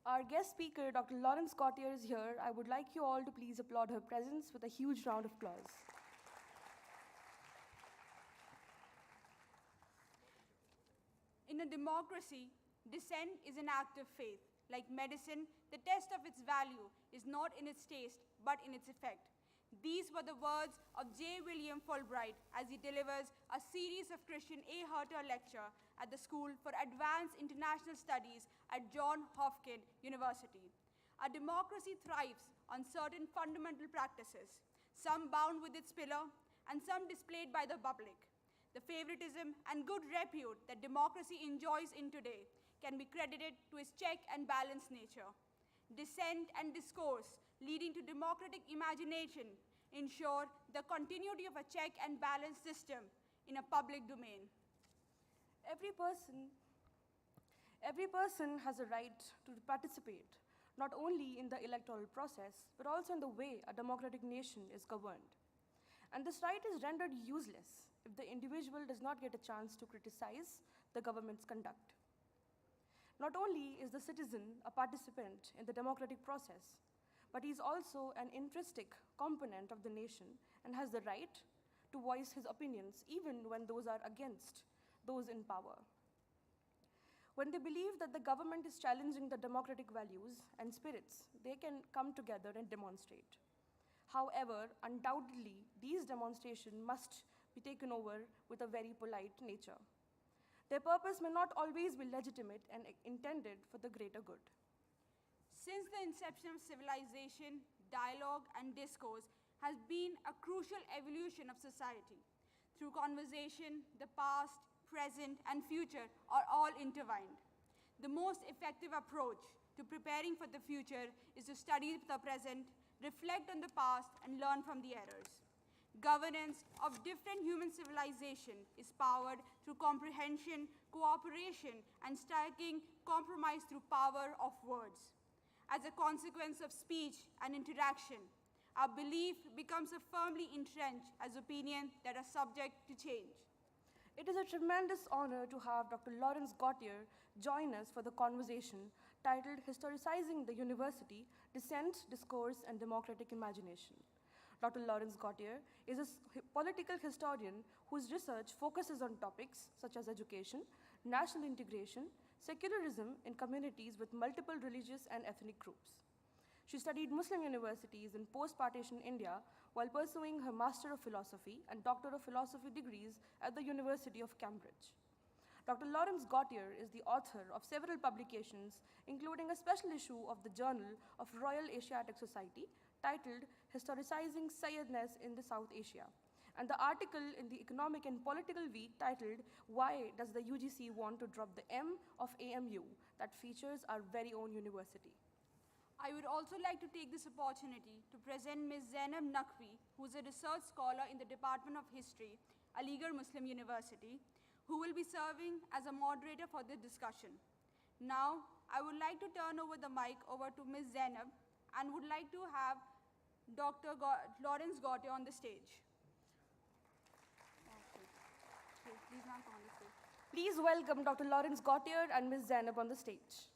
Our guest speaker, Dr. Laurence Gautier, is here. I would like you all to please applaud her presence with a huge round of applause. In a democracy, dissent is an act of faith. Like medicine, the test of its value is not in its taste, but in its effect. These were the words of J. William Fulbright as he delivers a series of Christian A. Herter lecture at the School for Advanced International Studies at Johns Hopkins University. A democracy thrives on certain fundamental practices, some bound with its pillar and some displayed by the public. The favoritism and good repute that democracy enjoys in today can be credited to its check and balance nature. Dissent and discourse leading to democratic imagination ensure the continuity of a check and balance system in a public domain. Every person has a right to participate, not only in the electoral process, but also in the way a democratic nation is governed. And this right is rendered useless if the individual does not get a chance to criticize the government's conduct. Not only is the citizen a participant in the democratic process, but he is also an intrinsic component of the nation and has the right to voice his opinions even when those are against those in power. When they believe that the government is challenging the democratic values and spirits, they can come together and demonstrate. However, undoubtedly, these demonstrations must be taken over with a very polite nature. Their purpose may not always be legitimate and intended for the greater good. Since the inception of civilization, dialogue and discourse has been a crucial evolution of society. Through conversation, the past, present, and future are all intertwined. The most effective approach to preparing for the future is to study the present, reflect on the past, and learn from the errors. Governance of different human civilization is powered through comprehension, cooperation, and striking compromise through power of words. As a consequence of speech and interaction, our belief becomes a firmly entrenched as opinion that are subject to change. It is a tremendous honor to have Dr. Laurence Gautier join us for the conversation titled Historicizing the University, Dissent, Discourse, and Democratic Imagination. Dr. Laurence Gautier is a political historian whose research focuses on topics such as education, national integration, secularism in communities with multiple religious and ethnic groups. She studied Muslim universities in post-partition India while pursuing her Master of Philosophy and Doctor of Philosophy degrees at the University of Cambridge. Dr. Laurence Gautier is the author of several publications, including a special issue of the Journal of Royal Asiatic Society titled Historicizing Sayyidness in the South Asia, and the article in the Economic and Political Week titled Why Does the UGC Want to Drop the M of AMU, that features our very own university. I would also like to take this opportunity to present Ms. Zainab Naqvi, who is a research scholar in the Department of History, Aligarh Muslim University, who will be serving as a moderator for this discussion. Now, I would like to turn over the mic over to Ms. Zainab and would like to have Dr. Laurence Gautier on the stage. Please welcome Dr. Laurence Gautier and Ms. Zainab on the stage.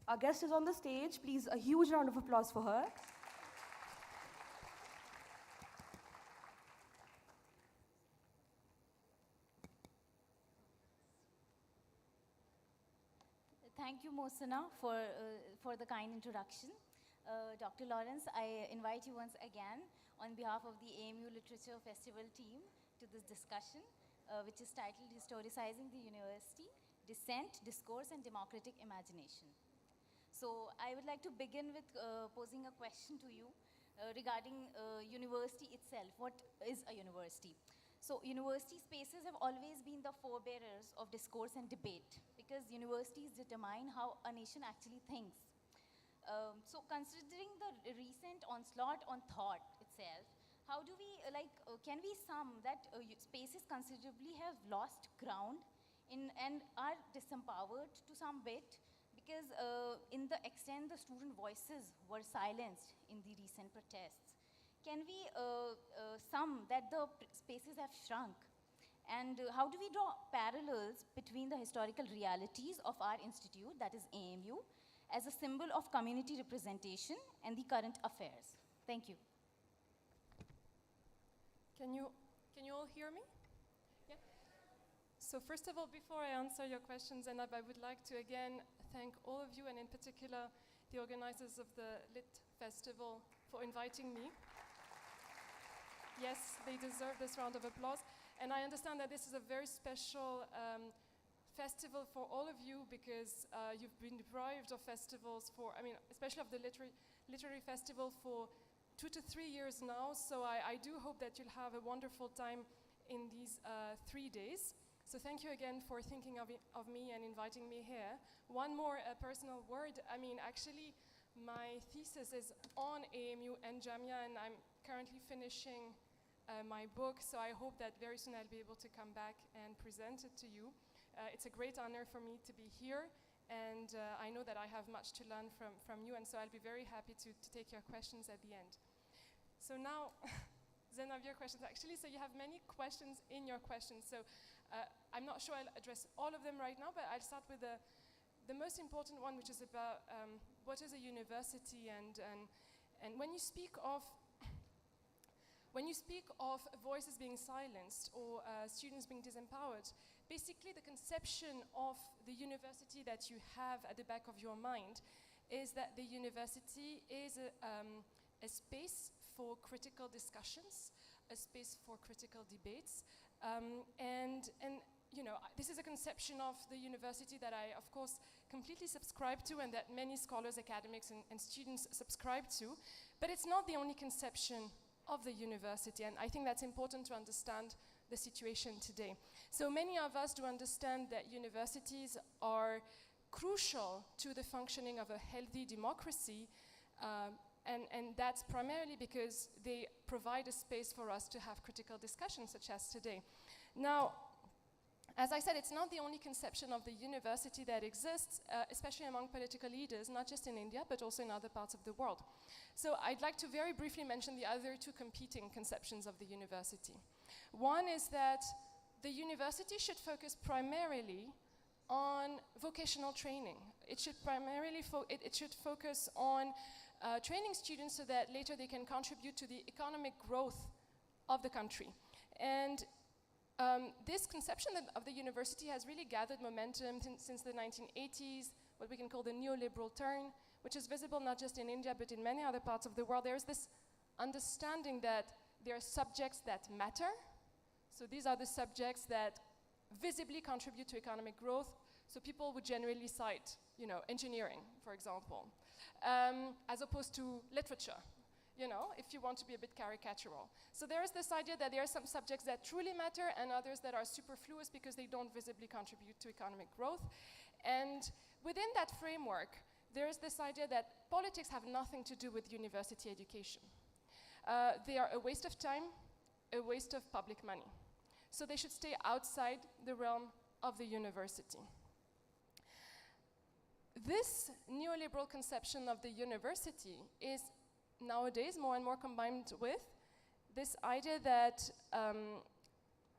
Our guest is on the stage. Please, a huge round of applause for her. Thank you, Mohsena, for the kind introduction. Dr. Laurence, I invite you once again on behalf of the AMU Literature Festival team to this discussion, which is titled Historicizing the University, Dissent, Discourse, and Democratic Imagination. So I would like to begin with posing a question to you regarding university itself. What is a university? So university spaces have always been the forebearers of discourse and debate because universities determine how a nation actually thinks. So considering the recent onslaught on thought itself, how do we, can we sum that spaces considerably have lost ground and are disempowered to some bit? Because in the extent the student voices were silenced in the recent protests, can we sum that the spaces have shrunk? And how do we draw parallels between the historical realities of our institute, that is AMU, as a symbol of community representation and the current affairs? Thank you. Can you all hear me? Yeah. So first of all, before I answer your questions, Zainab, I would like to again thank all of you, and in particular the organizers of the Lit Festival, for inviting me. Yes, they deserve this round of applause. And I understand that this is a very special festival for all of you, because you've been deprived of festivals for, especially of the literary festival for 2 to 3 years now. So I do hope that you'll have a wonderful time in these 3 days. So thank you again for thinking of me and inviting me here. One more personal word. Actually, my thesis is on AMU and Jamia, and I'm currently finishing my book, so I hope that very soon I'll be able to come back and present it to you. It's a great honor for me to be here, and I know that I have much to learn from you, and so I'll be very happy to take your questions at the end. So now, Zainab, your questions actually, so you have many questions in your questions, so I'm not sure I'll address all of them right now, but I'll start with the most important one, which is about what is a university, and when you speak of voices being silenced or students being disempowered, basically the conception of the university that you have at the back of your mind is that the university is a space for critical discussions, a space for critical debates, and this is a conception of the university that I, of course, completely subscribe to, and that many scholars, academics, and students subscribe to, but it's not the only conception of the university, and I think that's important to understand the situation today. So many of us do understand that universities are crucial to the functioning of a healthy democracy, and that's primarily because they provide a space for us to have critical discussions such as today. Now, as I said, it's not the only conception of the university that exists, especially among political leaders, not just in India, but also in other parts of the world. So I'd like to very briefly mention the other two competing conceptions of the university. One is that the university should focus primarily on vocational training. It should primarily it should focus on training students so that later they can contribute to the economic growth of the country. And this conception of the university has really gathered momentum since the 1980s, what we can call the neoliberal turn, which is visible not just in India, but in many other parts of the world. There's this understanding that there are subjects that matter. So these are the subjects that visibly contribute to economic growth. So people would generally cite, engineering, for example, as opposed to literature, if you want to be a bit caricatural. So there is this idea that there are some subjects that truly matter and others that are superfluous because they don't visibly contribute to economic growth. And within that framework, there is this idea that politics have nothing to do with university education. They are a waste of time, a waste of public money. So they should stay outside the realm of the university. This neoliberal conception of the university is nowadays more and more combined with this idea that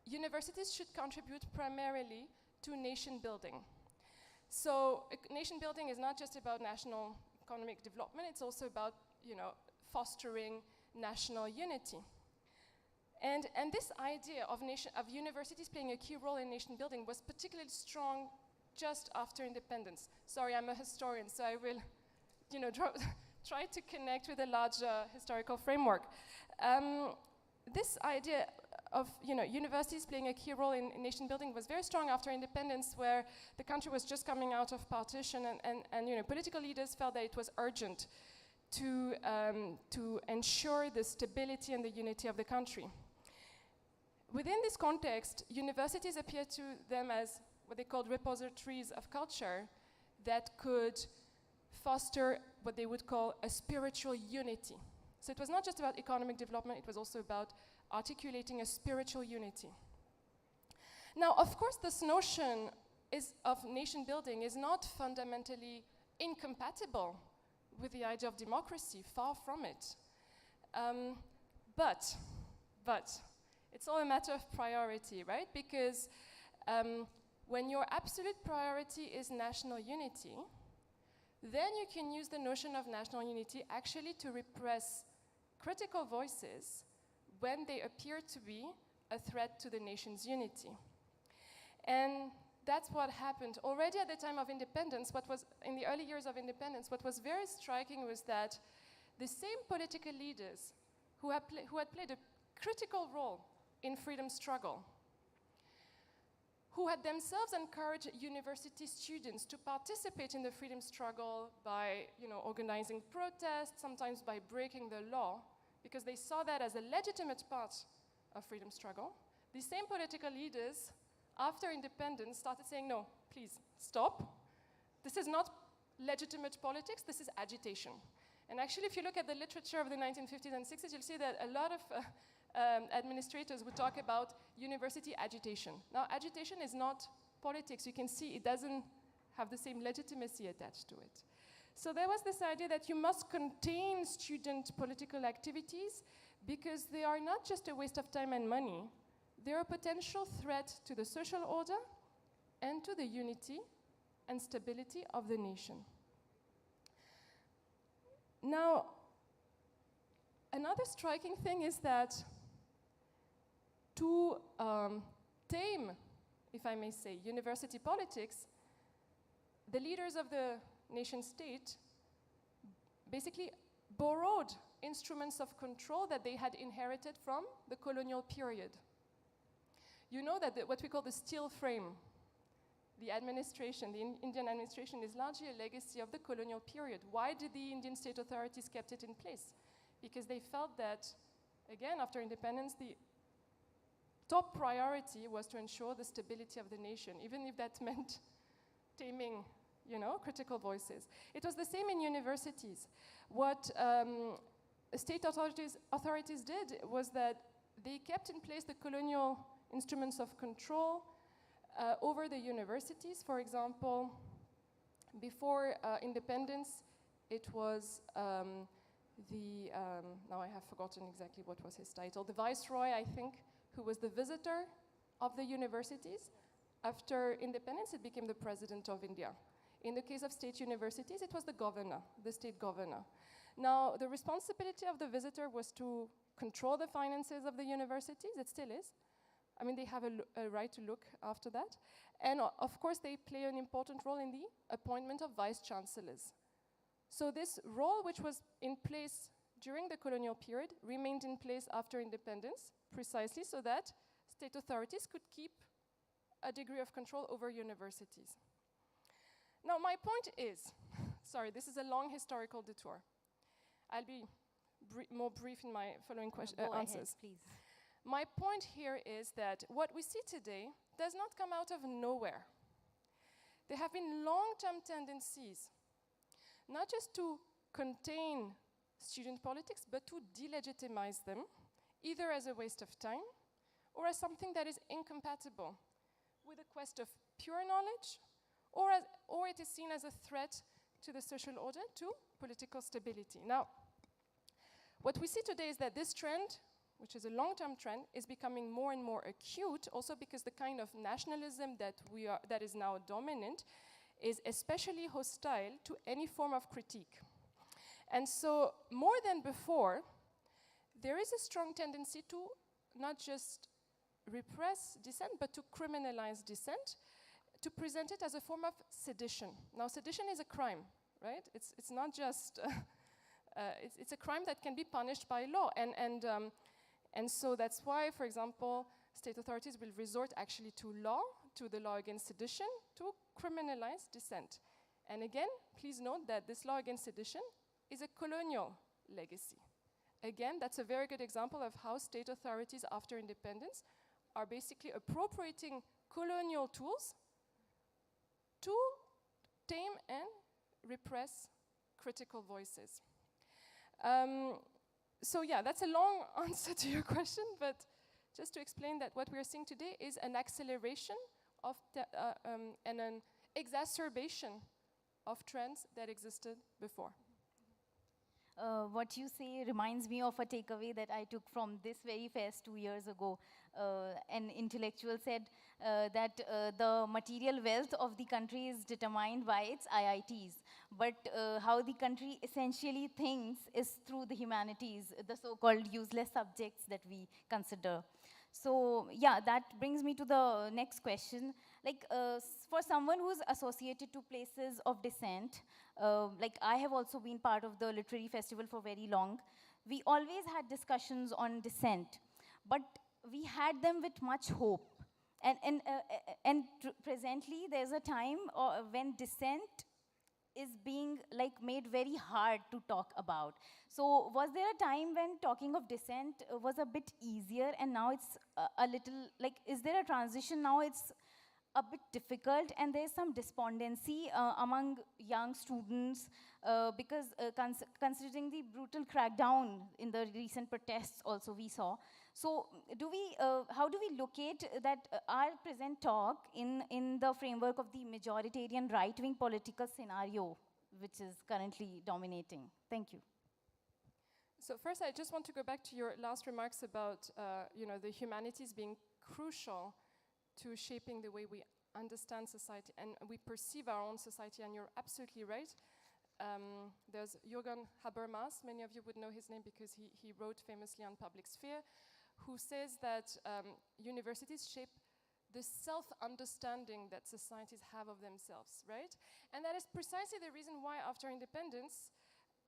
universities should contribute primarily to nation building. So nation building is not just about national economic development, it's also about fostering national unity. And this idea of universities playing a key role in nation building was particularly strong just after independence. Sorry, I'm a historian, so I will try to connect with a larger historical framework. This idea of universities playing a key role in nation building was very strong after independence, where the country was just coming out of partition, and political leaders felt that it was urgent to ensure the stability and the unity of the country. Within this context, universities appear to them as what they called repositories of culture that could foster what they would call a spiritual unity. So it was not just about economic development, it was also about articulating a spiritual unity. Now, of course, this notion of nation building is not fundamentally incompatible with the idea of democracy, far from it. But it's all a matter of priority, right? Because when your absolute priority is national unity, then you can use the notion of national unity actually to repress critical voices when they appear to be a threat to the nation's unity. And that's what happened. Already at the time of independence, in the early years of independence, what was very striking was that the same political leaders who had played a critical role in freedom struggle, who had themselves encouraged university students to participate in the freedom struggle by, organizing protests, sometimes by breaking the law, because they saw that as a legitimate part of freedom struggle. These same political leaders, after independence, started saying, no, please, stop. This is not legitimate politics, this is agitation. And actually, if you look at the literature of the 1950s and 60s, you'll see that a lot of administrators would talk about university agitation. Now, agitation is not politics. You can see it doesn't have the same legitimacy attached to it. So there was this idea that you must contain student political activities because they are not just a waste of time and money, they're a potential threat to the social order and to the unity and stability of the nation. Now, another striking thing is that to tame, if I may say, university politics, the leaders of the nation state basically borrowed instruments of control that they had inherited from the colonial period. You know that what we call the steel frame, the administration, the Indian administration is largely a legacy of the colonial period. Why did the Indian state authorities kept it in place? Because they felt that, again, after independence, the top priority was to ensure the stability of the nation, even if that meant taming, critical voices. It was the same in universities. What state authorities did was that they kept in place the colonial instruments of control over the universities. For example, before independence, it was now I have forgotten exactly what was his title, the Viceroy, I think, who was the visitor of the universities. After independence, it became the President of India. In the case of state universities, it was the governor, the state governor. Now, the responsibility of the visitor was to control the finances of the universities. It still is. I mean, they have a right to look after that. And of course, they play an important role in the appointment of vice-chancellors. So this role, which was in place during the colonial period, remained in place after independence, precisely so that state authorities could keep a degree of control over universities. Now, my point is, sorry, this is a long historical detour. I'll be more brief in my following answers. Ahead, please. My point here is that what we see today does not come out of nowhere. There have been long-term tendencies, not just to contain student politics, but to delegitimize them, either as a waste of time or as something that is incompatible with a quest of pure knowledge, or it is seen as a threat to the social order, to political stability. Now, what we see today is that this trend, which is a long-term trend, is becoming more and more acute, also because the kind of nationalism that is now dominant is especially hostile to any form of critique. And so, more than before, there is a strong tendency to not just repress dissent, but to criminalize dissent, to present it as a form of sedition. Now, sedition is a crime, right? It's not just, it's a crime that can be punished by law. And so that's why, for example, state authorities will resort actually to the law against sedition, to criminalize dissent. And again, please note that this law against sedition is a colonial legacy. Again, that's a very good example of how state authorities after independence are basically appropriating colonial tools to tame and repress critical voices. So yeah, that's a long answer to your question, but just to explain that what we are seeing today is an acceleration of and an exacerbation of trends that existed before. What you say reminds me of a takeaway that I took from this very fest 2 years ago. An intellectual said that the material wealth of the country is determined by its IITs, but how the country essentially thinks is through the humanities, the so-called useless subjects that we consider. So yeah, that brings me to the next question. Like for someone who's associated to places of dissent, like I have also been part of the literary festival for very long, we always had discussions on dissent, but we had them with much hope. And presently there's a time when dissent is being like made very hard to talk about. So was there a time when talking of dissent was a bit easier, and now it's a little, like, is there a transition now? It's a bit difficult, and there's some despondency among young students because considering the brutal crackdown in the recent protests also we saw. So how do we locate that our present talk in the framework of the majoritarian right-wing political scenario which is currently dominating? Thank you. So first, I just want to go back to your last remarks about the humanities being crucial to shaping the way we understand society and we perceive our own society, and you're absolutely right. There's Jürgen Habermas, many of you would know his name because he wrote famously on Public Sphere, who says that universities shape the self-understanding that societies have of themselves, right? And that is precisely the reason why after independence,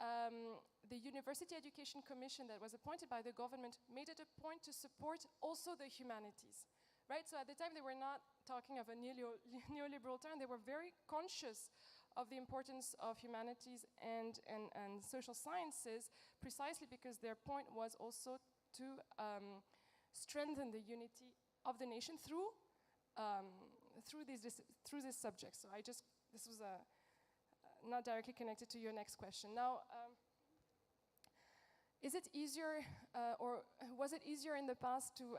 the University Education Commission that was appointed by the government made it a point to support also the humanities, right? So at the time they were not talking of a neoliberal term, they were very conscious of the importance of humanities and social sciences, precisely because their point was also to strengthen the unity of the nation through these subjects. So this was not directly connected to your next question. Now, is it easier, or was it easier in the past to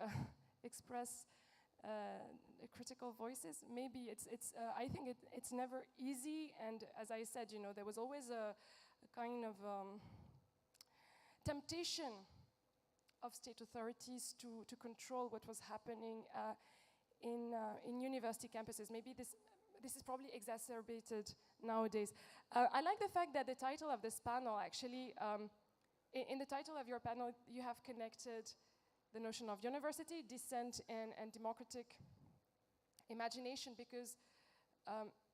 express critical voices? Maybe I think it's never easy, and as I said, there was always a kind of temptation of state authorities to control what was happening in university campuses. Maybe this is probably exacerbated nowadays. I like the fact that the title of this panel actually, in the title of your panel, you have connected the notion of university, dissent, and democratic imagination, because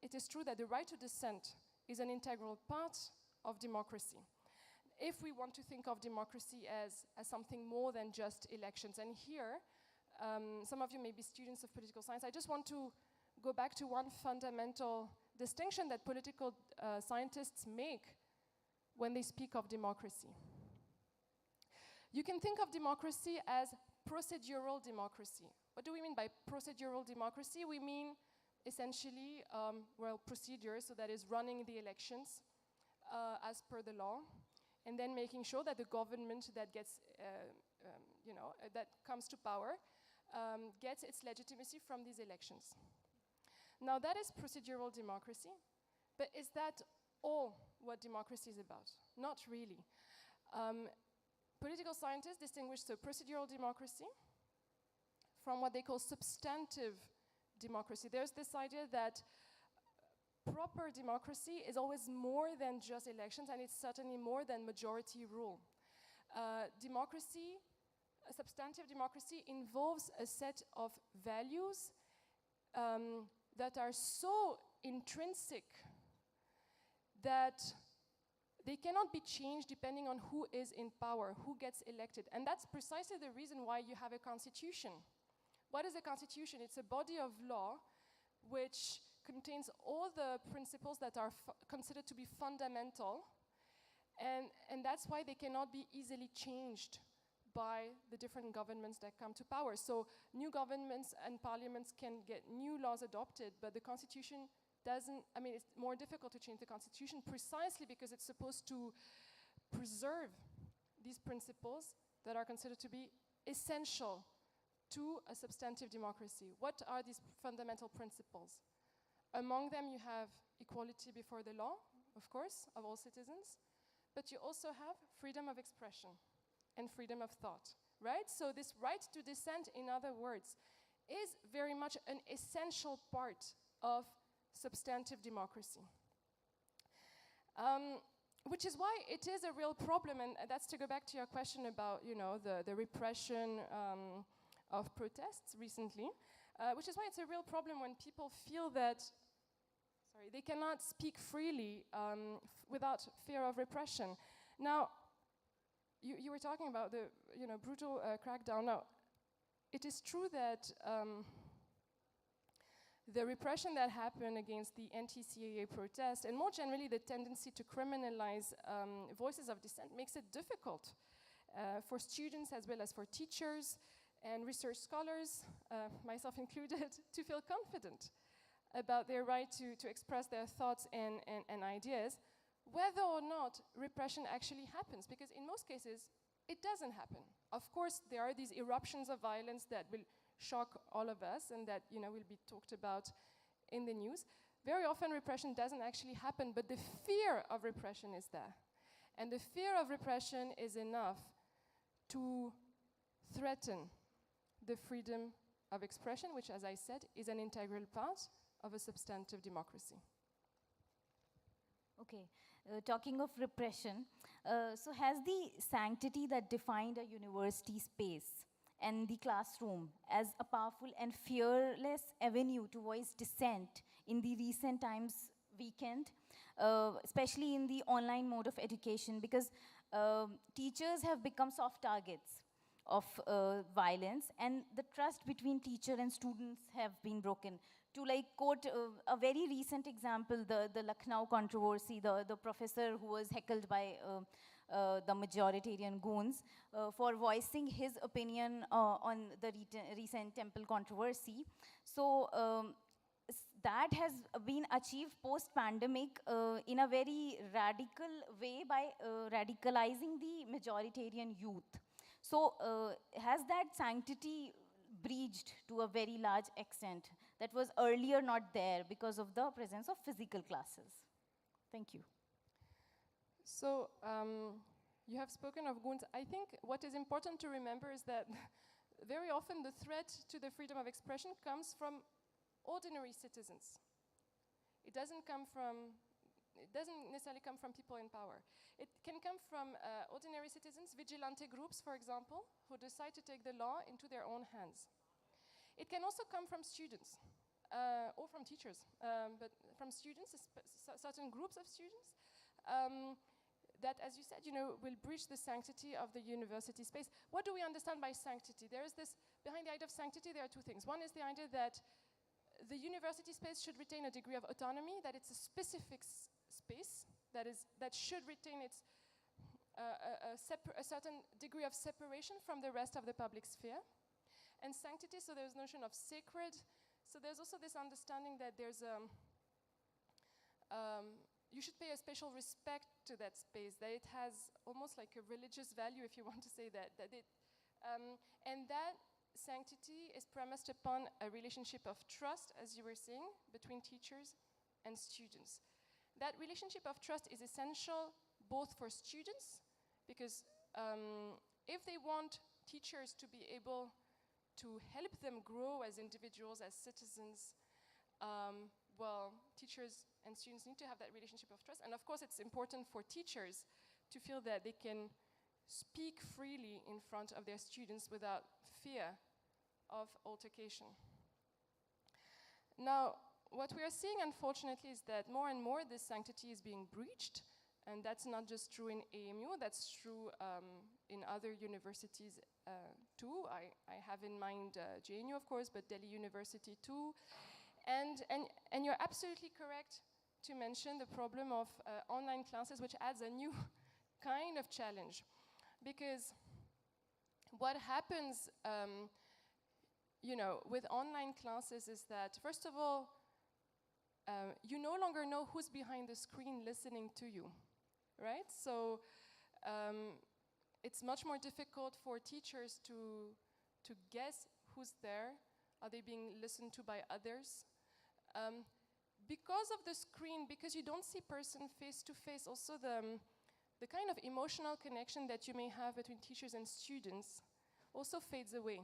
it is true that the right to dissent is an integral part of democracy. If we want to think of democracy as something more than just elections, and here, some of you may be students of political science, I just want to go back to one fundamental distinction that political scientists make when they speak of democracy. You can think of democracy as procedural democracy. What do we mean by procedural democracy? We mean essentially, procedures, so that is running the elections as per the law, and then making sure that the government that gets, that comes to power gets its legitimacy from these elections. Now that is procedural democracy, but is that all what democracy is about? Not really. Political scientists distinguish the procedural democracy from what they call substantive democracy. There's this idea that proper democracy is always more than just elections, and it's certainly more than majority rule. Substantive democracy involves a set of values that are so intrinsic that they cannot be changed depending on who is in power, who gets elected. And that's precisely the reason why you have a constitution. What is a constitution? It's a body of law which contains all the principles that are considered to be fundamental, and that's why they cannot be easily changed by the different governments that come to power. So new governments and parliaments can get new laws adopted, but the constitution doesn't, I mean, it's more difficult to change the constitution precisely because it's supposed to preserve these principles that are considered to be essential to a substantive democracy. What are these fundamental principles? Among them, you have equality before the law, of course, of all citizens, but you also have freedom of expression and freedom of thought, right? So this right to dissent, in other words, is very much an essential part of substantive democracy. Which is why it is a real problem, and that's to go back to your question about, you know, the repression of protests recently, which is why it's a real problem when people feel that, they cannot speak freely without fear of repression. Now, you were talking about the, you know, brutal crackdown. Now, it is true that the repression that happened against the anti-CAA protest, and more generally the tendency to criminalize voices of dissent, makes it difficult for students as well as for teachers and research scholars, myself included, to feel confident about their right to express their thoughts and ideas, whether or not repression actually happens, because in most cases, it doesn't happen. Of course, there are these eruptions of violence that will shock all of us and that, you know, will be talked about in the news. Very often repression doesn't actually happen, but the fear of repression is there. And the fear of repression is enough to threaten the freedom of expression, which, as I said, is an integral part of a substantive democracy. Okay, talking of repression, so has the sanctity that defined a university space and the classroom as a powerful and fearless avenue to voice dissent in the recent times weakened, especially in the online mode of education, because teachers have become soft targets of violence, and the trust between teacher and students have been broken. To like quote a very recent example, the Lucknow controversy, the professor who was heckled by the majoritarian goons for voicing his opinion on the recent temple controversy. So that has been achieved post-pandemic in a very radical way by radicalizing the majoritarian youth. So has that sanctity breached to a very large extent that was earlier not there because of the presence of physical classes? Thank you. So you have spoken of goons. I think what is important to remember is that very often the threat to the freedom of expression comes from ordinary citizens. It doesn't necessarily come from people in power. It can come from ordinary citizens, vigilante groups, for example, who decide to take the law into their own hands. It can also come from students, or from teachers, but from students, certain groups of students, that, as you said, you know, will breach the sanctity of the university space. What do we understand by sanctity? There is this, behind the idea of sanctity, there are two things. One is the idea that the university space should retain a degree of autonomy, that it's a specific space that should retain its a certain degree of separation from the rest of the public sphere. And sanctity, so there's notion of sacred. So there's also this understanding that there's you should pay a special respect to that space, that it has almost like a religious value, if you want to say that. And that sanctity is premised upon a relationship of trust, as you were saying, between teachers and students. That relationship of trust is essential both for students, because if they want teachers to be able to help them grow as individuals, as citizens, well, teachers and students need to have that relationship of trust. And of course, it's important for teachers to feel that they can speak freely in front of their students without fear of altercation. Now, what we are seeing, unfortunately, is that more and more this sanctity is being breached, and that's not just true in AMU, that's true in other universities too. I have in mind JNU, of course, but Delhi University too. And you're absolutely correct to mention the problem of online classes, which adds a new kind of challenge. Because what happens you know, with online classes is that, first of all, you no longer know who's behind the screen listening to you, right? So it's much more difficult for teachers to guess who's there. Are they being listened to by others? Because of the screen, because you don't see person face to face, also the kind of emotional connection that you may have between teachers and students also fades away.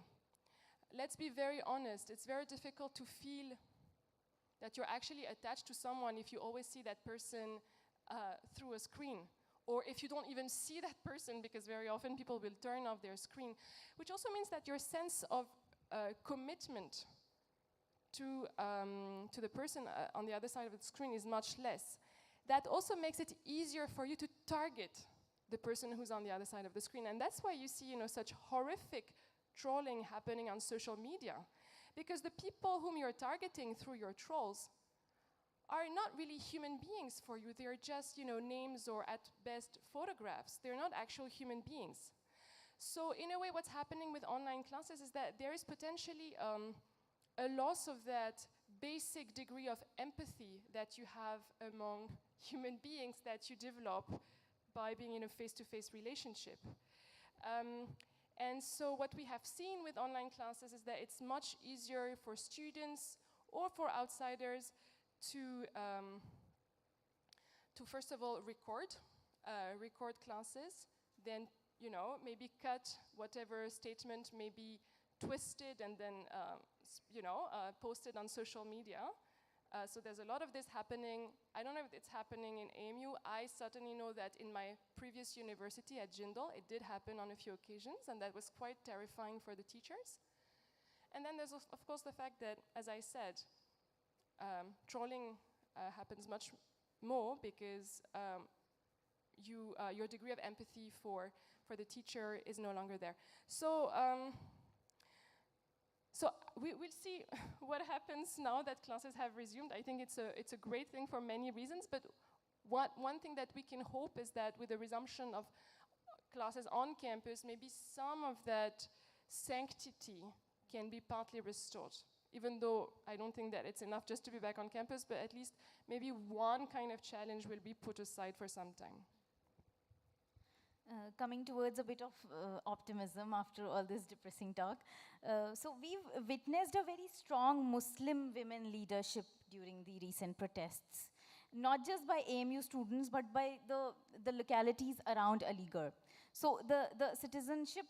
Let's be very honest, it's very difficult to feel that you're actually attached to someone if you always see that person through a screen, or if you don't even see that person, because very often people will turn off their screen, which also means that your sense of commitment to the person on the other side of the screen is much less. That also makes it easier for you to target the person who's on the other side of the screen, and that's why you see, such horrific trolling happening on social media, because the people whom you're targeting through your trolls are not really human beings for you. They're just, names or at best photographs. They're not actual human beings. So in a way, what's happening with online classes is that there is potentially a loss of that basic degree of empathy that you have among human beings that you develop by being in a face-to-face relationship. And so what we have seen with online classes is that it's much easier for students or for outsiders to first of all record classes, then maybe cut whatever statement may be twisted and then posted on social media. So there's a lot of this happening. I don't know if it's happening in AMU. I certainly know that in my previous university at Jindal, it did happen on a few occasions, and that was quite terrifying for the teachers. And then there's, of course, the fact that, as I said, trolling happens much more because your degree of empathy for the teacher is no longer there. So we'll see what happens now that classes have resumed. I think it's a great thing for many reasons, but one thing that we can hope is that with the resumption of classes on campus, maybe some of that sanctity can be partly restored. Even though I don't think that it's enough just to be back on campus, but at least maybe one kind of challenge will be put aside for some time. Coming towards a bit of optimism after all this depressing talk. So we've witnessed a very strong Muslim women leadership during the recent protests, not just by AMU students, but by the localities around Aligarh. So the citizenship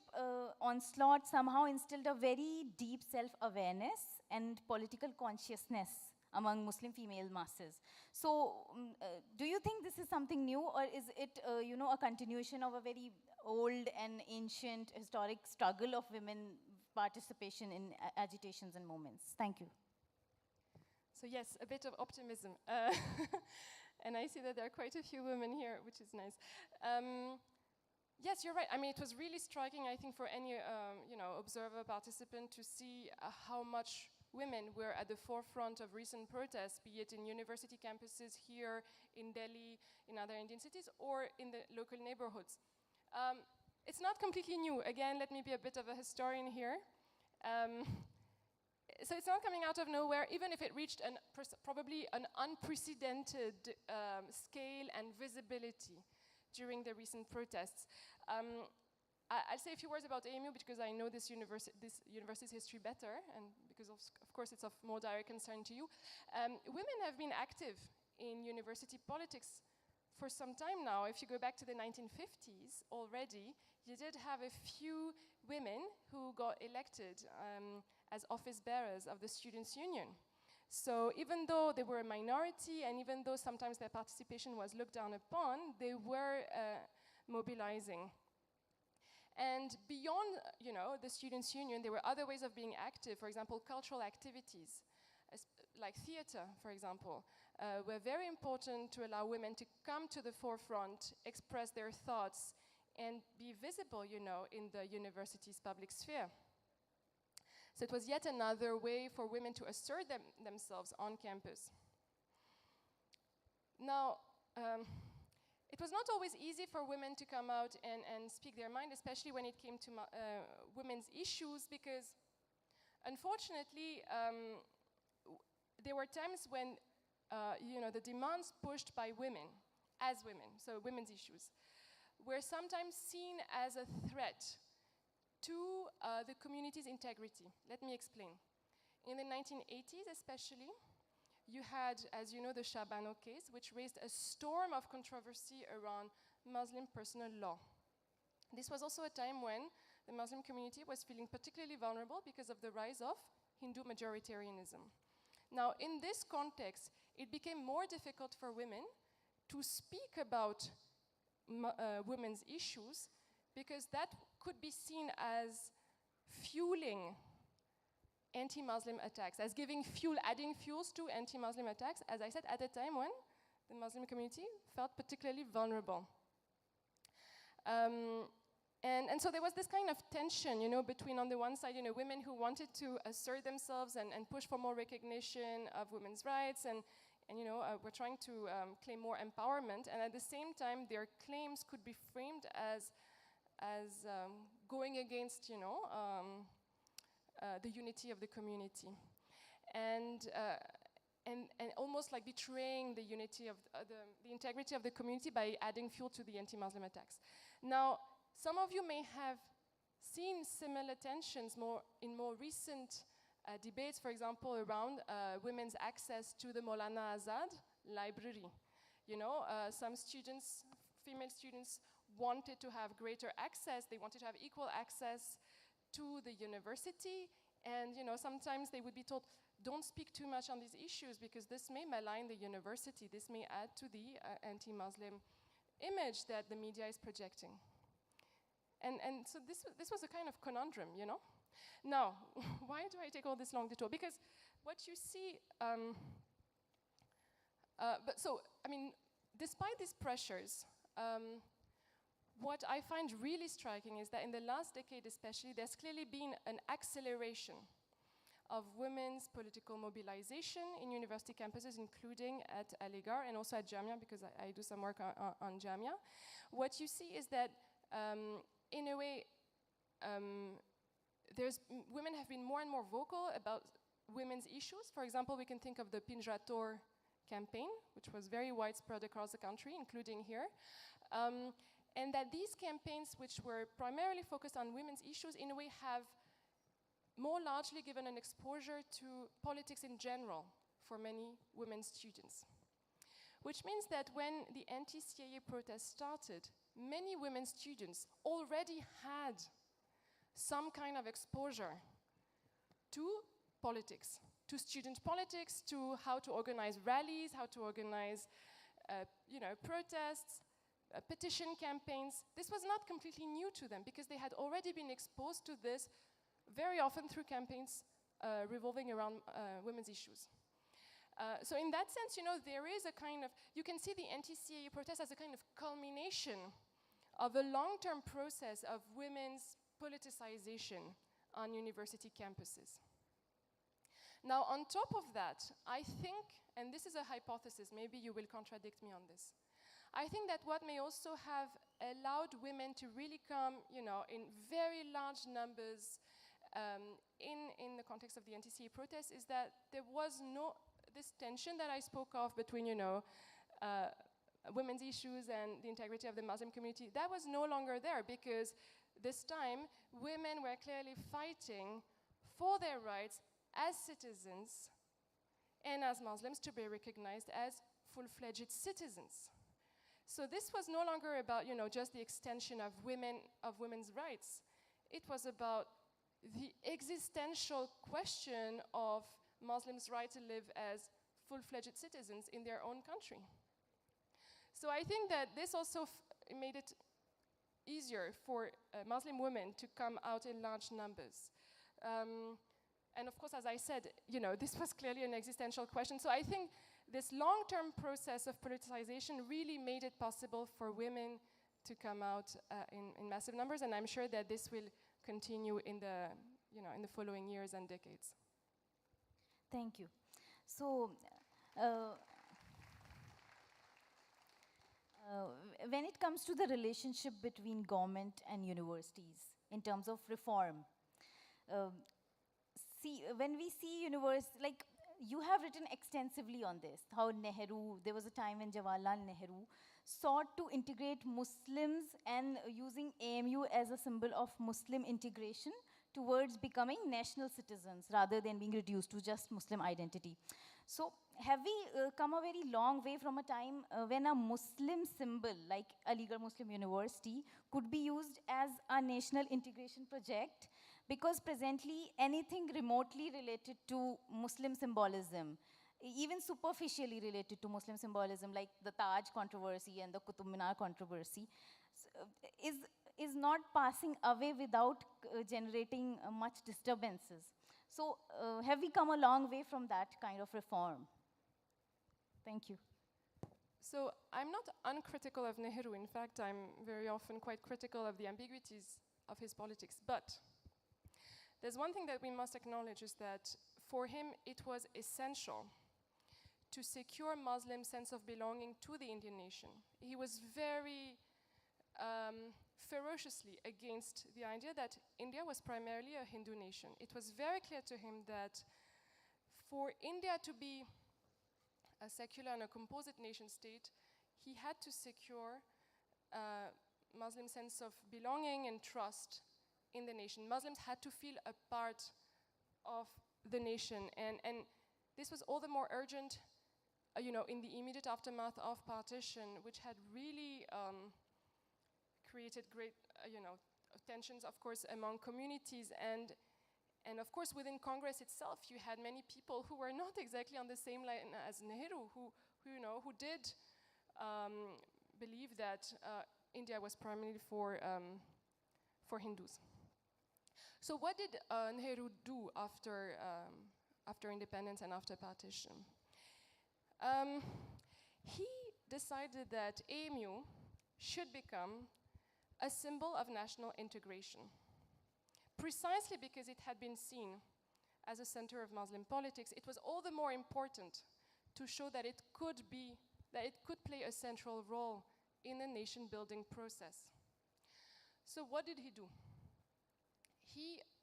onslaught somehow instilled a very deep self-awareness and political consciousness among Muslim female masses. So do you think this is something new, or is it a continuation of a very old and ancient historic struggle of women participation in agitations and movements? Thank you. So yes, a bit of optimism. And I see that there are quite a few women here, which is nice. Yes, you're right. I mean, it was really striking, I think, for any observer, participant to see how much women were at the forefront of recent protests, be it in university campuses here in Delhi, in other Indian cities, or in the local neighborhoods. It's not completely new. Again, let me be a bit of a historian here. So it's not coming out of nowhere, even if it reached probably an unprecedented scale and visibility during the recent protests. I'll say a few words about AMU because I know this university's history better, and because of course it's of more direct concern to you. Women have been active in university politics for some time now. If you go back to the 1950s already, you did have a few women who got elected as office bearers of the Students' Union. So even though they were a minority, and even though sometimes their participation was looked down upon, they were mobilizing. And beyond, the Students' Union, there were other ways of being active. For example, cultural activities, like theater, for example, were very important to allow women to come to the forefront, express their thoughts, and be visible, in the university's public sphere. So it was yet another way for women to assert themselves on campus. Now, it was not always easy for women to come out and speak their mind, especially when it came to women's issues, because unfortunately, there were times when the demands pushed by women, as women, so women's issues, were sometimes seen as a threat to the community's integrity. Let me explain. In the 1980s especially, you had, as you know, the Shabano case, which raised a storm of controversy around Muslim personal law. This was also a time when the Muslim community was feeling particularly vulnerable because of the rise of Hindu majoritarianism. Now, in this context, it became more difficult for women to speak about women's issues because that could be seen as fueling anti-Muslim attacks, as giving fuel, adding fuels to anti-Muslim attacks, as I said, at a time when the Muslim community felt particularly vulnerable. And so there was this kind of tension, between, on the one side, women who wanted to assert themselves and push for more recognition of women's rights and were trying to claim more empowerment, and at the same time, their claims could be framed as going against, the unity of the community, and almost like betraying the unity of the integrity of the community by adding fuel to the anti-Muslim attacks. Now, some of you may have seen similar tensions in more recent debates, for example, around women's access to the Maulana Azad library. Some students, female students, wanted to have greater access. They wanted to have equal access to the university, and sometimes they would be told, don't speak too much on these issues because this may malign the university. This may add to the anti-Muslim image that the media is projecting. And so this was a kind of conundrum, Now, why do I take all this long detour? Because what you see, despite these pressures, what I find really striking is that in the last decade especially, there's clearly been an acceleration of women's political mobilization in university campuses, including at Aligarh and also at Jamia, because I do some work on Jamia. What you see is that, in a way, women have been more and more vocal about women's issues. For example, we can think of the Pinjrator campaign, which was very widespread across the country, including here. And that these campaigns, which were primarily focused on women's issues, in a way have more largely given an exposure to politics in general for many women students. Which means that when the anti-CIA protests started, many women students already had some kind of exposure to politics, to student politics, to how to organize rallies, how to organize protests, petition campaigns. This was not completely new to them because they had already been exposed to this very often through campaigns revolving around women's issues. So in that sense, there is a kind of, you can see the anti-CIA protest as a kind of culmination of a long-term process of women's politicization on university campuses. Now, on top of that, I think, and this is a hypothesis, maybe you will contradict me on this, I think that what may also have allowed women to really come, in very large numbers in the context of the anti-CIA protests is that there was this tension that I spoke of between, women's issues and the integrity of the Muslim community. That was no longer there because this time women were clearly fighting for their rights as citizens and as Muslims to be recognized as full-fledged citizens. So this was no longer about, just the extension of women's rights. It was about the existential question of Muslims' right to live as full-fledged citizens in their own country. So I think that this also made it easier for Muslim women to come out in large numbers. And of course, as I said, this was clearly an existential question. So I think this long-term process of politicization really made it possible for women to come out in massive numbers, and I'm sure that this will continue in the following years and decades. Thank you. So, when it comes to the relationship between government and universities in terms of reform, when we see you have written extensively on this, how Nehru, there was a time when Jawaharlal Nehru sought to integrate Muslims and using AMU as a symbol of Muslim integration towards becoming national citizens rather than being reduced to just Muslim identity. So have we come a very long way from a time when a Muslim symbol like Aligarh Muslim University could be used as a national integration project? Because presently anything remotely related to Muslim symbolism, even superficially related to Muslim symbolism, like the Taj controversy and the Qutub Minar controversy, is not passing away without generating much disturbances. So have we come a long way from that kind of reform? Thank you. So I'm not uncritical of Nehru. In fact, I'm very often quite critical of the ambiguities of his politics. But there's one thing that we must acknowledge is that for him it was essential to secure Muslim sense of belonging to the Indian nation. He was very ferociously against the idea that India was primarily a Hindu nation. It was very clear to him that for India to be a secular and a composite nation state, he had to secure a Muslim sense of belonging and trust in the nation. Muslims had to feel a part of the nation, and this was all the more urgent in the immediate aftermath of partition, which had really created great tensions, of course, among communities, and of course within Congress itself you had many people who were not exactly on the same line as Nehru, who did believe that India was primarily for Hindus. So what did Nehru do after independence and after partition? He decided that AMU should become a symbol of national integration, precisely because it had been seen as a center of Muslim politics. It was all the more important to show that it could play a central role in the nation-building process. So what did he do?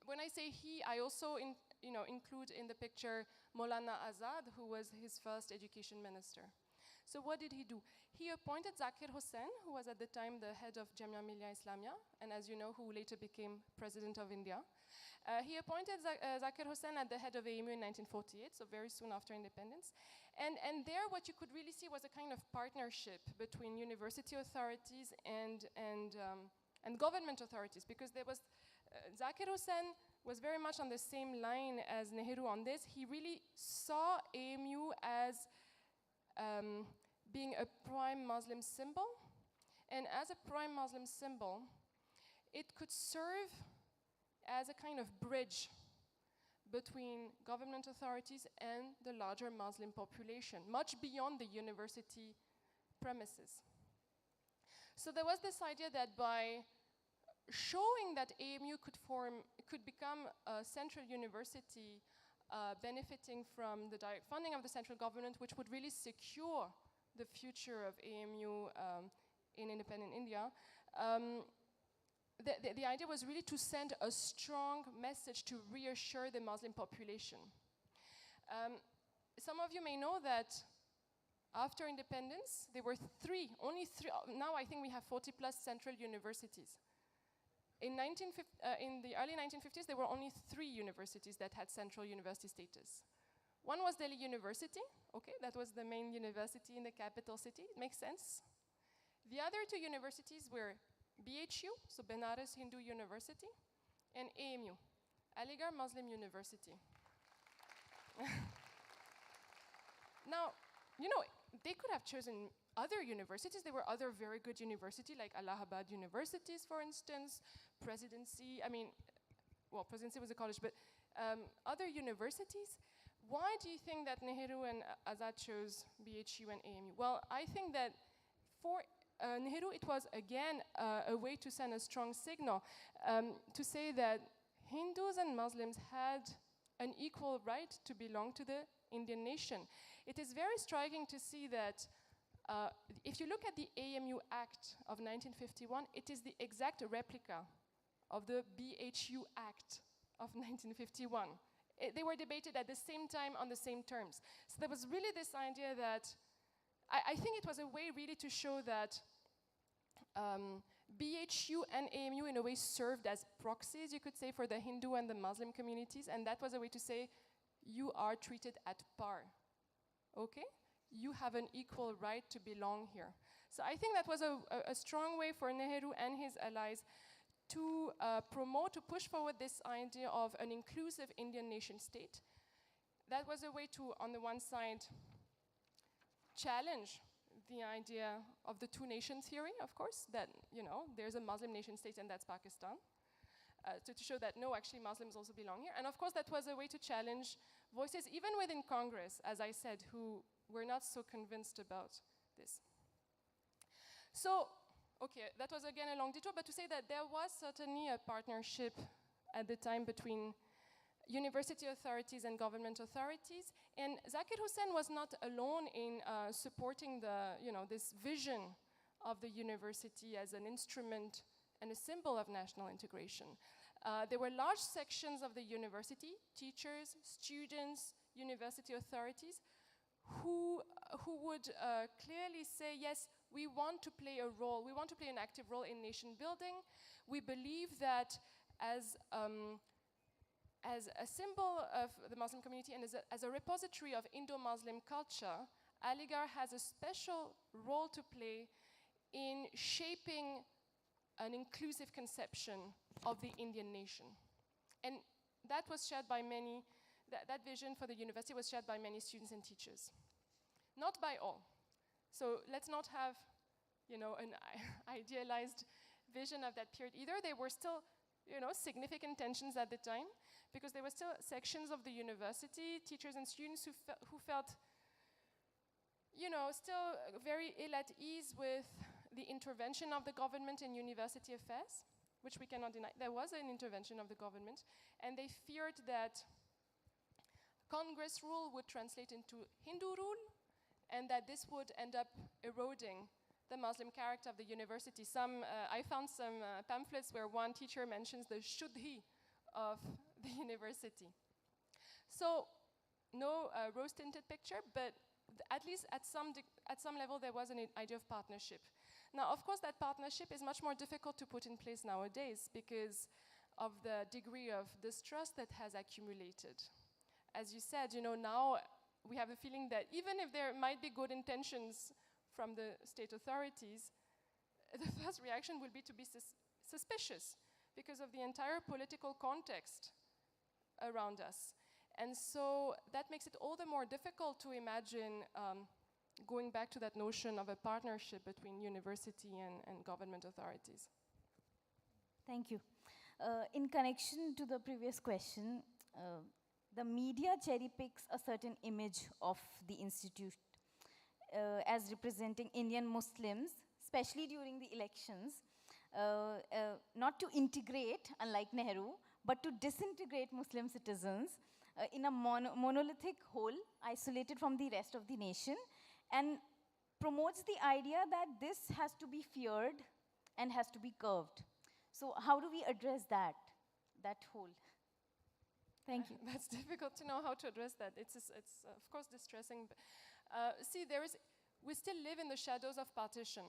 When I say he, I also include in the picture Maulana Azad, who was his first education minister. So what did he do? He appointed Zakir Hussain, who was at the time the head of Jamia Millia Islamia, and as you know, who later became president of India. He appointed Zakir Hussain at the head of AMU in 1948, so very soon after independence. And there what you could really see was a kind of partnership between university authorities and government authorities, because there was Zakir Hussain was very much on the same line as Nehru on this. He really saw AMU as being a prime Muslim symbol, and as a prime Muslim symbol, it could serve as a kind of bridge between government authorities and the larger Muslim population, much beyond the university premises. So there was this idea that by showing that AMU could become a central university benefiting from the direct funding of the central government, which would really secure the future of AMU in independent India, the idea was really to send a strong message to reassure the Muslim population. Some of you may know that after independence, there were only three, now I think we have 40 plus central universities. In the early 1950s, there were only 3 universities that had central university status. One was Delhi University, okay, that was the main university in the capital city, it makes sense. The other 2 universities were BHU, so Benares Hindu University, and AMU, Aligarh Muslim University. Now, they could have chosen other universities. There were other very good universities, like Allahabad universities, for instance, Presidency, Presidency was a college, but other universities. Why do you think that Nehru and Azad chose BHU and AMU? Well, I think that for Nehru, it was again a way to send a strong signal to say that Hindus and Muslims had an equal right to belong to the Indian nation. It is very striking to see that if you look at the AMU Act of 1951, it is the exact replica of the BHU Act of 1951. they were debated at the same time on the same terms. So there was really this idea that, I think it was a way really to show that BHU and AMU in a way served as proxies, you could say, for the Hindu and the Muslim communities, and that was a way to say, you are treated at par, okay? You have an equal right to belong here. So I think that was a strong way for Nehru and his allies to promote, to push forward this idea of an inclusive Indian nation state. That was a way to, on the one side, challenge the idea of the two nations theory, of course, that, you know, there's a Muslim nation state and that's Pakistan. To show that, no, actually Muslims also belong here. And of course, that was a way to challenge voices, even within Congress, as I said, who were not so convinced about this. So, okay, that was again a long detour, but to say that there was certainly a partnership at the time between university authorities and government authorities. And Zakir Hussain was not alone in supporting the, you know, this vision of the university as an instrument and a symbol of national integration. There were large sections of the university, teachers, students, university authorities, who would clearly say, yes, we want to play a role, we want to play an active role in nation building. We believe that as a symbol of the Muslim community and as a repository of Indo-Muslim culture, Aligarh has a special role to play in shaping an inclusive conception of the Indian nation. And that was shared by many, that vision for the university was shared by many students and teachers. Not by all. So let's not have, you know, an idealized vision of that period either. There were still, you know, significant tensions at the time, because there were still sections of the university, teachers and students who felt, you know, still very ill at ease with the intervention of the government in university affairs, which we cannot deny. There was an intervention of the government, and they feared that Congress rule would translate into Hindu rule, and that this would end up eroding the Muslim character of the university. I found some pamphlets where one teacher mentions the Shuddhi of the university. So, no rose-tinted picture, but at least at some level there was an idea of partnership. Now, of course, that partnership is much more difficult to put in place nowadays because of the degree of distrust that has accumulated. As you said, you know, now we have the feeling that even if there might be good intentions from the state authorities, the first reaction will be to be suspicious because of the entire political context around us. And so that makes it all the more difficult to imagine going back to that notion of a partnership between university and government authorities. Thank you. In connection to the previous question, the media cherry picks a certain image of the institute as representing Indian Muslims, especially during the elections, not to integrate, unlike Nehru, but to disintegrate Muslim citizens in a monolithic whole, isolated from the rest of the nation, and promotes the idea that this has to be feared and has to be curbed. So how do we address that whole? Thank you. That's difficult to know how to address that. It's of course distressing. See, we still live in the shadows of partition.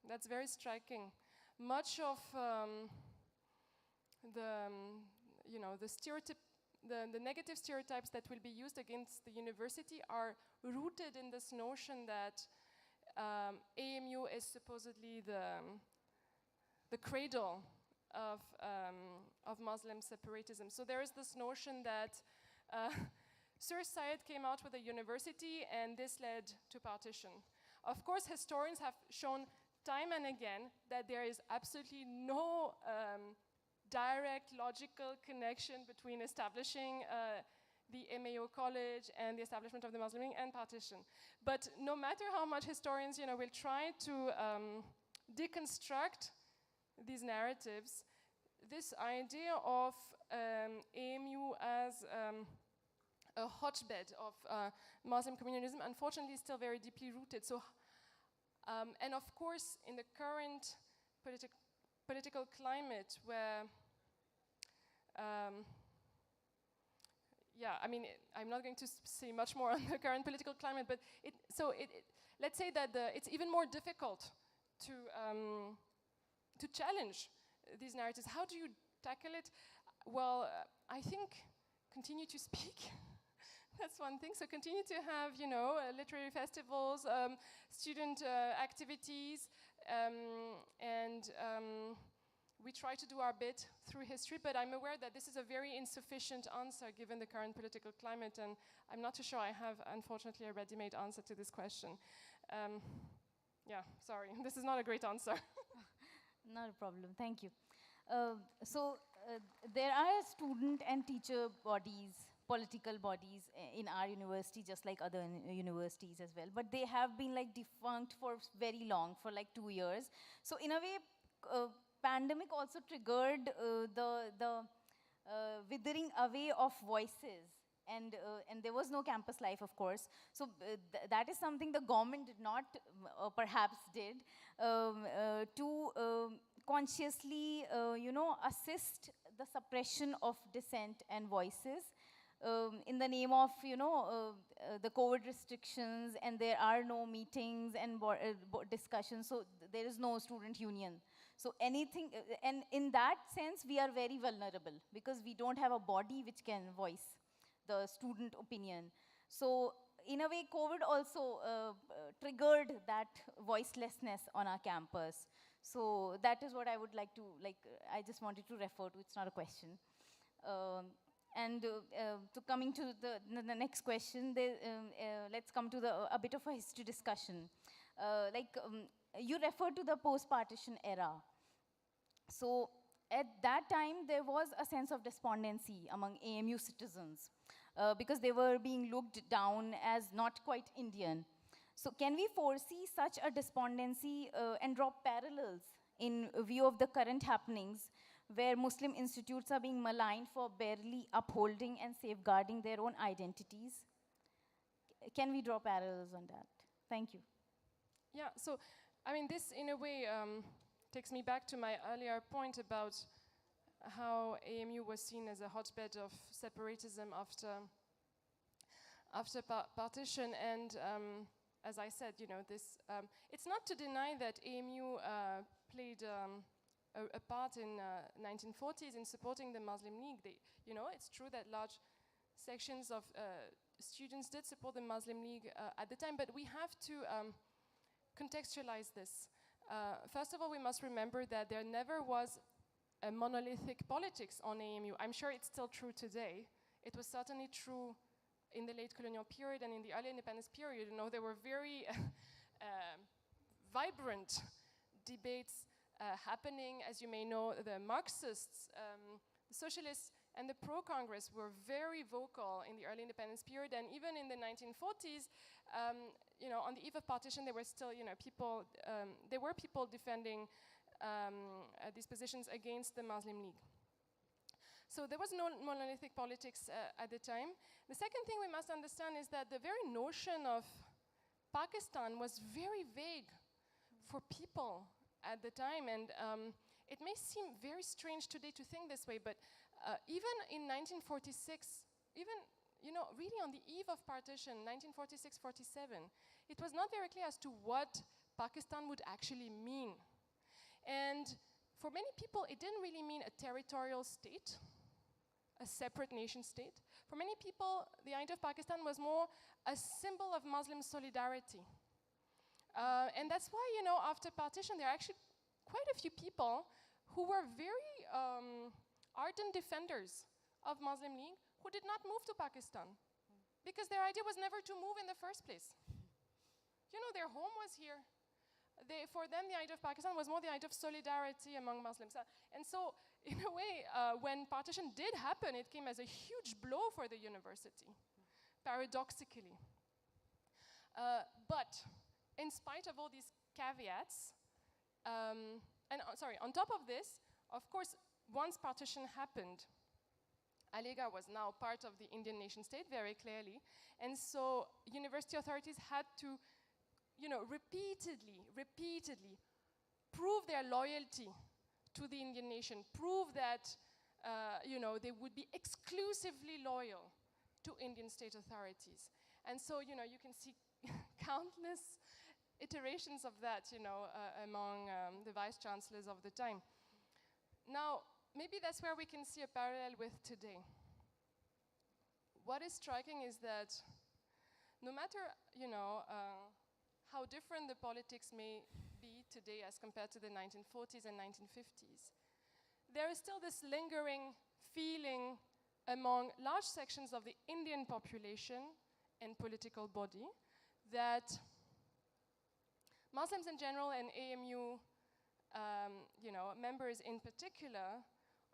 That's very striking. Much of the negative stereotypes that will be used against the university are rooted in this notion that AMU is supposedly the cradle of Muslim separatism. So there is this notion that Sir Syed came out with a university and this led to partition. Of course, historians have shown time and again that there is absolutely no direct logical connection between establishing the MAO college and the establishment of the Muslim League and partition. But no matter how much historians, you know, will try to deconstruct these narratives, this idea of AMU as a hotbed of Muslim communalism, unfortunately, is still very deeply rooted. So, and of course, in the current political climate, where yeah, I mean, I'm not going to say much more on the current political climate, but let's say that it's even more difficult to challenge these narratives. How do you tackle it? Well, I think continue to speak. That's one thing. So continue to have, literary festivals, student activities, and we try to do our bit through history, but I'm aware that this is a very insufficient answer given the current political climate, and I'm not too sure I have, unfortunately, a ready-made answer to this question. Yeah, sorry, this is not a great answer. Not a problem, thank you. There are student and teacher bodies, political bodies in our university, just like other universities as well, but they have been like defunct for very long, for like 2 years. So in a way, pandemic also triggered the withering away of voices, and there was no campus life, of course. So that is something the government did not, perhaps did, to consciously, assist the suppression of dissent and voices in the name of, the COVID restrictions, and there are no meetings and discussions, so there is no student union. So anything, and in that sense, we are very vulnerable because we don't have a body which can voice the student opinion. So in a way, COVID also triggered that voicelessness on our campus. So that is what I would like to, I just wanted to refer to, it's not a question. Coming to the next question, let's come to a bit of a history discussion. You referred to the post-partition era. So at that time, there was a sense of despondency among AMU citizens because they were being looked down as not quite Indian. So can we foresee such a despondency and draw parallels in view of the current happenings where Muslim institutes are being maligned for barely upholding and safeguarding their own identities? Can we draw parallels on that? Thank you. Yeah, so, I mean, this in a way takes me back to my earlier point about how AMU was seen as a hotbed of separatism after partition, and as I said, it's not to deny that AMU played a part in 1940s in supporting the Muslim League. It's true that large sections of students did support the Muslim League at the time, but we have to contextualize this. First of all, we must remember that there never was a monolithic politics on AMU. I'm sure it's still true today. It was certainly true in the late colonial period and in the early independence period. There were very vibrant debates happening. As you may know, the Marxists, the socialists, and the pro-Congress were very vocal in the early independence period, and even in the 1940s, on the eve of partition, there were still, people defending these positions against the Muslim League. So there was no monolithic politics at the time. The second thing we must understand is that the very notion of Pakistan was very vague for people at the time, and it may seem very strange today to think this way, but even in 1946, really on the eve of partition, 1946-47, it was not very clear as to what Pakistan would actually mean. And for many people, it didn't really mean a territorial state, a separate nation state. For many people, the idea of Pakistan was more a symbol of Muslim solidarity. And that's why, after partition, there are actually quite a few people who were very ardent defenders of Muslim League who did not move to Pakistan because their idea was never to move in the first place. Their home was here. For them, the idea of Pakistan was more the idea of solidarity among Muslims. And so, in a way, when partition did happen, it came as a huge blow for the university, paradoxically. But in spite of all these caveats, on top of this, of course, once partition happened, Aligarh was now part of the Indian nation state very clearly, and so university authorities had to, repeatedly prove their loyalty to the Indian nation, prove that, they would be exclusively loyal to Indian state authorities. And so, you know, you can see countless iterations of that, you know, among the vice chancellors of the time. Now, maybe that's where we can see a parallel with today. What is striking is that no matter, you know, how different the politics may be today as compared to the 1940s and 1950s, there is still this lingering feeling among large sections of the Indian population and political body that Muslims in general and AMU you know, members in particular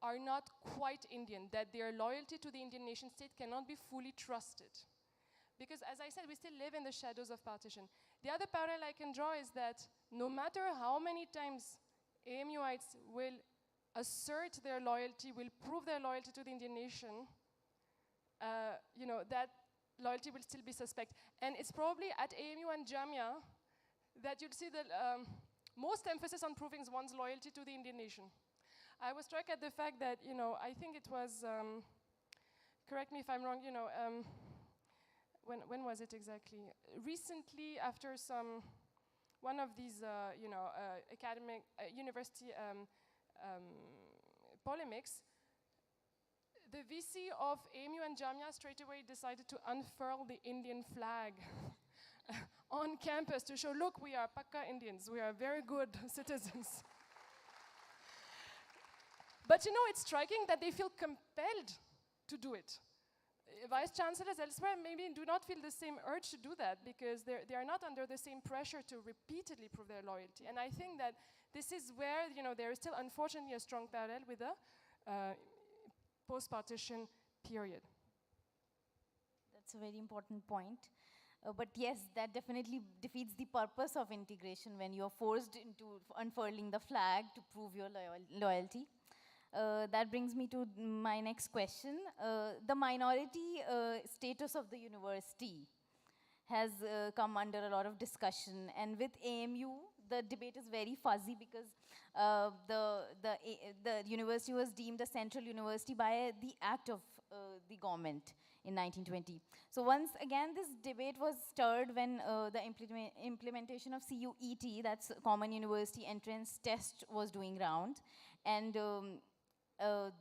are not quite Indian, that their loyalty to the Indian nation state cannot be fully trusted. Because as I said, we still live in the shadows of partition. The other parallel I can draw is that no matter how many times AMUites will assert their loyalty, will prove their loyalty to the Indian nation, you know, that loyalty will still be suspect. And it's probably at AMU and Jamia that you'd see the most emphasis on proving one's loyalty to the Indian nation. I was struck at the fact that, you know, I think it was, correct me if I'm wrong, you know, when was it exactly? Recently, after one of these, you know, academic, university polemics, the VC of AMU and Jamia straight away decided to unfurl the Indian flag on campus to show, look, we are Pakka Indians, we are very good citizens. But you know, it's striking that they feel compelled to do it. Vice chancellors elsewhere maybe do not feel the same urge to do that because they are not under the same pressure to repeatedly prove their loyalty. And I think that this is where, you know, there is still unfortunately a strong parallel with the post-partition period. That's a very important point. But yes, that definitely defeats the purpose of integration when you're forced into unfurling the flag to prove your loyalty. That brings me to my next question. The minority status of the university has come under a lot of discussion, and with AMU, the debate is very fuzzy because the university was deemed a central university by the act of the government in 1920. So once again, this debate was stirred when the implementation of CUET, that's Common University Entrance Test, was doing round. And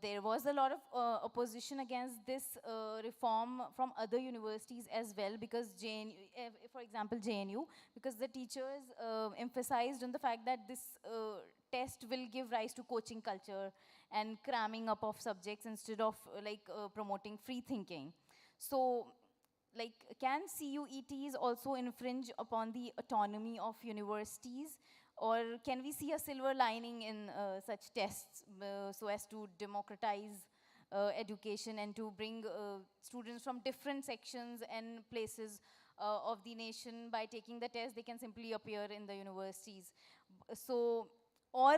there was a lot of opposition against this reform from other universities as well, because for example, JNU, because the teachers emphasized on the fact that this test will give rise to coaching culture and cramming up of subjects instead of promoting free thinking. So, can CUETs also infringe upon the autonomy of universities? Or can we see a silver lining in such tests so as to democratize education and to bring students from different sections and places of the nation? By taking the test, they can simply appear in the universities. So, or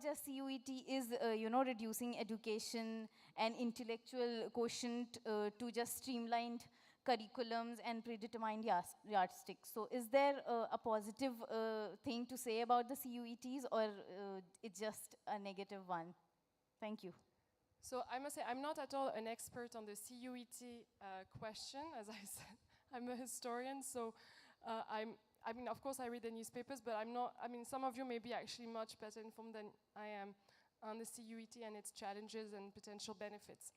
just CUET is reducing education and intellectual quotient to just streamlined curriculums and predetermined yardsticks. So is there a positive thing to say about the CUETs, or it's just a negative one? Thank you. So I must say, I'm not at all an expert on the CUET question. As I said, I'm a historian, so I mean, of course I read the newspapers, but I'm not, I mean, some of you may be actually much better informed than I am on the CUET and its challenges and potential benefits.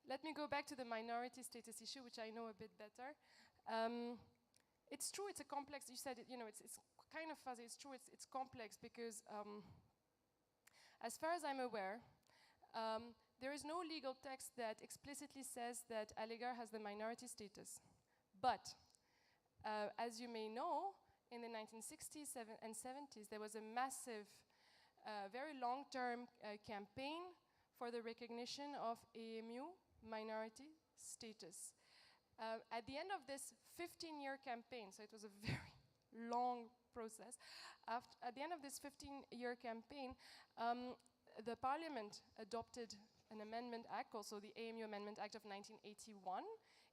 Let me go back to the minority status issue, which I know a bit better. It's true, it's a complex, you said it, you know, it's kind of fuzzy. It's true, it's complex because as far as I'm aware, there is no legal text that explicitly says that Aligarh has the minority status. But as you may know, in the 1960s and 70s, there was a massive, very long-term campaign for the recognition of AMU minority status. At the end of this 15-year campaign, so it was a very long process, at the end of this 15-year campaign, the parliament adopted an amendment act, also the AMU Amendment Act of 1981,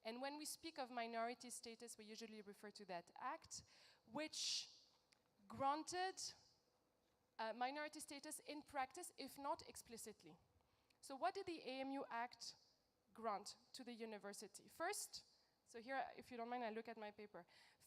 and when we speak of minority status, we usually refer to that act, which granted minority status in practice, if not explicitly. So what did the AMU Act grant to the university? First, So here, if you don't mind, I look at my paper.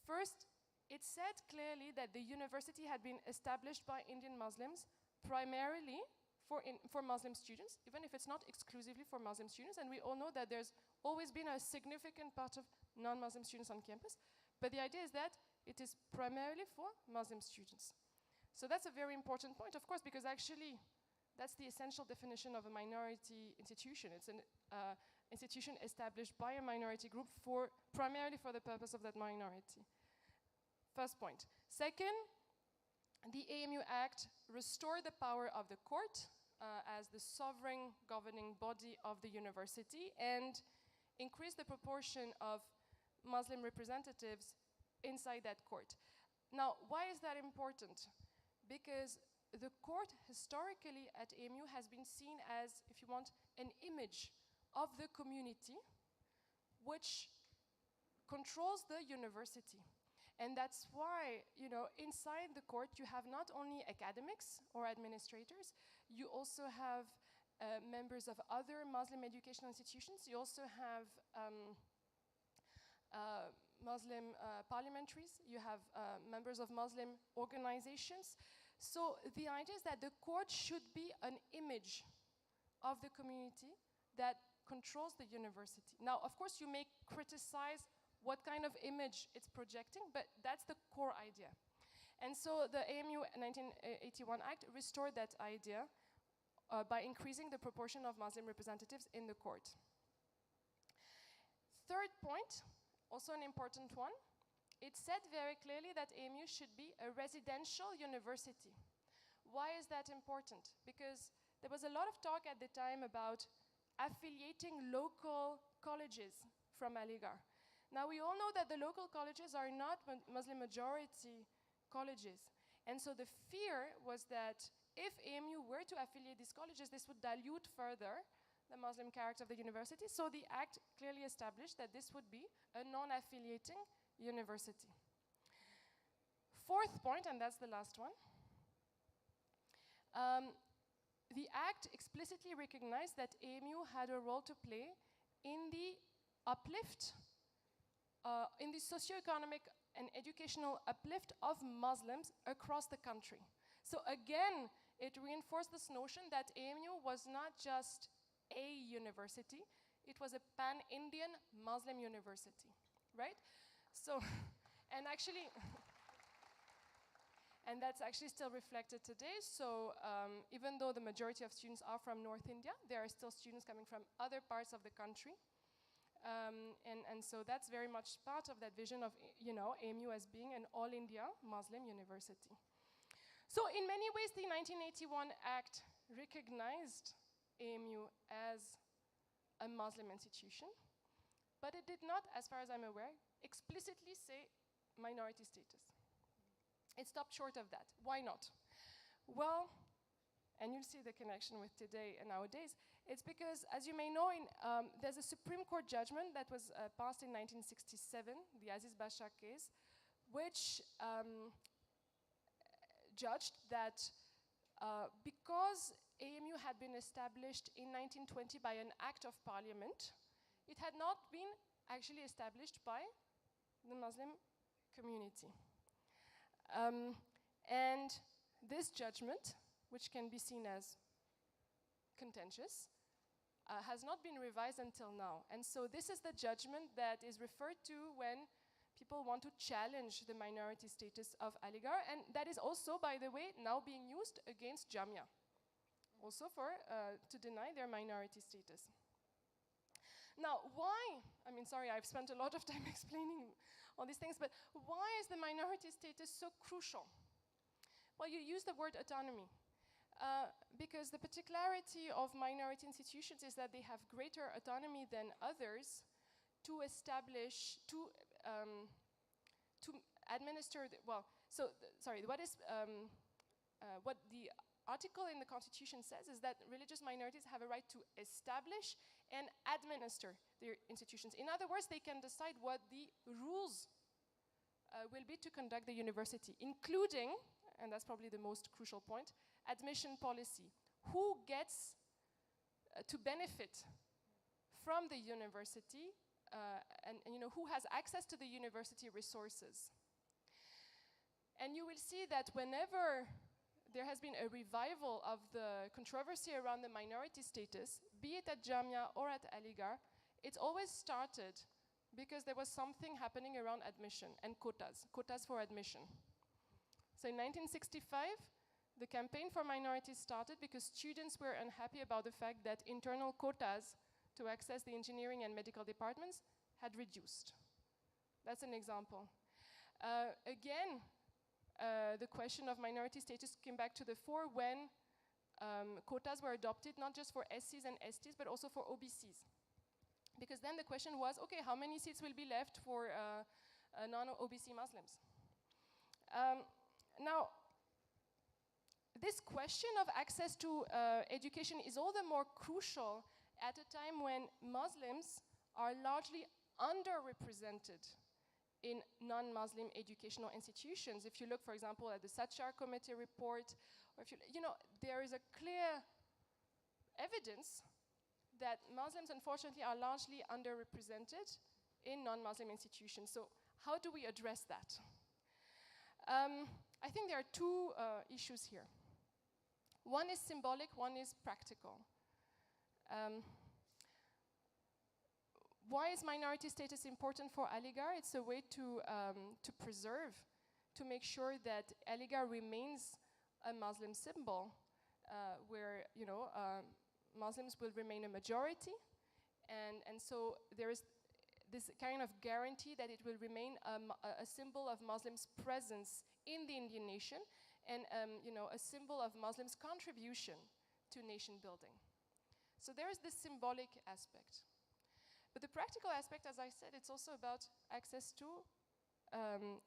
First, it said clearly that the university had been established by Indian Muslims primarily for Muslim students, even if it's not exclusively for Muslim students. And we all know that there's always been a significant part of non-Muslim students on campus. But the idea is that it is primarily for Muslim students. So that's a very important point, of course, because actually that's the essential definition of a minority institution. It's an institution established by a minority group primarily for the purpose of that minority. First point. Second, the AMU Act restored the power of the court as the sovereign governing body of the university and increased the proportion of Muslim representatives inside that court. Now, why is that important? Because the court historically at AMU has been seen as, if you want, an image of the community which controls the university. And that's why, you know, inside the court you have not only academics or administrators, you also have members of other Muslim educational institutions, you also have Muslim parliamentaries, you have members of Muslim organizations. So the idea is that the court should be an image of the community that controls the university. Now, of course, you may criticize what kind of image it's projecting, but that's the core idea. And so the AMU 1981 Act restored that idea by increasing the proportion of Muslim representatives in the court. Third point, also an important one, it said very clearly that AMU should be a residential university. Why is that important? Because there was a lot of talk at the time about affiliating local colleges from Aligarh. Now, we all know that the local colleges are not Muslim majority colleges. And so the fear was that if AMU were to affiliate these colleges, this would dilute further the Muslim character of the university. So the Act clearly established that this would be a non-affiliating university. Fourth point, and that's the last one. The Act explicitly recognized that AMU had a role to play in the uplift, in the socioeconomic and educational uplift of Muslims across the country. So again, it reinforced this notion that AMU was not just a university, it was a pan-Indian Muslim university, right? So, and actually, and that's actually still reflected today. So even though the majority of students are from North India, there are still students coming from other parts of the country. And so that's very much part of that vision of, you know, AMU as being an all-India Muslim university. So in many ways, the 1981 Act recognized AMU as a Muslim institution, but it did not, as far as I'm aware, explicitly say minority status. It stopped short of that. Why not? Well, and you'll see the connection with today and nowadays, it's because, as you may know, there's a Supreme Court judgment that was passed in 1967, the Aziz Basha case, which judged that because AMU had been established in 1920 by an act of parliament, it had not been actually established by the Muslim community. And this judgment, which can be seen as contentious, has not been revised until now. And so this is the judgment that is referred to when people want to challenge the minority status of Aligarh, and that is also, by the way, now being used against Jamia, also to deny their minority status. Now, why? I mean, sorry, I've spent a lot of time explaining all these things, but why is the minority status so crucial? Well, you use the word autonomy. Because the particularity of minority institutions is that they have greater autonomy than others to establish, to administer, what the article in the Constitution says is that religious minorities have a right to establish and administer their institutions. In other words, they can decide what the rules will be to conduct the university, including, and that's probably the most crucial point, admission policy. Who gets to benefit from the university who has access to the university resources. And you will see that whenever there has been a revival of the controversy around the minority status, be it at Jamia or at Aligarh, it's always started because there was something happening around admission and quotas for admission. So in 1965, the campaign for minorities started because students were unhappy about the fact that internal quotas to access the engineering and medical departments had reduced. That's an example. Again, the question of minority status came back to the fore when quotas were adopted, not just for SCs and STs, but also for OBCs. Because then the question was, okay, how many seats will be left for non-OBC Muslims? Now, this question of access to education is all the more crucial at a time when Muslims are largely underrepresented in non-Muslim educational institutions. If you look, for example, at the Satchar Committee report, or if there is a clear evidence that Muslims, unfortunately, are largely underrepresented in non-Muslim institutions. So how do we address that? I think there are two issues here. One is symbolic, one is practical. Why is minority status important for Aligarh? It's a way to preserve, to make sure that Aligarh remains a Muslim symbol, where Muslims will remain a majority, and so there is this kind of guarantee that it will remain a symbol of Muslims' presence in the Indian nation, and a symbol of Muslims' contribution to nation building. So there is this symbolic aspect. But the practical aspect, as I said, it's also about access to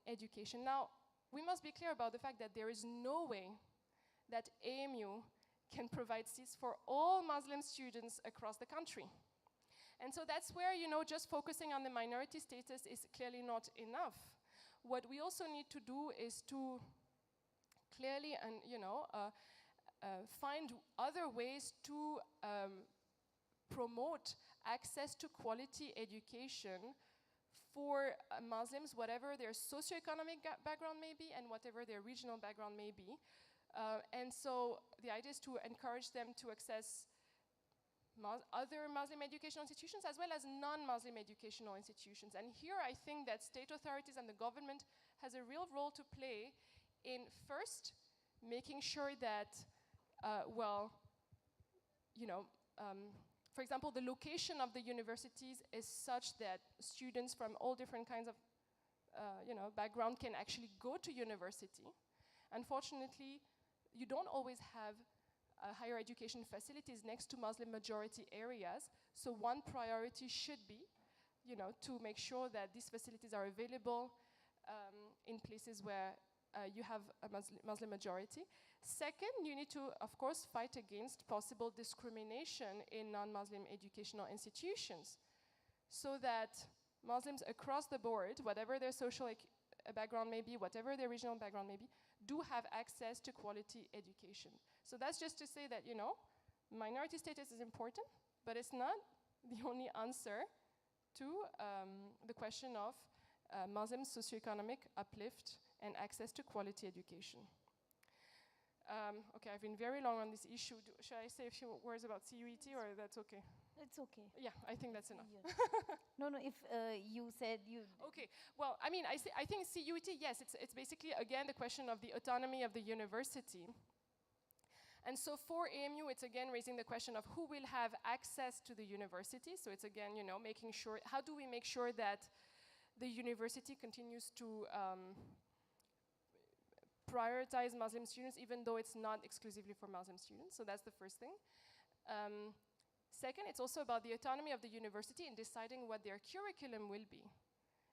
education. Now, we must be clear about the fact that there is no way that AMU can provide seats for all Muslim students across the country. And so that's where, just focusing on the minority status is clearly not enough. What we also need to do is to clearly find other ways to promote access to quality education for Muslims, whatever their socioeconomic background may be and whatever their regional background may be. And so the idea is to encourage them to access other Muslim educational institutions as well as non-Muslim educational institutions. And here I think that state authorities and the government has a real role to play in first making sure that, for example, the location of the universities is such that students from all different kinds of background can actually go to university. Unfortunately, you don't always have higher education facilities next to Muslim majority areas. So one priority should be, to make sure that these facilities are available in places where you have a Muslim majority. Second, you need to, of course, fight against possible discrimination in non-Muslim educational institutions so that Muslims across the board, whatever their social background may be, whatever their regional background may be, do have access to quality education. So that's just to say that, minority status is important, but it's not the only answer to the question of Muslim socioeconomic uplift and access to quality education. Okay, I've been very long on this issue. Should I say a few words about CUET, or that's okay? It's okay. Yeah, I think that's enough. Yeah. No, if you said you... Okay, well, I mean, I think CUET, yes, it's basically, again, the question of the autonomy of the university. And so for AMU, it's again raising the question of who will have access to the university. So it's again, making sure, how do we make sure that the university continues to prioritize Muslim students, even though it's not exclusively for Muslim students. So that's the first thing. Second, it's also about the autonomy of the university in deciding what their curriculum will be.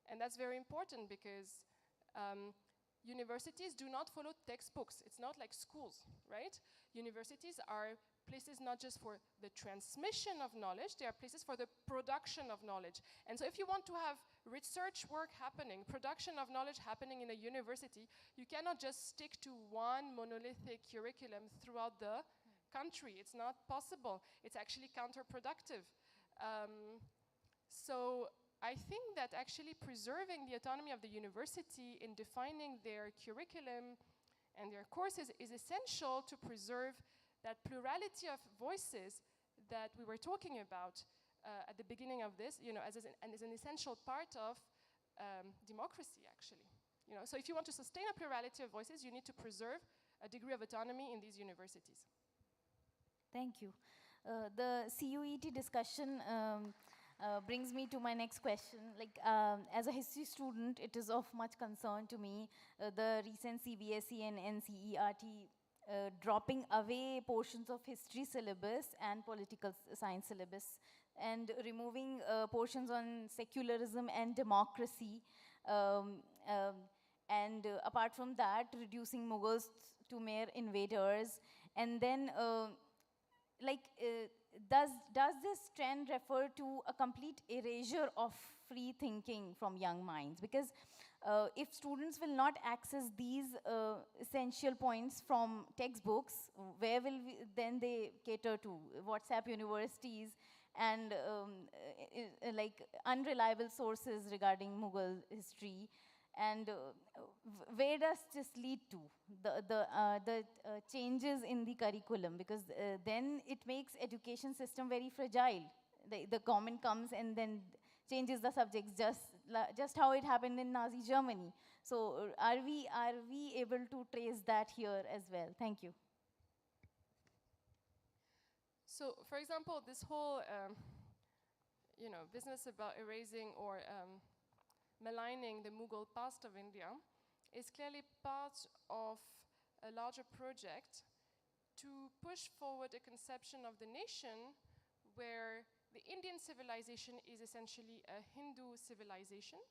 And that's very important because universities do not follow textbooks. It's not like schools, right? Universities are places not just for the transmission of knowledge, they are places for the production of knowledge. And so if you want to have research work happening, production of knowledge happening in a university, you cannot just stick to one monolithic curriculum throughout the country. It's not possible. It's actually counterproductive. So I think that actually preserving the autonomy of the university in defining their curriculum and their courses is essential to preserve that plurality of voices that we were talking about at the beginning of this, as an essential part of democracy, actually. So if you want to sustain a plurality of voices, you need to preserve a degree of autonomy in these universities. Thank you. The CUET discussion brings me to my next question. Like, as a history student, it is of much concern to me, the recent CBSE and NCERT dropping away portions of history syllabus and political science syllabus, and removing portions on secularism and democracy. And apart from that, reducing Mughals to mere invaders. And then, does this trend refer to a complete erasure of free thinking from young minds? Because if students will not access these essential points from textbooks, where will then they cater to? WhatsApp universities and like unreliable sources regarding Mughal history. And where does this lead to, the changes in the curriculum? Because then it makes education system very fragile. The government comes and then changes the subjects, just how it happened in Nazi Germany. So are we able to trace that here as well? Thank you. So, for example, this whole business about erasing or maligning the Mughal past of India is clearly part of a larger project to push forward a conception of the nation where the Indian civilization is essentially a Hindu civilization,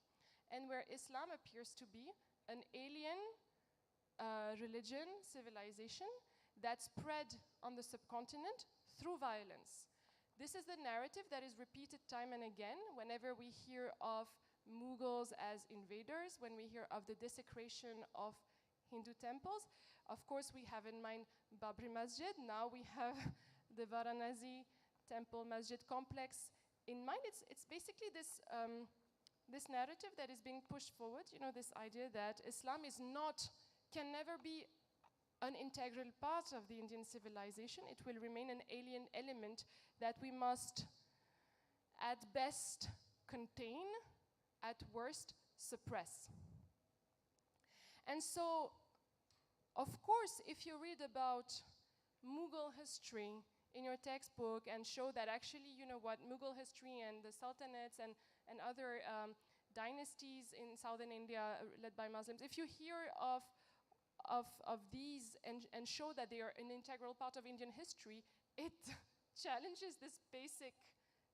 and where Islam appears to be an alien religion, civilization that spread on the subcontinent through violence. This is the narrative that is repeated time and again whenever we hear of Mughals as invaders, when we hear of the desecration of Hindu temples. Of course, we have in mind Babri Masjid. Now we have the Varanasi temple masjid complex in mind. It's basically this, this narrative that is being pushed forward, this idea that Islam can never be an integral part of the Indian civilization. It will remain an alien element that we must, at best, contain, at worst, suppress. And so, of course, if you read about Mughal history in your textbook and show that actually, Mughal history and the sultanates and other dynasties in southern India led by Muslims, if you hear of these and show that they are an integral part of Indian history, it challenges this basic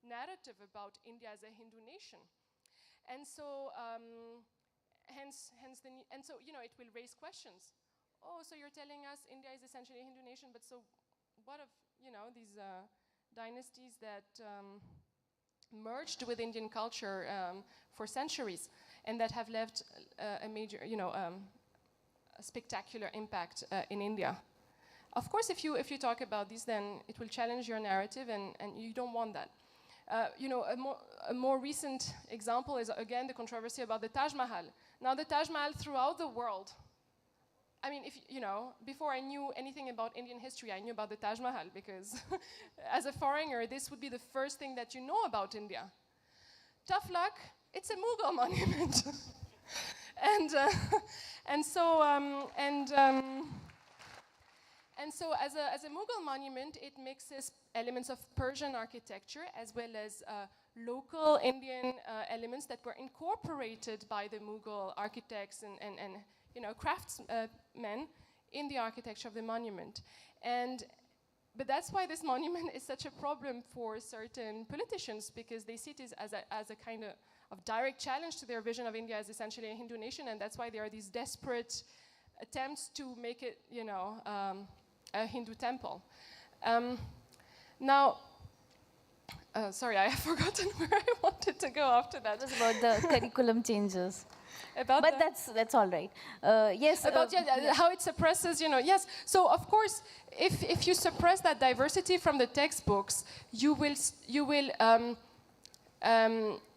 narrative about India as a Hindu nation. And so, it will raise questions. Oh, so you're telling us India is essentially a Hindu nation, but so what of, these dynasties that merged with Indian culture for centuries and that have left a major, a spectacular impact in India? Of course, if you talk about this, then it will challenge your narrative, and you don't want that. A more recent example is, again, the controversy about the Taj Mahal. Now, the Taj Mahal throughout the world, I mean, before I knew anything about Indian history, I knew about the Taj Mahal, because as a foreigner, this would be the first thing that you know about India. Tough luck, it's a Mughal monument. And so as a Mughal monument, it mixes elements of Persian architecture as well as local Indian elements that were incorporated by the Mughal architects and craftsmen in the architecture of the monument. But that's why this monument is such a problem for certain politicians, because they see it as a kind of direct challenge to their vision of India as essentially a Hindu nation, and that's why there are these desperate attempts to make it, a Hindu temple. Sorry, I have forgotten where I wanted to go after that. It was about the curriculum changes. But that's all right. Yes. About how it suppresses, yes. So of course, if you suppress that diversity from the textbooks, you will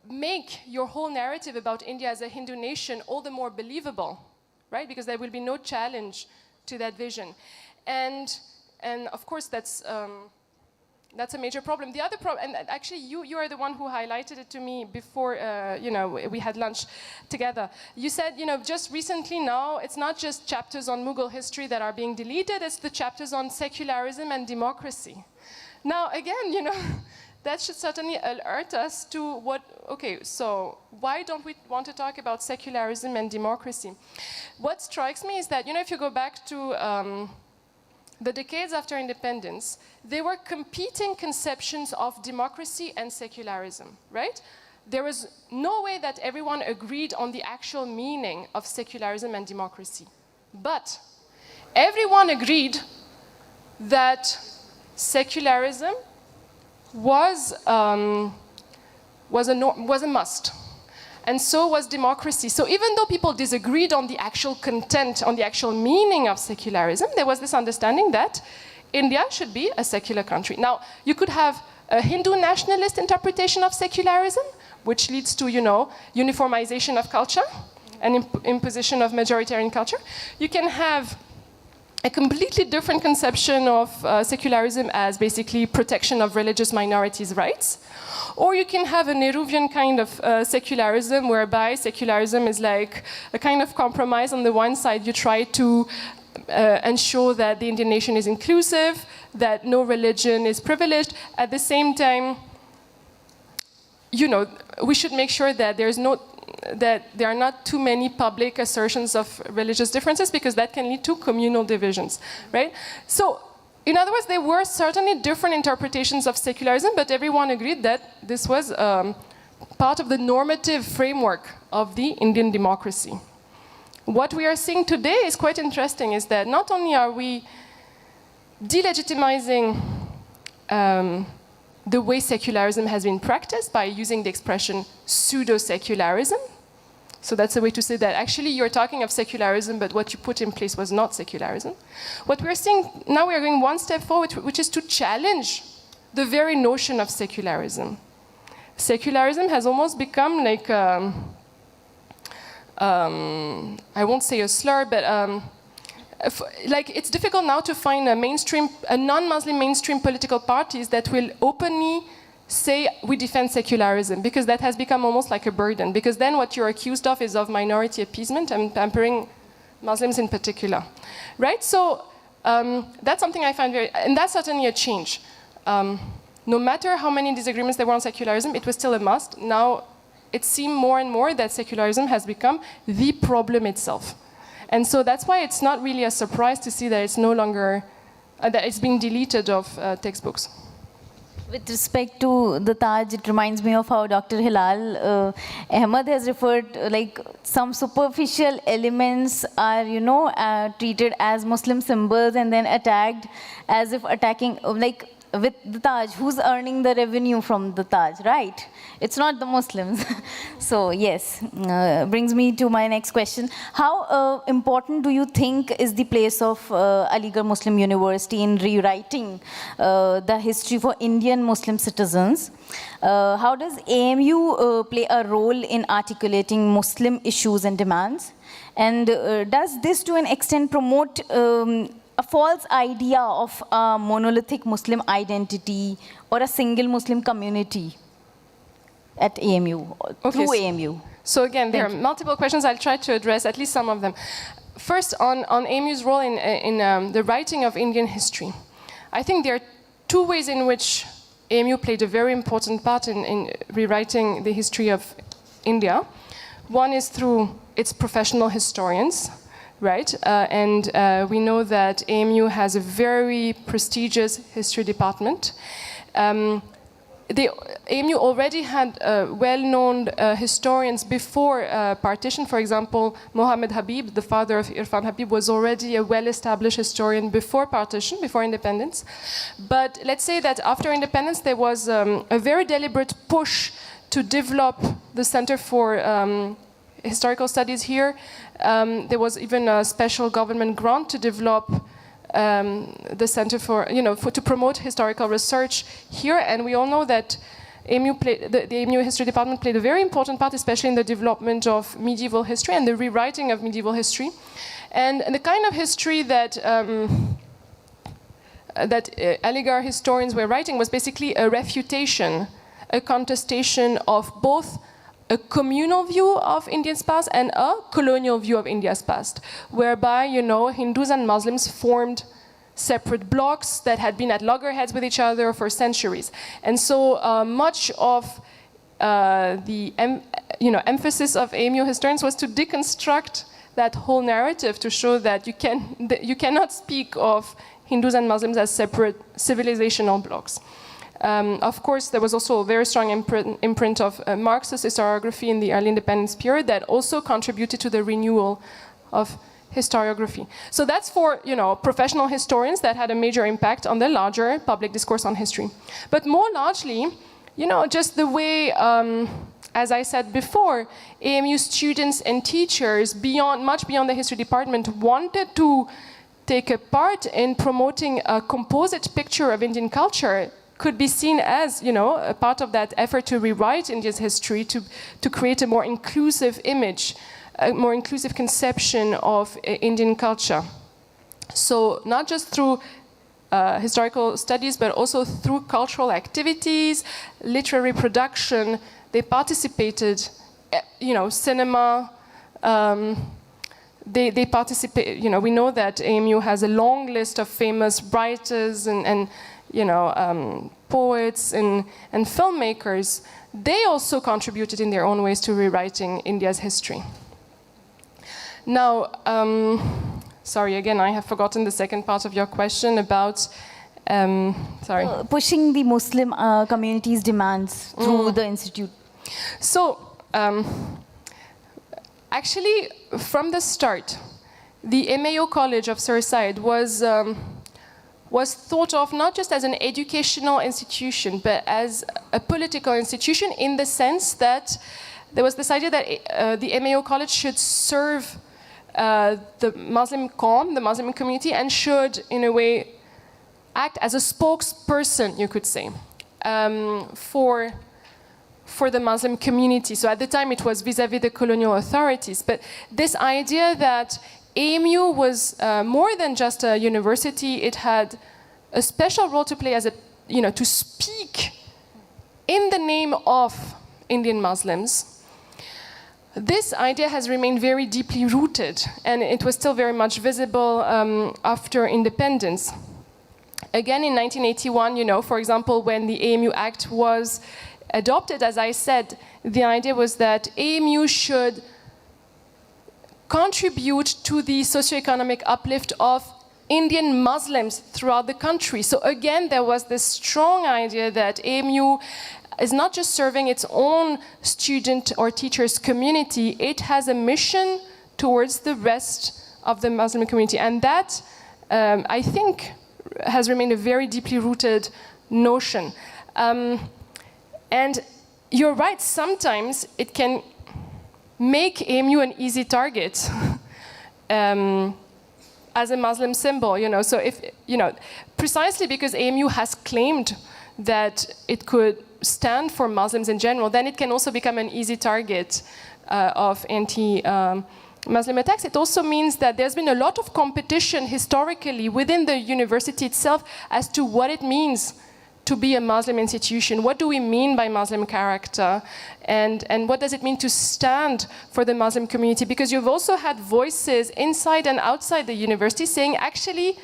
make your whole narrative about India as a Hindu nation all the more believable, right? Because there will be no challenge to that vision. And of course, that's a major problem. The other problem, and actually you are the one who highlighted it to me before, we had lunch together. You said, just recently now, it's not just chapters on Mughal history that are being deleted, it's the chapters on secularism and democracy. Now, again, that should certainly alert us to so why don't we want to talk about secularism and democracy? What strikes me is that, if you go back to the decades after independence, there were competing conceptions of democracy and secularism, right? There was no way that everyone agreed on the actual meaning of secularism and democracy. But everyone agreed that secularism was a must. And so was democracy. So even though people disagreed on the actual content, on the actual meaning of secularism, there was this understanding that India should be a secular country. Now, you could have a Hindu nationalist interpretation of secularism, which leads to, uniformization of culture and imposition of majoritarian culture. You can have a completely different conception of secularism as basically protection of religious minorities' rights. Or you can have a Nehruvian kind of secularism, whereby secularism is like a kind of compromise. On the one side, you try to ensure that the Indian nation is inclusive, that no religion is privileged. At the same time, we should make sure that that there are not too many public assertions of religious differences, because that can lead to communal divisions, right? So, in other words, there were certainly different interpretations of secularism, but everyone agreed that this was part of the normative framework of the Indian democracy. What we are seeing today is quite interesting, is that not only are we delegitimizing the way secularism has been practiced by using the expression pseudo-secularism. So that's a way to say that actually you're talking of secularism, but what you put in place was not secularism. What we're seeing now, we are going one step forward, which is to challenge the very notion of secularism. Secularism has almost become like, I won't say a slur, but like it's difficult now to find a non-Muslim mainstream political parties that will openly say we defend secularism, because that has become almost like a burden, because then what you're accused of is of minority appeasement and pampering Muslims in particular, right? So that's something I find and that's certainly a change. No matter how many disagreements there were on secularism, it was still a must. Now it seems more and more that secularism has become the problem itself. And so that's why it's not really a surprise to see that it's no longer, that it's being deleted of textbooks. With respect to the Taj, it reminds me of how Dr. Hilal Ahmed has referred, like some superficial elements are, treated as Muslim symbols and then attacked as if attacking, like with the Taj, who's earning the revenue from the Taj, right? It's not the Muslims. So yes, brings me to my next question. How important do you think is the place of Aligarh Muslim University in rewriting the history for Indian Muslim citizens? How does AMU play a role in articulating Muslim issues and demands? And does this to an extent promote a false idea of a monolithic Muslim identity or a single Muslim community at AMU, through AMU? So again, there are multiple questions. I'll try to address at least some of them. First, on AMU's role in the writing of Indian history. I think there are two ways in which AMU played a very important part in rewriting the history of India. One is through its professional historians, right? We know that AMU has a very prestigious history department. AMU already had well-known historians before partition. For example, Mohammed Habib, the father of Irfan Habib, was already a well-established historian before partition, before independence. But let's say that after independence, there was a very deliberate push to develop the Center for Historical Studies here. There was even a special government grant to develop the Center for, to promote historical research here. And we all know that the AMU history department played a very important part, especially in the development of medieval history and the rewriting of medieval history. And the kind of history that Aligarh historians were writing was basically a refutation, a contestation of both a communal view of India's past and a colonial view of India's past, whereby, you know, Hindus and Muslims formed separate blocks that had been at loggerheads with each other for centuries. And so much of the emphasis of AMU historians was to deconstruct that whole narrative, to show that you cannot speak of Hindus and Muslims as separate civilizational blocks. Of course, there was also a very strong imprint of Marxist historiography in the early independence period that also contributed to the renewal of historiography. So that's for, you know, professional historians that had a major impact on the larger public discourse on history. But more largely, you know, just the way, as I said before, AMU students and teachers, much beyond the history department, wanted to take a part in promoting a composite picture of Indian culture, could be seen as, you know, a part of that effort to rewrite India's history, to create a more inclusive image, a more inclusive conception of Indian culture. So not just through historical studies, but also through cultural activities, literary production. They participated, you know, cinema. They participate, you know, we know that AMU has a long list of famous writers and you know, poets and filmmakers. They also contributed in their own ways to rewriting India's history. Now, sorry, again, I have forgotten the second part of your question about, sorry. Pushing the Muslim community's demands through the institute. So, actually, from the start, the MAO College of Suraside was thought of not just as an educational institution, but as a political institution, in the sense that there was this idea that the MAO College should serve the Muslim Qawm, the Muslim community, and should, in a way, act as a spokesperson, you could say, for the Muslim community. So at the time it was vis-a-vis the colonial authorities. But this idea that AMU was more than just a university, it had a special role to play as a, you know, to speak in the name of Indian Muslims. This idea has remained very deeply rooted, and it was still very much visible after independence. Again, in 1981, you know, for example, when the AMU Act was adopted, as I said, the idea was that AMU should contribute to the socioeconomic uplift of Indian Muslims throughout the country. So again, there was this strong idea that AMU is not just serving its own student or teachers community, it has a mission towards the rest of the Muslim community. And that, I think, has remained a very deeply rooted notion. And you're right, sometimes it can make AMU an easy target as a Muslim symbol, you know. So if, you know, precisely because AMU has claimed that it could stand for Muslims in general, then it can also become an easy target of anti-Muslim attacks. It also means that there's been a lot of competition historically within the university itself as to what it means to be a Muslim institution. What do we mean by Muslim character? And what does it mean to stand for the Muslim community? Because you've also had voices inside and outside the university saying, actually,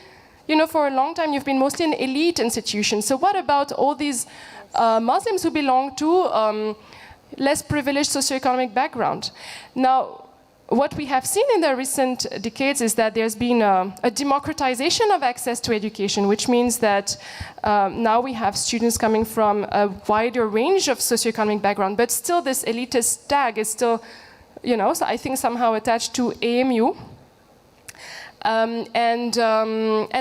you know, for a long time you've been mostly an elite institution. So what about all these Muslims who belong to less privileged socioeconomic background? Now, what we have seen in the recent decades is that there's been a democratization of access to education, which means that now we have students coming from a wider range of socioeconomic background, but still this elitist tag is still, you know, so I think somehow attached to AMU. And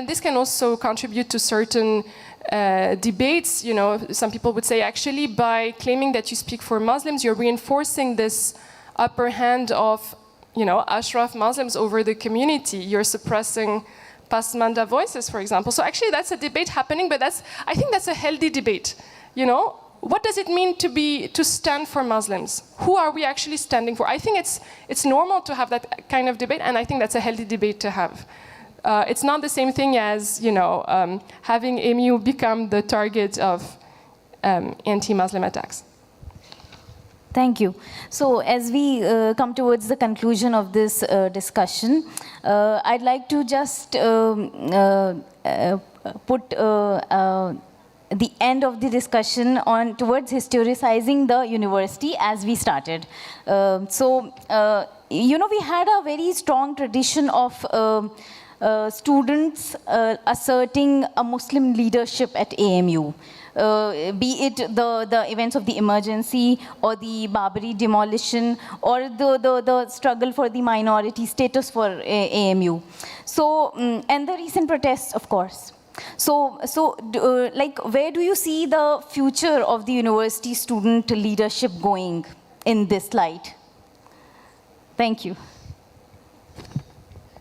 this can also contribute to certain debates. You know, some people would say, actually, by claiming that you speak for Muslims, you're reinforcing this upper hand of, you know, Ashraf Muslims over the community. You're suppressing Pasmanda voices, for example. So actually, that's a debate happening, but I think that's a healthy debate. You know, what does it mean to stand for Muslims? Who are we actually standing for? I think it's normal to have that kind of debate, and I think that's a healthy debate to have. It's not the same thing as, having AMU become the target of anti-Muslim attacks. Thank you. So as we come towards the conclusion of this discussion, I'd like to just put the end of the discussion on towards historicizing the university as we started. We had a very strong tradition of students asserting a Muslim leadership at AMU. Be it the events of the emergency or the Barbary demolition or the struggle for the minority status for AMU. So, and the recent protests, of course. So, where do you see the future of the university student leadership going in this light? Thank you.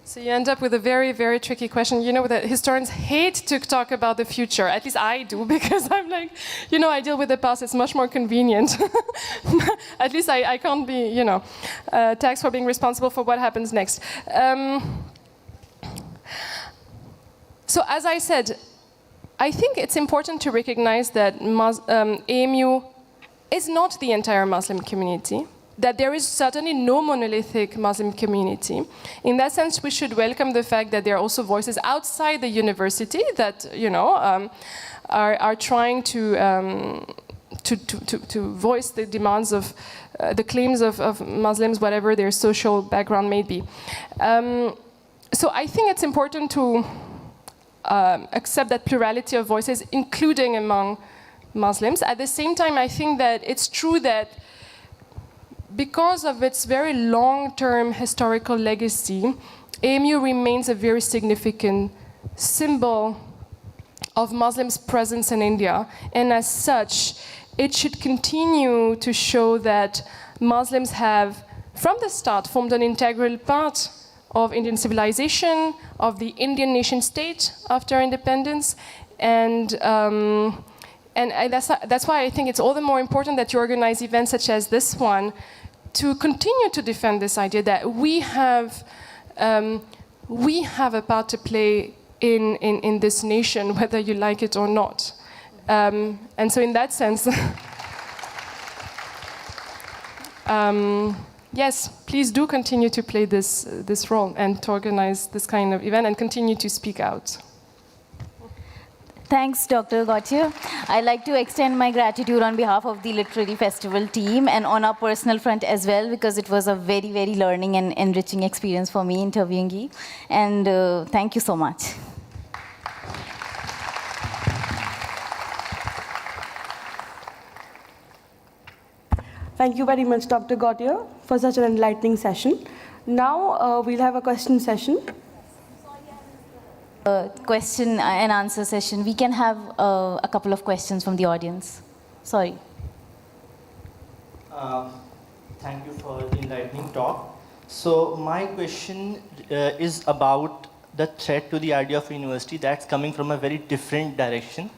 So you end up with a very, very tricky question. You know that historians hate to talk about the future. At least I do, because I'm like, I deal with the past. It's much more convenient. At least I can't be, taxed for being responsible for what happens next. So as I said, I think it's important to recognize that AMU is not the entire Muslim community, that there is certainly no monolithic Muslim community. In that sense, we should welcome the fact that there are also voices outside the university that, are trying to voice the demands of, the claims of Muslims, whatever their social background may be. So I think it's important to accept that plurality of voices, including among Muslims. At the same time, I think that it's true that because of its very long-term historical legacy, AMU remains a very significant symbol of Muslims' presence in India. And as such, it should continue to show that Muslims have, from the start, formed an integral part of Indian civilization, of the Indian nation state after independence. And that's why I think it's all the more important that you organize events such as this one to continue to defend this idea that we have a part to play in this nation, whether you like it or not. And so in that sense, yes, please do continue to play this role and to organize this kind of event and continue to speak out. Thanks, Dr. Gautier. I'd like to extend my gratitude on behalf of the Literary Festival team and on our personal front as well, because it was a very, very learning and enriching experience for me interviewing you. And thank you so much. Thank you very much, Dr. Gautier, for such an enlightening session. Now we'll have a question session. Question and answer session. We can have a couple of questions from the audience. Sorry. Thank you for the enlightening talk. So my question is about the threat to the idea of university that's coming from a very different direction,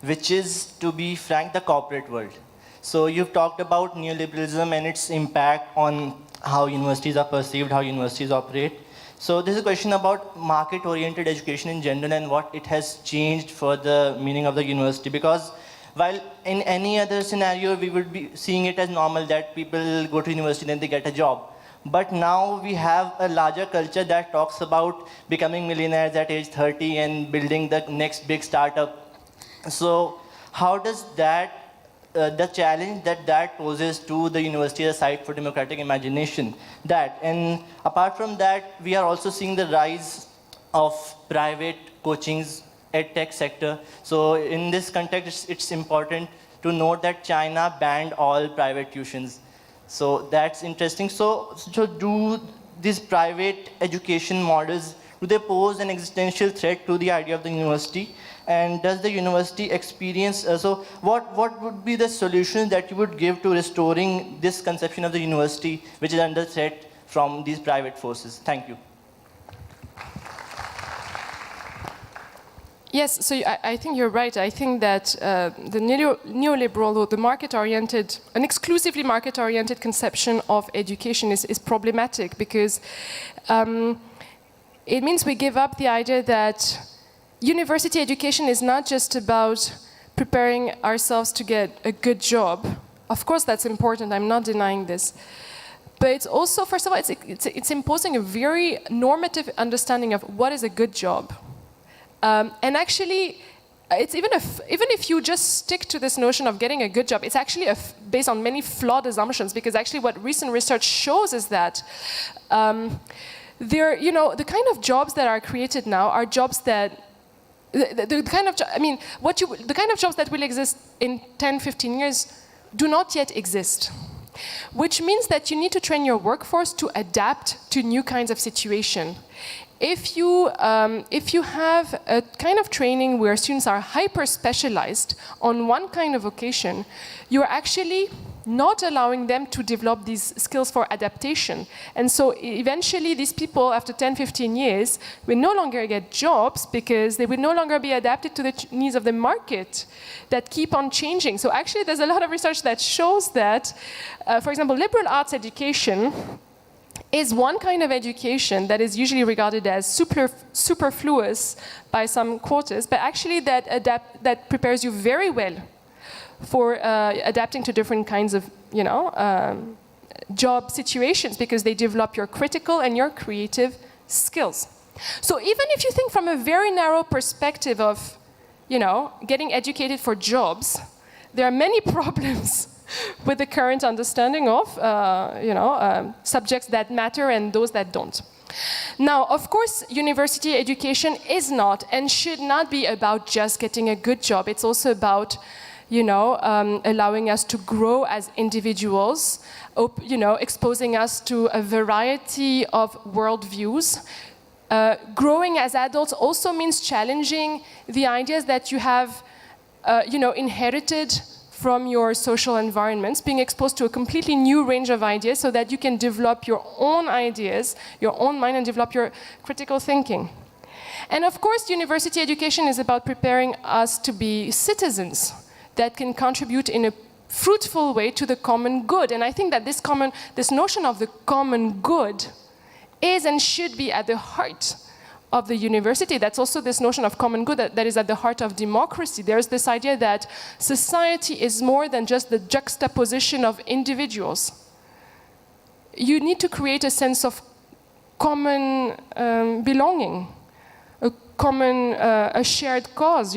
which is, to be frank, the corporate world. So you've talked about neoliberalism and its impact on how universities are perceived, how universities operate. So this is a question about market-oriented education in general and what it has changed for the meaning of the university. Because while in any other scenario, we would be seeing it as normal that people go to university and then they get a job. But now we have a larger culture that talks about becoming millionaires at age 30 and building the next big startup. So how does that, the challenge that poses to the university as a site for democratic imagination, and apart from that, we are also seeing the rise of private coachings at tech sector. So in this context, it's important to note that China banned all private tuitions. So that's interesting. So do these private education models, do they pose an existential threat to the idea of the university? And does the university experience, so what would be the solution that you would give to restoring this conception of the university, which is under threat from these private forces? Thank you. Yes, so I think you're right. I think that the neoliberal or the market-oriented, an exclusively market-oriented conception of education is problematic because it means we give up the idea that university education is not just about preparing ourselves to get a good job. Of course, that's important. I'm not denying this. But it's also, first of all, it's imposing a very normative understanding of what is a good job. And actually, it's even if you just stick to this notion of getting a good job, it's actually based on many flawed assumptions. Because actually, what recent research shows is that the kind of jobs that are created now are jobs that the kind of jobs that will exist in 10, 15 years do not yet exist. Which means that you need to train your workforce to adapt to new kinds of situation. If you have a kind of training where students are hyper-specialized on one kind of vocation, you're actually not allowing them to develop these skills for adaptation. And so eventually these people, after 10, 15 years, will no longer get jobs because they will no longer be adapted to the needs of the market that keep on changing. So actually there's a lot of research that shows that, for example, liberal arts education is one kind of education that is usually regarded as superfluous by some quarters, but actually that prepares you very well for adapting to different kinds of, job situations because they develop your critical and your creative skills. So even if you think from a very narrow perspective of, getting educated for jobs, there are many problems with the current understanding of, subjects that matter and those that don't. Now, of course, university education is not and should not be about just getting a good job. It's also about, allowing us to grow as individuals, exposing us to a variety of worldviews. Growing as adults also means challenging the ideas that you have, inherited from your social environments, being exposed to a completely new range of ideas so that you can develop your own ideas, your own mind, and develop your critical thinking. And of course, university education is about preparing us to be citizens that can contribute in a fruitful way to the common good. And I think that this notion of the common good is and should be at the heart of the university. That's also this notion of common good that is at the heart of democracy. There's this idea that society is more than just the juxtaposition of individuals. You need to create a sense of common belonging, a shared cause,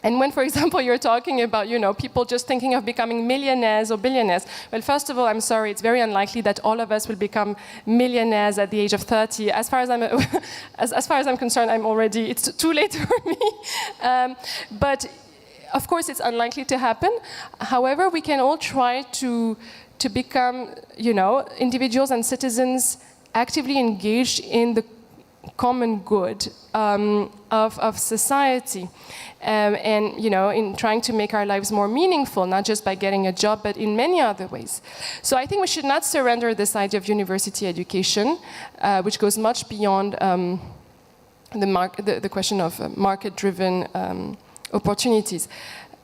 and when, for example, you're talking about, people just thinking of becoming millionaires or billionaires, well, first of all, I'm sorry, it's very unlikely that all of us will become millionaires at the age of 30. As far as I'm concerned, it's too late for me. But of course, it's unlikely to happen. However, we can all try to become, individuals and citizens actively engaged in the common good of society. And in trying to make our lives more meaningful, not just by getting a job, but in many other ways. So I think we should not surrender this idea of university education, which goes much beyond the question of market-driven opportunities.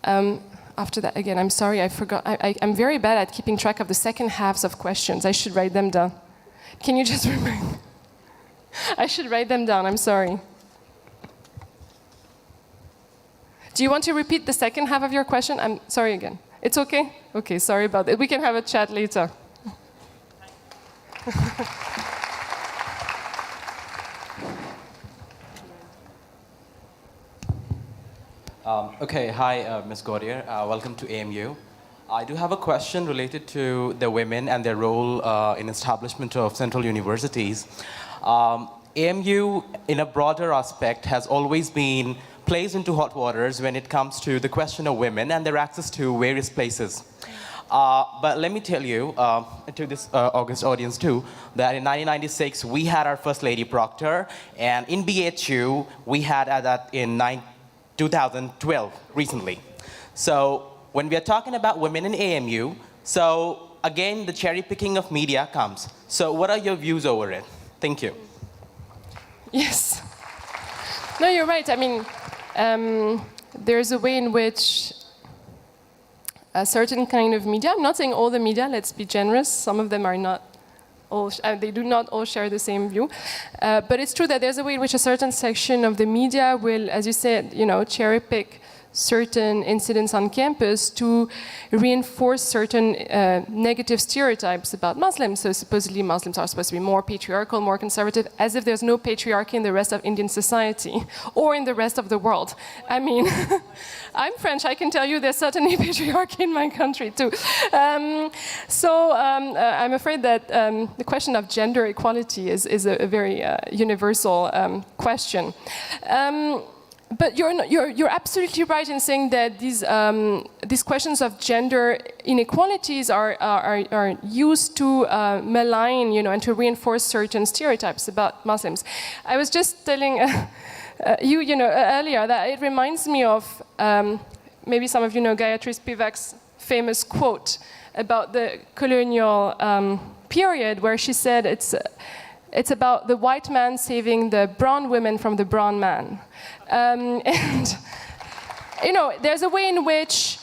After that, again, I'm sorry, I forgot. I'm very bad at keeping track of the second halves of questions. I should write them down. Can you just remind? I should write them down, I'm sorry. Do you want to repeat the second half of your question? I'm sorry again. It's okay? Okay, sorry about it. We can have a chat later. Okay, hi, Ms. Gautier. Welcome to AMU. I do have a question related to the women and their role in establishment of central universities. AMU, in a broader aspect, has always been placed into hot waters when it comes to the question of women and their access to various places. But let me tell you, to this August audience too, that in 1996, we had our First Lady Proctor, and in BHU, we had that in 2012, recently. So when we are talking about women in AMU, so again, the cherry picking of media comes. So what are your views over it? Thank you. Yes. No, you're right. I mean, there's a way in which a certain kind of media, I'm not saying all the media, let's be generous, some of them are not all, they do not all share the same view, but it's true that there's a way in which a certain section of the media will, as you said, cherry pick certain incidents on campus to reinforce certain negative stereotypes about Muslims. So supposedly Muslims are supposed to be more patriarchal, more conservative, as if there's no patriarchy in the rest of Indian society or in the rest of the world. I mean, I'm French, I can tell you there's certainly patriarchy in my country too. So I'm afraid that the question of gender equality is a very universal question. But you're absolutely right in saying that these questions of gender inequalities are used to malign, and to reinforce certain stereotypes about Muslims. I was just telling you, earlier that it reminds me of maybe some of you know Gayatri Spivak's famous quote about the colonial period, where she said it's about the white man saving the brown women from the brown man. And, there's a way in which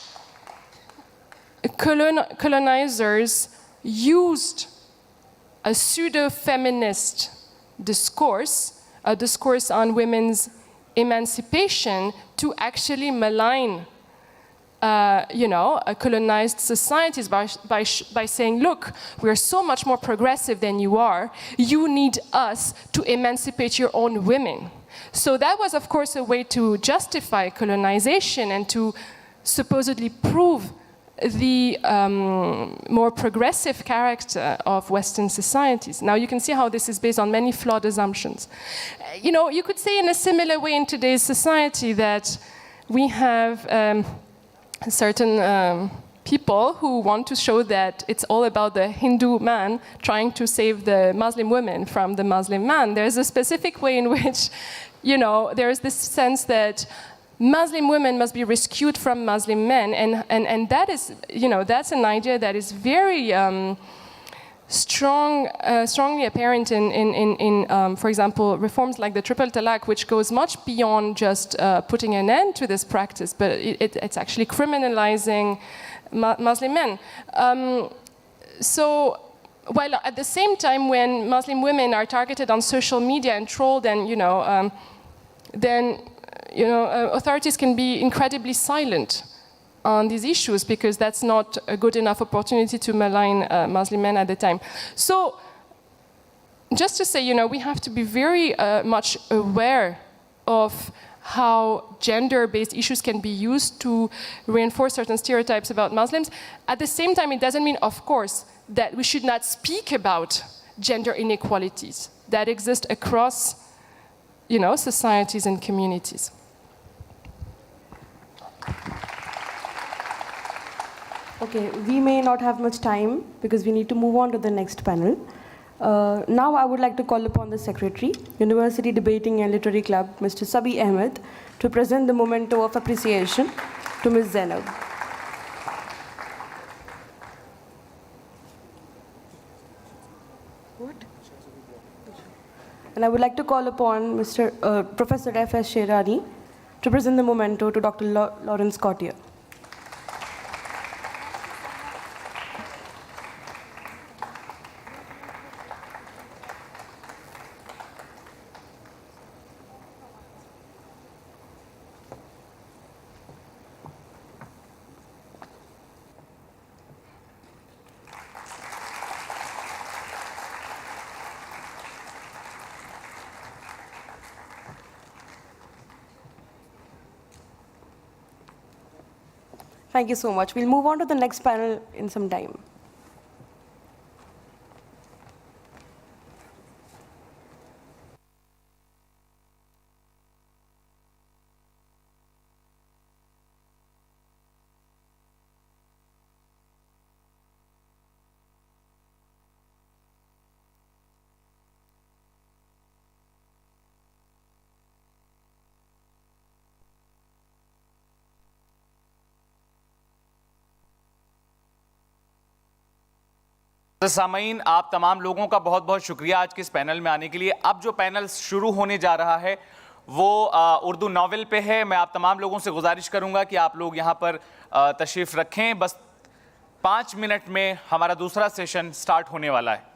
colonizers used a pseudo-feminist discourse, a discourse on women's emancipation, to actually malign colonized societies by saying, look, we're so much more progressive than you are. You need us to emancipate your own women. So that was, of course, a way to justify colonization and to supposedly prove the more progressive character of Western societies. Now, you can see how this is based on many flawed assumptions. You could say in a similar way in today's society that we have certain people who want to show that it's all about the Hindu man trying to save the Muslim women from the Muslim man. There's a specific way in which, there is this sense that Muslim women must be rescued from Muslim men, and that is, that's an idea that is very strongly apparent in for example, reforms like the triple talaq, which goes much beyond just putting an end to this practice, but it's actually criminalizing Muslim men. So, while at the same time, when Muslim women are targeted on social media and trolled, and then authorities can be incredibly silent on these issues because that's not a good enough opportunity to malign Muslim men at the time. So, just to say, we have to be very much aware of how gender-based issues can be used to reinforce certain stereotypes about Muslims. At the same time, it doesn't mean, of course, that we should not speak about gender inequalities that exist across, societies and communities. Okay, we may not have much time because we need to move on to the next panel. Now I would like to call upon the Secretary, University Debating and Literary Club, Mr. Sabi Ahmed, to present the memento of appreciation to Ms. Zainab. And I would like to call upon Professor F.S. Sherani to present the memento to Dr. Laurence Gautier. Thank you so much. We'll move on to the next panel in some time. सामाईन, आप तमाम लोगों का बहुत बहुत शुक्रिया आज के इस पैनल में आने के लिए। अब जो पैनल शुरू होने जा रहा है وہ اردو ناول پہ ہے. میں آپ تمام لوگوں سے گزارش کروں گا کہ آپ لوگ یہاں پر تشریف رکھیں. بس 5 منٹ میں ہمارا دوسرا سیشن سٹارٹ ہونے والا ہے.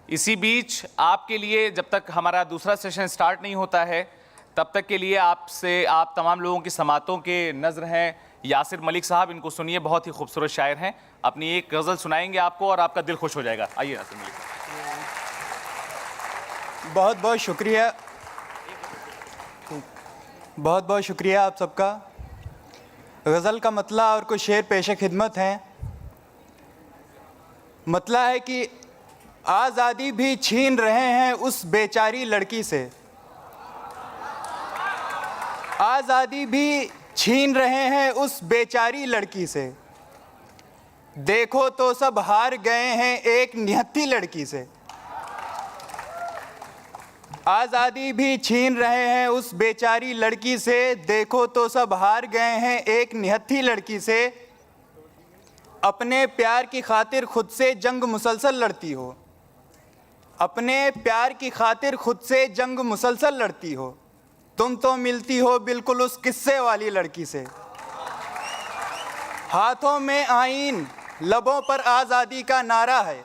اسی بیچ آپ کے لیے جب تک ہمارا دوسرا سیشن سٹارٹ نہیں ہوتا ہے تب تک کے لیے آپ تمام لوگوں کی سماعتوں کے نظر ہیں یاسر ملک صاحب. ان کو سنیے, بہت ہی خوبصورت شاعر ہیں. اپنی ایک غزل سنائیں گے آپ کو اور آپ کا دل خوش ہو جائے گا. آئیے یاسر ملک صاحب. بہت بہت شکریہ, بہت بہت شکریہ آپ سب کا. غزل کا مطلع اور کچھ شعر پیش خدمت ہیں. مطلع ہے کہ آزادی بھی چھین رہے ہیں اس بیچاری لڑکی سے, آزادی بھی چھین رہے ہیں اس بیچاری لڑکی سے, دیکھو تو سب ہار گئے ہیں ایک نہتھی لڑکی سے. آزادی بھی چھین رہے ہیں اس بیچاری لڑکی سے, دیکھو تو سب ہار گئے ہیں ایک نہتھی لڑکی سے. اپنے پیار کی خاطر خود سے جنگ مسلسل لڑتی ہو, اپنے پیار کی خاطر خود سے جنگ مسلسل لڑتی ہو, تم تو ملتی ہو بالکل اس قصے والی لڑکی سے. ہاتھوں میں آئین لبوں پر آزادی کا نعرہ ہے,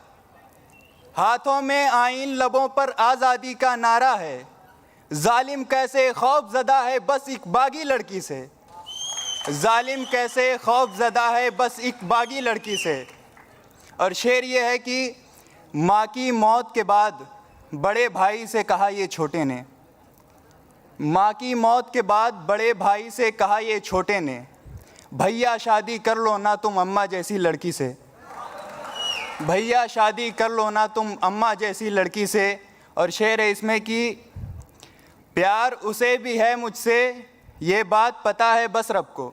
ہاتھوں میں آئین لبوں پر آزادی کا نعرہ ہے, ظالم کیسے خوف زدہ ہے بس ایک باغی لڑکی سے, ظالم کیسے خوف زدہ ہے بس ایک باغی لڑکی سے. اور شعر یہ ہے کہ ماں کی موت کے بعد بڑے بھائی سے کہا یہ چھوٹے نے, ماں کی موت کے بعد بڑے بھائی سے کہا یہ چھوٹے نے, بھیا شادی کر لو نا تم اماں جیسی لڑکی سے, بھیا شادی کر لو نا تم اماں جیسی لڑکی سے. اور شعر ہے اس میں کہ پیار اسے بھی ہے مجھ سے یہ بات پتہ ہے بس رب کو,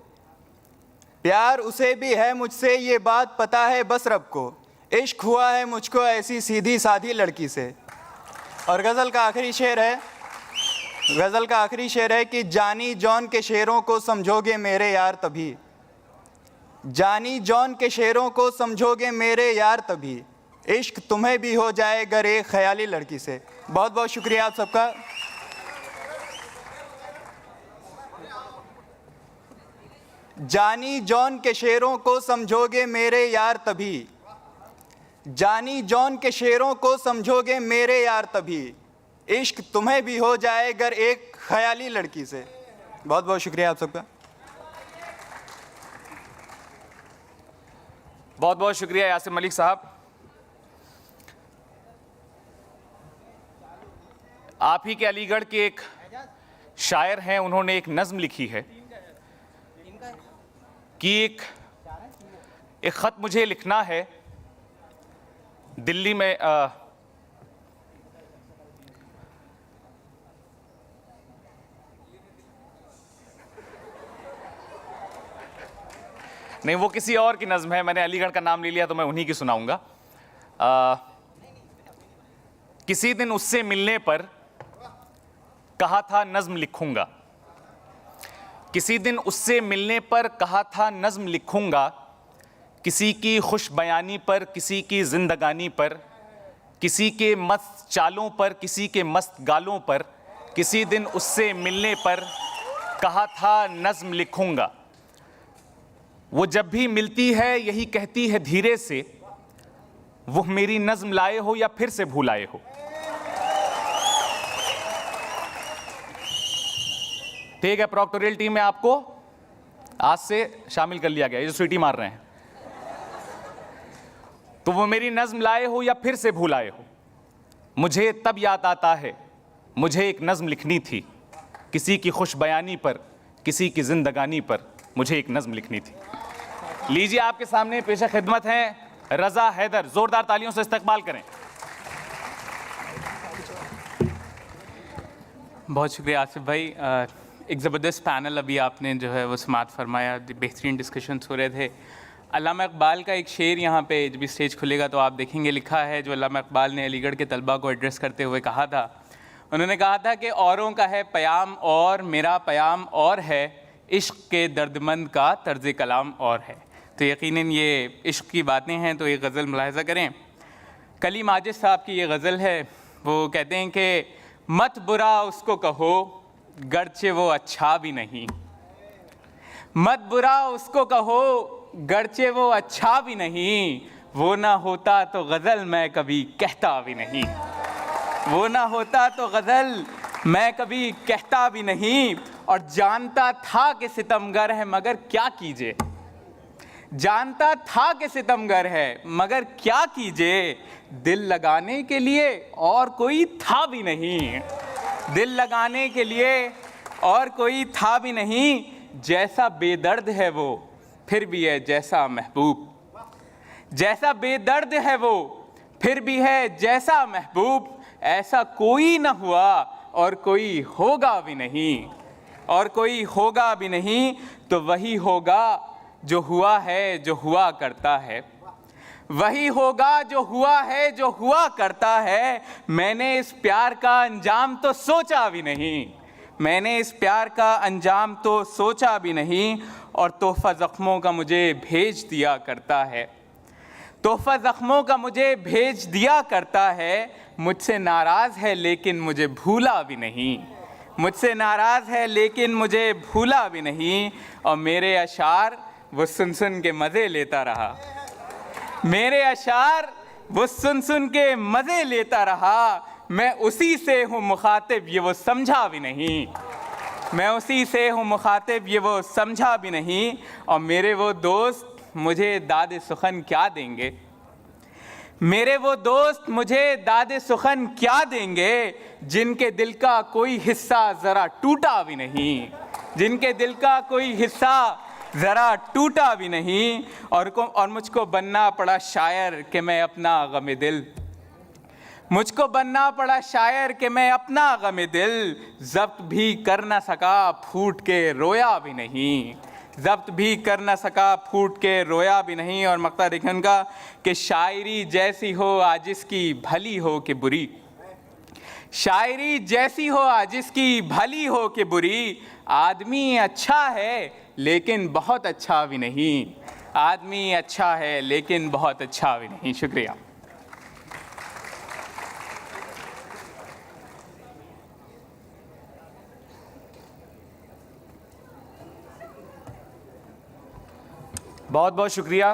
پیار اسے بھی ہے مجھ سے یہ بات پتہ ہے بس رب کو, عشق ہوا ہے مجھ کو ایسی سیدھی سادھی لڑکی سے. اور غزل کا آخری شعر ہے, غزل کا آخری شعر ہے کہ جانی جون کے شعروں کو سمجھو گے میرے یار تبھی, جانی جون کے شعروں کو سمجھو گے میرے یار تبھی, عشق تمہیں بھی ہو جائے گر ایک خیالی لڑکی سے. بہت بہت شکریہ آپ سب کا. جانی جون کے شعروں کو سمجھو گے میرے یار تبھی, جانی جون کے شعروں کو سمجھو گے میرے یار تبھی, عشق تمہیں بھی ہو جائے گر ایک خیالی لڑکی سے. بہت بہت شکریہ آپ سب کا. بہت بہت شکریہ یاسر ملک صاحب. آپ ہی کے علی گڑھ کے ایک شاعر ہیں, انہوں نے ایک نظم لکھی ہے کہ ایک خط مجھے لکھنا ہے دلی میں, نہیں وہ کسی اور کی نظم ہے, میں نے علی گڑھ کا نام لے لیا تو میں انہی کی سناؤں گا. کسی دن اس سے ملنے پر کہا تھا نظم لکھوں گا, کسی دن اس سے ملنے پر کہا تھا نظم لکھوں گا، کسی کی خوش بیانی پر، کسی کی زندگانی پر، کسی کے مست چالوں پر، کسی کے مست گالوں پر، کسی دن اس سے ملنے پر کہا تھا نظم لکھوں گا. وہ جب بھی ملتی ہے یہی کہتی ہے دھیرے سے، وہ میری نظم لائے ہو یا پھر سے بھولائے ہو. ٹھیک ہے، پروکٹوریل ٹیم میں آپ کو آج سے شامل کر لیا گیا، یہ جو سویٹی مار رہے ہیں. تو وہ میری نظم لائے ہو یا پھر سے بھولائے ہو، مجھے تب یاد آتا ہے مجھے ایک نظم لکھنی تھی، کسی کی خوش بیانی پر، کسی کی زندگانی پر مجھے ایک نظم لکھنی تھی. لیجیے آپ کے سامنے پیش خدمت ہیں رضا حیدر، زوردار تالیوں سے استقبال کریں. بہت شکریہ آصف بھائی. ایک زبردست پینل ابھی آپ نے جو ہے وہ سماعت فرمایا، بہترین ڈسکشنز ہو رہے تھے. علامہ اقبال کا ایک شعر یہاں پہ جب اسٹیج کھلے گا تو آپ دیکھیں گے لکھا ہے، جو علامہ اقبال نے علی گڑھ کے طلباء کو ایڈریس کرتے ہوئے کہا تھا. انہوں نے کہا تھا کہ اوروں کا ہے پیام اور میرا پیام اور ہے، عشق کے دردمند کا طرز کلام اور ہے. تو یقیناً یہ عشق کی باتیں ہیں. تو ایک غزل ملاحظہ کریں. کلی ماجد صاحب کی یہ غزل ہے. وہ کہتے ہیں کہ مت برا اس کو کہو گرچہ وہ اچھا بھی نہیں، مت برا اس کو کہو گرچہ وہ اچھا بھی نہیں، وہ نہ ہوتا تو غزل میں کبھی کہتا بھی نہیں، وہ نہ ہوتا تو غزل میں کبھی کہتا بھی نہیں. اور جانتا تھا کہ ستمگر ہے مگر کیا کیجے، جانتا تھا کہ ستمگر ہے مگر کیا کیجے، دل لگانے کے لیے اور کوئی تھا بھی نہیں، دل لگانے کے لیے اور کوئی تھا بھی نہیں. جیسا بے درد ہے وہ پھر بھی ہے جیسا محبوب، جیسا بے درد ہے وہ پھر بھی ہے جیسا محبوب، ایسا کوئی نہ ہوا اور کوئی ہوگا بھی نہیں، اور کوئی ہوگا بھی نہیں. تو وہی ہوگا جو ہوا ہے جو ہوا کرتا ہے، وہی ہوگا جو ہوا ہے جو ہوا کرتا ہے. میں نے اس پیار کا انجام تو سوچا بھی نہیں، میں نے اس پیار کا انجام تو سوچا بھی نہیں. اور تحفہ زخموں کا مجھے بھیج دیا کرتا ہے، تحفہ زخموں کا مجھے بھیج دیا کرتا ہے. مجھ سے ناراض ہے لیکن مجھے بھولا بھی نہیں، مجھ سے ناراض ہے لیکن مجھے بھولا بھی نہیں. اور میرے اشعار وہ سن سن کے مزے لیتا رہا، میرے اشعار وہ سن سن کے مزے لیتا رہا. میں اسی سے ہوں مخاطب یہ وہ سمجھا بھی نہیں، میں اسی سے ہوں مخاطب یہ وہ سمجھا بھی نہیں. اور میرے وہ دوست مجھے داد سخن کیا دیں گے، میرے وہ دوست مجھے داد سخن کیا دیں گے، جن کے دل کا کوئی حصہ ذرا ٹوٹا بھی نہیں، جن کے دل کا کوئی حصہ ذرا ٹوٹا بھی نہیں. اور مجھ کو بننا پڑا شاعر کہ میں اپنا غم دل، مجھ کو بننا پڑا شاعر کہ میں اپنا غم دل ضبط بھی کر نہ سکا پھوٹ کے رویا بھی نہیں، ضبط بھی کر نہ سکا پھوٹ کے رویا بھی نہیں. اور مقطع دیکھیں ان کا کہ شاعری جیسی ہو عاجز کی بھلی ہو کہ بری، شاعری جیسی ہو عاجز کی بھلی ہو کہ بری. آدمی اچھا ہے لیکن بہت اچھا بھی نہیں، آدمی اچھا ہے لیکن بہت اچھا بھی نہیں. شکریہ. بہت بہت شکریہ.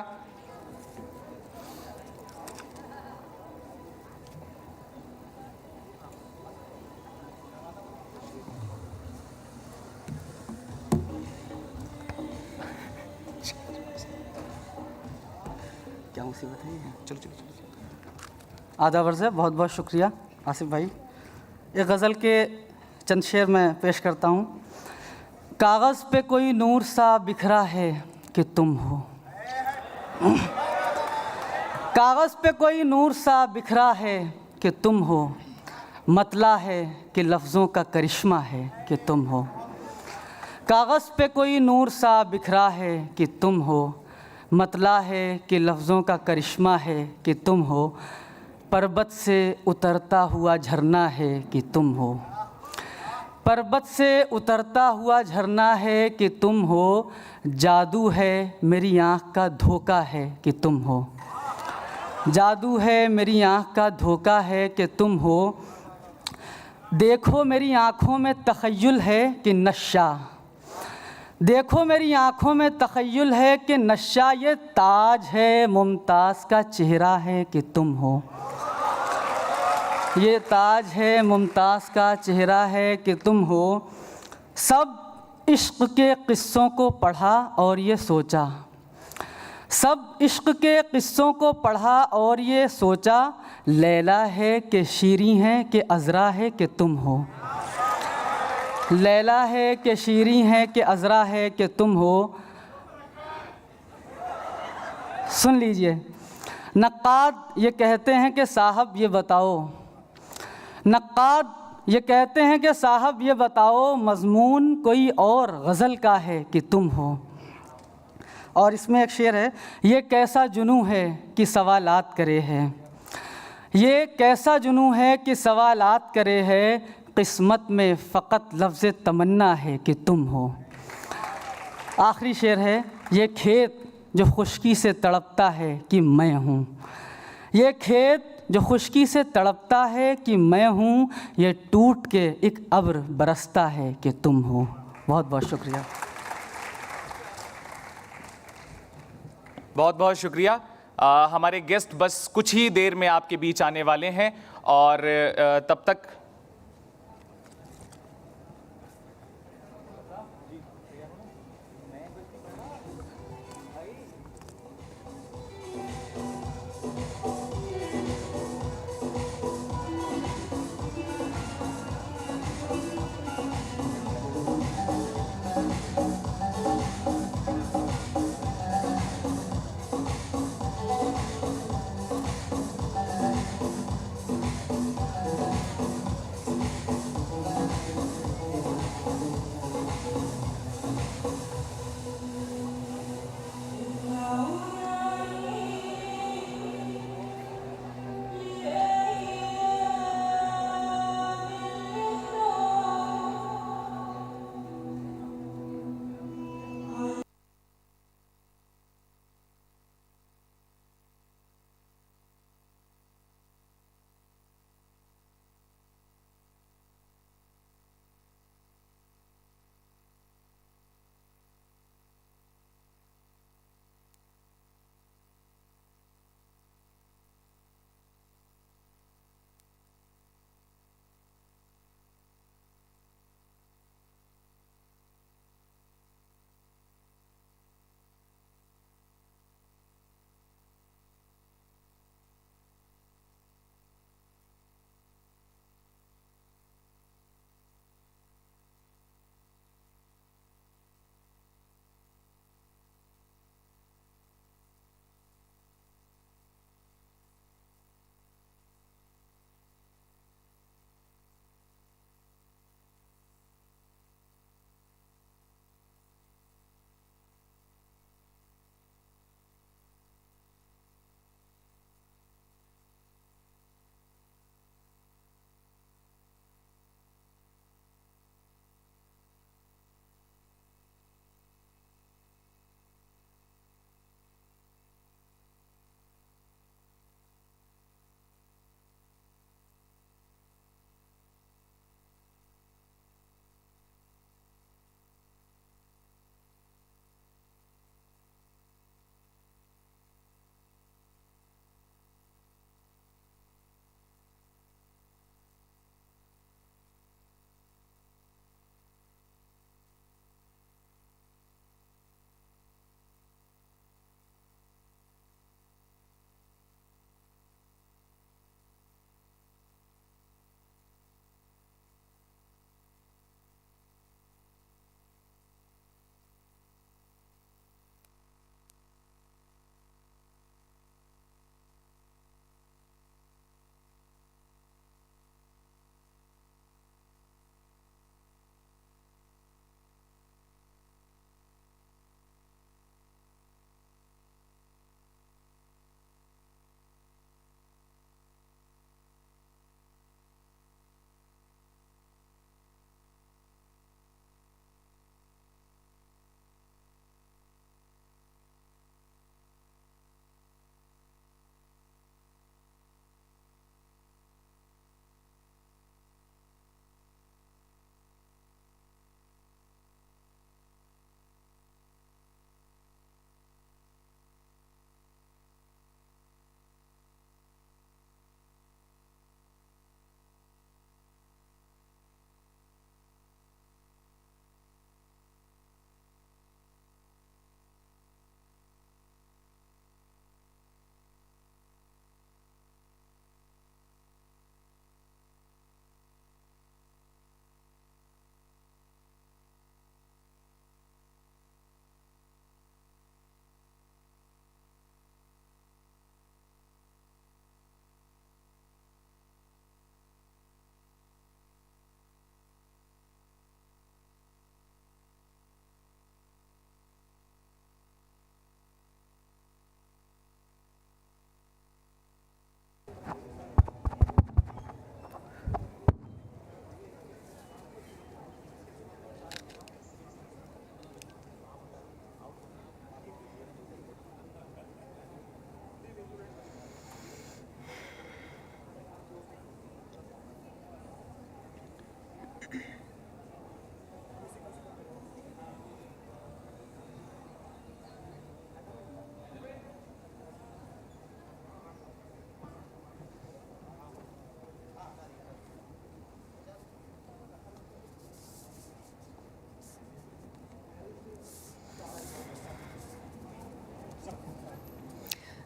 کیا مصیبت ہے؟ چلو چلو چلو. آداب عرض ہے، بہت بہت شکریہ آصف بھائی. ایک غزل کے چند شعر میں پیش کرتا ہوں. کاغذ پہ کوئی نور سا بکھرا ہے کہ تم ہو، کاغذ پہ کوئی نور سا بکھرا ہے کہ تم ہو، مطلع ہے کہ لفظوں کا کرشمہ ہے کہ تم ہو. کاغذ پہ کوئی نور سا بکھرا ہے کہ تم ہو، مطلع ہے کہ لفظوں کا کرشمہ ہے کہ تم ہو. پربت سے اترتا ہوا جھرنا ہے کہ تم ہو. पर्वत से उतरता हुआ झरना है कि तुम हो, जादू है मेरी आँख का धोखा है कि तुम हो, जादू है मेरी आँख का धोखा है कि तुम हो, देखो मेरी आँखों में तख़य्युल है कि नशा, देखो मेरी आँखों में तख़य्युल है कि नशा, ये ताज है मुमताज़ का चेहरा है कि तुम हो, ये ताज है मुमताज़ का चेहरा है कि तुम हो, सब इश्क़ के क़िस्सों को पढ़ा और ये सोचा, सब इश्क़ के क़िस्सों को पढ़ा और ये सोचा, लैला है कि शीरी है कि अज़रा है कि तुम हो, लैला है कि शीरी है कि अज़रा है कि तुम हो। सुन लीजिए, नक्काद ये कहते हैं कि साहब ये बताओ, नक्काद ये कहते हैं कि साहब ये बताओ, मज़मून कोई और गज़ल का है कि तुम हो। और इसमें एक शेर है, ये कैसा जुनूँ है कि सवालात करे है, ये कैसा जुनूँ है कि सवालात करे है, किस्मत में फ़कत लफ्ज़ तमन्ना है कि तुम हो। आखिरी शेर है, ये खेत जो खुश्की से तड़पता है कि मैं हूँ, ये खेत जो खुश्की से तड़पता है कि मैं हूँ, ये टूट के एक अब्र बरसता है कि तुम हो। बहुत बहुत शुक्रिया। बहुत बहुत शुक्रिया। हमारे गेस्ट बस कुछ ही देर में आपके बीच आने वाले हैं और तब तक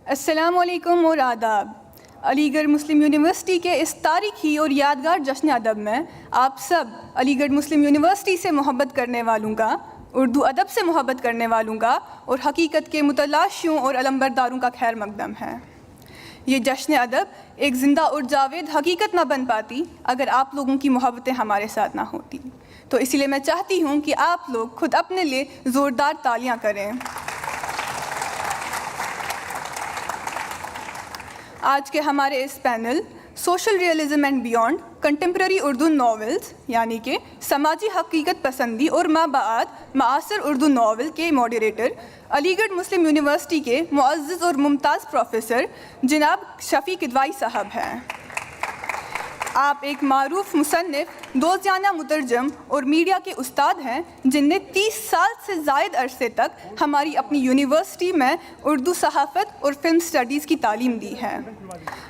السلام علیکم اور آداب. علی گڑھ مسلم یونیورسٹی کے اس تاریخی اور یادگار جشن ادب میں آپ سب علی گڑھ مسلم یونیورسٹی سے محبت کرنے والوں کا، اردو ادب سے محبت کرنے والوں کا اور حقیقت کے متلاشیوں اور علمبرداروں کا خیر مقدم ہے. یہ جشن ادب ایک زندہ اور جاوید حقیقت نہ بن پاتی اگر آپ لوگوں کی محبتیں ہمارے ساتھ نہ ہوتی. تو اسی لیے میں چاہتی ہوں کہ آپ لوگ خود اپنے لیے زوردار تالیاں کریں. آج کے ہمارے اس panel social realism and beyond contemporary Urdu novels یعنی کہ سماجی حقیقت پسندی اور مابعد معاصر اردو ناول کے moderator Aligarh Muslim university کے معزز اور ممتاز پروفیسر جناب شفیع کدوائی صاحب ہیں. آپ ایک معروف مصنف، دوزیانہ مترجم اور میڈیا کے استاد ہیں جن نے 30 سال سے زائد عرصے تک ہماری اپنی یونیورسٹی میں اردو صحافت اور فلم سٹڈیز کی تعلیم دی ہے.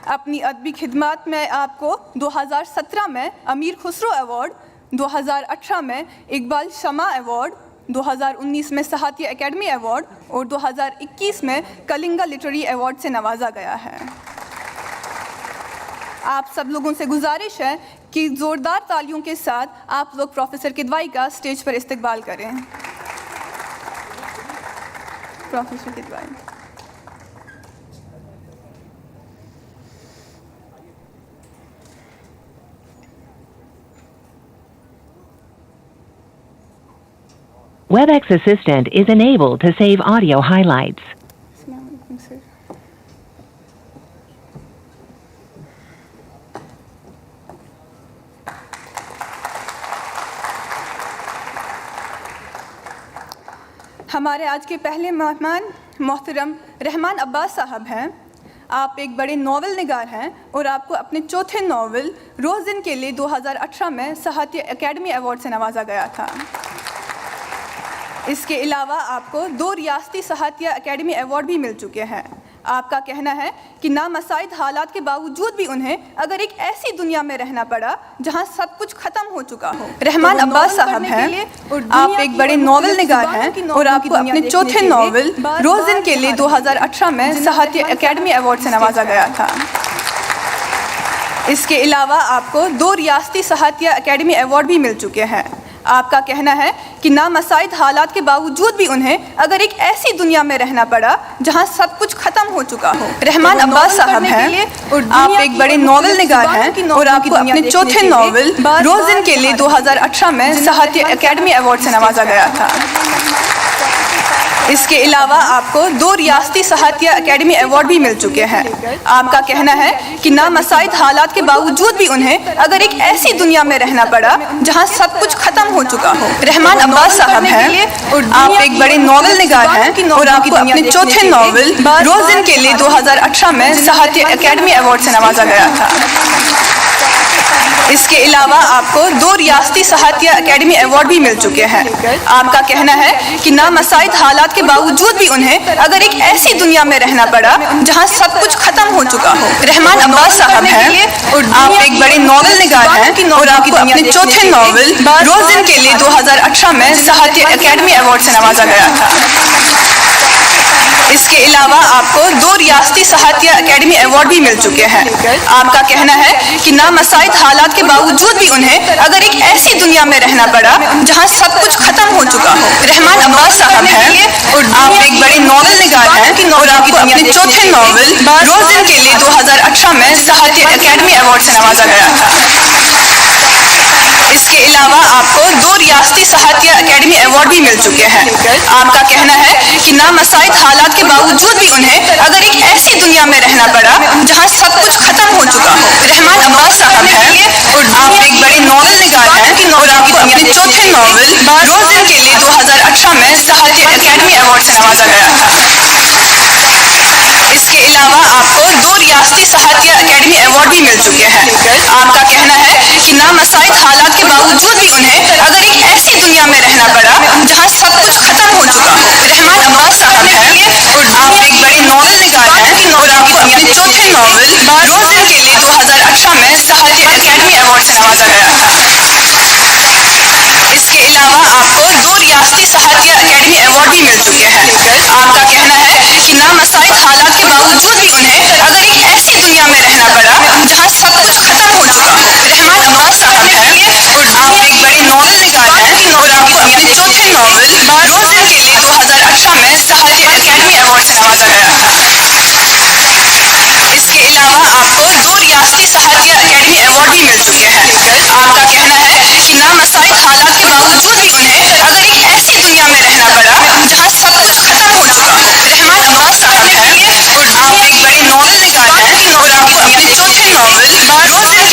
اپنی ادبی خدمات میں آپ کو 2017 میں امیر خسرو ایوارڈ، 2018 میں اقبال شمع ایوارڈ، 2019 میں سہاتیہ اکیڈمی ایوارڈ اور 2021 میں کلنگا لٹریری ایوارڈ سے نوازا گیا ہے. آپ سب لوگوں سے گزارش ہے کہ زوردار تالیوں کے ساتھ آپ لوگ پروفیسر کدوائی کا اسٹیج پر استقبال کریں. Professor Kidwai. WebEx Assistant is enabled to save audio highlights. ہمارے آج کے پہلے مہمان محترم رحمان عباس صاحب ہیں. آپ ایک بڑے ناول نگار ہیں اور آپ کو اپنے چوتھے ناول روزن کے لیے 2018 میں سہاتیہ اکیڈمی ایوارڈ سے نوازا گیا تھا. اس کے علاوہ آپ کو 2 ریاستی سہاتیہ اکیڈمی ایوارڈ بھی مل چکے ہیں. آپ کا کہنا ہے کہ نامساعد حالات کے باوجود بھی انہیں اگر ایک ایسی دنیا میں رہنا پڑا جہاں سب کچھ ختم ہو چکا ہو. رحمان عباس صاحب ہیں. آپ ایک بڑے ناول نگار ہیں اور آپ کو اپنے چوتھے ناول روزن کے لیے 2018 میں سہاتیہ اکیڈمی ایوارڈ سے نوازا گیا تھا. اس کے علاوہ آپ کو 2 ریاستی سہاتیہ اکیڈمی ایوارڈ بھی مل چکے ہیں. آپ کا کہنا ہے کہ نامساعد حالات کے باوجود بھی انہیں اگر ایک ایسی دنیا میں رہنا پڑا جہاں سب کچھ ختم ہو چکا ہو. رحمان عباس صاحب ہیں. آپ ایک بڑے ناول نگار ہیں اور آپ کو اپنے چوتھے ناول روزن کے لیے 2018 میں سہاتیہ اکیڈمی ایوارڈ سے نوازا گیا تھا. اس کے علاوہ آپ کو 2 ریاستی سہاتیہ اکیڈمی ایوارڈ بھی مل چکے ہیں. آپ کا کہنا ہے کہ نامساعد حالات کے باوجود بھی انہیں اگر ایک ایسی دنیا میں رہنا پڑا جہاں سب کچھ ختم ہو چکا ہو. رحمان عباس صاحب ہیں. آپ ایک بڑے ناول نگار ہیں اور آپ کو اپنے چوتھے ناول روزن کے لیے 2018 میں سہاتیہ اکیڈمی ایوارڈ سے نوازا گیا تھا. اس کے علاوہ آپ کو 2 ریاستی سہاتیہ اکیڈمی ایوارڈ بھی مل چکے ہیں. آپ کا کہنا ہے کہ نامساعد حالات کے باوجود بھی انہیں اگر ایک ایسی دنیا میں رہنا پڑا جہاں سب کچھ ختم ہو چکا ہو. رحمان عباس صاحب ہیں. آپ ایک بڑے ناول نگار ہیں اور آپ کو اپنے چوتھے ناول روزن کے لیے 2018 میں سہاتیہ اکیڈمی ایوارڈ سے نوازا گیا تھا. اس کے علاوہ آپ کو 2 ریاستی سہاتیہ اکیڈمی ایوارڈ بھی مل چکے ہیں. آپ کا کہنا ہے کہ نامساعد حالات کے باوجود بھی انہیں اگر ایک ایسی دنیا میں رہنا پڑا جہاں سب کچھ ختم ہو چکا ہو. رحمان عباس صاحب ہیں. آپ ایک بڑے ناول نگار ہیں اور آپ کو اپنے چوتھے ناول روزن کے لیے 2018 میں سہاتیہ اکیڈمی ایوارڈ سے نوازا گیا تھا. اس کے علاوہ آپ کو 2 ریاستی سہاتیہ اکیڈمی ایوارڈ بھی مل چکے ہیں. آپ کا کہنا ہے کہ نامساعد حالات کے باوجود بھی انہیں اگر ایک ایسی دنیا میں رہنا پڑا جہاں سب کچھ ختم ہو چکا ہو. رحمان عباس صاحب ہیں. آپ ایک بڑے ناول نگار ہیں اور آپ کو اپنے چوتھے ناول روزن کے لیے 2018 میں سہاتیہ اکیڈمی ایوارڈ سے نوازا گیا تھا. اس کے علاوہ آپ کو 2 ریاستی سہاتیہ اکیڈمی ایوارڈ بھی مل چکے ہیں. آپ کا کہنا ہے کہ نامساعد حالات کے باوجود بھی انہیں اگر ایک ایسی دنیا میں رہنا پڑا جہاں سب کچھ ختم ہو چکا ہو. رحمان عباس صاحب ہیں. آپ ایک بڑے ناول نگار ہیں اور آپ کو اپنے چوتھے ناول روزن کے لیے 2018 میں سہاتیہ اکیڈمی ایوارڈ سے نوازا گیا تھا. اس کے علاوہ آپ کو 2 ریاستی سہاتیہ اکیڈمی ایوارڈ بھی ایوارڈ بھی مل چکے ہیں. آپ کا کہنا ہے کہ نامساعد حالات کے باوجود بھی انہیں اگر ایک ایسی دنیا میں رہنا پڑا جہاں سب کچھ ختم ہو چکا. رحمان نواز صاحب ہیں، آپ ایک بڑے ناول نگار ہیں اور آپ کو اپنے چوتھے ناول روز ان کے لیے 2018 میں ایوارڈ سے نوازا گیا. اس کے علاوہ آپ کو 2 ریاستی صحت کی اکیڈمی ایوارڈ بھی مل چکے ہیں. آپ کا کہنا ہے کہ نامساعد حالات کے باوجود بھی انہیں اگر ایک ایسی دنیا میں رہنا پڑا جہاں سب کچھ ختم ہو چکا. رحمان نواز صاحب ہیں، آپ ایک بڑے ناول نگار ہیں اور آپ کو اپنے چوتھے ناول روز ان کے لیے 2018 میں ایوارڈ سے نوازا گیا. اس کے علاوہ آپ کو 2 ریاستی صحت کی اکیڈمی ایوارڈ بھی مل چکے ہیں. آپ کا کہنا ہے کہ نامساعد حالات کے باوجود بھی انہیں اگر ایک ایسی دنیا میں رہنا پڑا جہاں سب کچھ ختم ہو چکا. رحمان نواز صاحب ہیں، آپ ایک بڑے ناول نگار ہیں اور آپ کو اپنے چوتھے ناول روز ان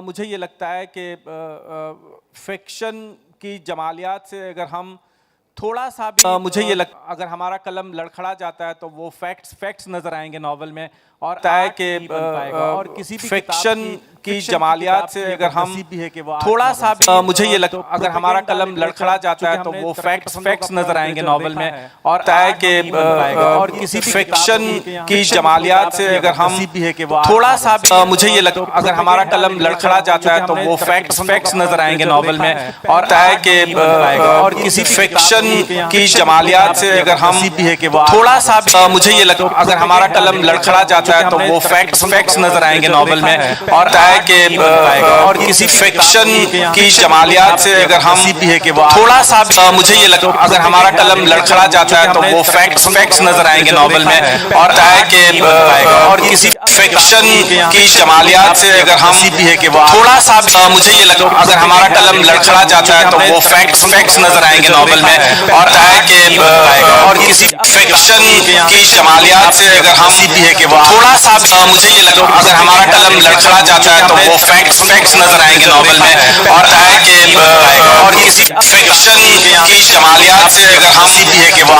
مجھے یہ لگتا ہے کہ فکشن کی جمالیات سے اگر ہم تھوڑا سا بھی مجھے یہ لگتا ہے اگر ہمارا قلم لڑکھڑا جاتا ہے تو وہ فیکٹس نظر آئیں گے ناول میں اور ہے کہ اور کسی بھی فکشن کی جمالیات سے اگر ہم تھوڑا سا بھی مجھے یہ لگتا ہے اگر ہمارا قلم لڑکھڑا جاتا ہے تو وہ فیکٹس نظر آئیں گے ناول میں اور ہے کہ اور کسی بھی فکشن کی جمالیات سے اگر ہم تھوڑا سا بھی مجھے یہ لگتا ہے اگر ہمارا قلم لڑکھڑا جاتا ہے تو وہ فیکٹس نظر آئیں گے ناول میں اور ہے کہ اور کسی فکشن کی جمالیات سے اگر ہم تھوڑا سا بھی مجھے یہ لگتا ہے اگر ہمارا قلم لڑکھڑا جاتا ہے تو وہ فیکٹس نظر آئیں گے ناول میں اور ہے کہ اور کسی فکشن کی جمالیات سے اگر ہم تھوڑا سا بھی مجھے یہ لگتا ہے اگر ہمارا قلم لڑکھڑا جاتا ہے تو وہ فیکٹس نظر آئیں گے ناول میں اور ہے کہ اور کسی فکشن کی جمالیات سے اگر ہم تھوڑا سا بھی مجھے یہ لگتا ہے اگر ہمارا قلم لڑکھڑا جاتا ہے تو وہ فیکٹس نظر آئیں گے ناول میں اور ہے کہ اور کسی فکشن کی جمالیات سے اگر ہم تھوڑا سا بھی مجھے یہ لگتا ہے اگر ہمارا قلم لڑکھڑا جاتا ہے تو وہ فیکٹس نظر آئیں گے ناول میں اور ہے کہ اور کسی فکشن کی جمالیات سے اگر ہم تھوڑا سا بھی مجھے یہ لگتا ہے اگر ہمارا قلم لڑکھڑا جاتا ہے تو وہ فیکٹس نظر آئیں گے ناول میں اور ہے کہ اور کسی فکشن کی جمالیات سے اگر ہم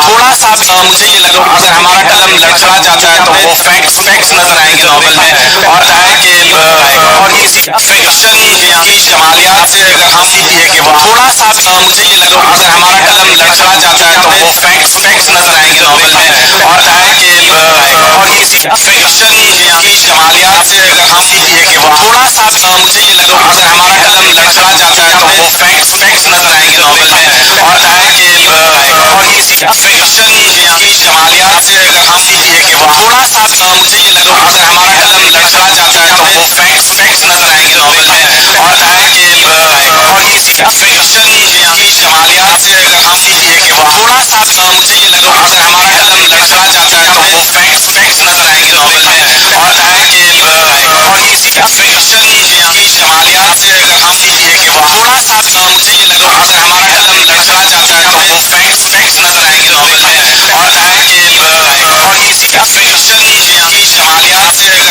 تھوڑا سا بھی مجھے یہ لگتا ہے اگر ہمارا قلم لڑکھڑا جاتا ہے تو وہ فیکٹس نظر آئیں گے ناول میں اور ہے کہ اور کسی فکشن کی جمالیات سے اگر ہم تھوڑا سا بھی مجھے یہ لگتا ہے اگر ہمارا قلم لڑکھڑا جاتا ہے تو وہ فیکٹس نظر آئیں گے ناول میں اور ہے کہ اور کسی فکشن کی جمالیات سے اگر ہم تھوڑا سا بھی مجھے یہ لگتا ہے اگر ہمارا قلم لڑکھڑا جاتا ہے تو وہ فیکٹس نظر آئیں گے ناول میں اور ہے کہ اور کسی فکشن کی جمالیات سے اگر ہم تھوڑا سا بھی مجھے یہ لگتا ہے اگر ہمارا قلم لڑکھڑا جاتا ہے تو وہ فیکٹس نظر آئیں گے ناول میں اور ہے کہ اور کسی فکشن کی جمالیات سے اگر ہم تھوڑا سا بھی مجھے یہ لگتا ہے اگر ہمارا قلم لڑکھڑا جاتا ہے تو وہ فیکٹس نظر آئیں گے ناول میں اور ہے کہ اور کسی فکشن کی جمالیات سے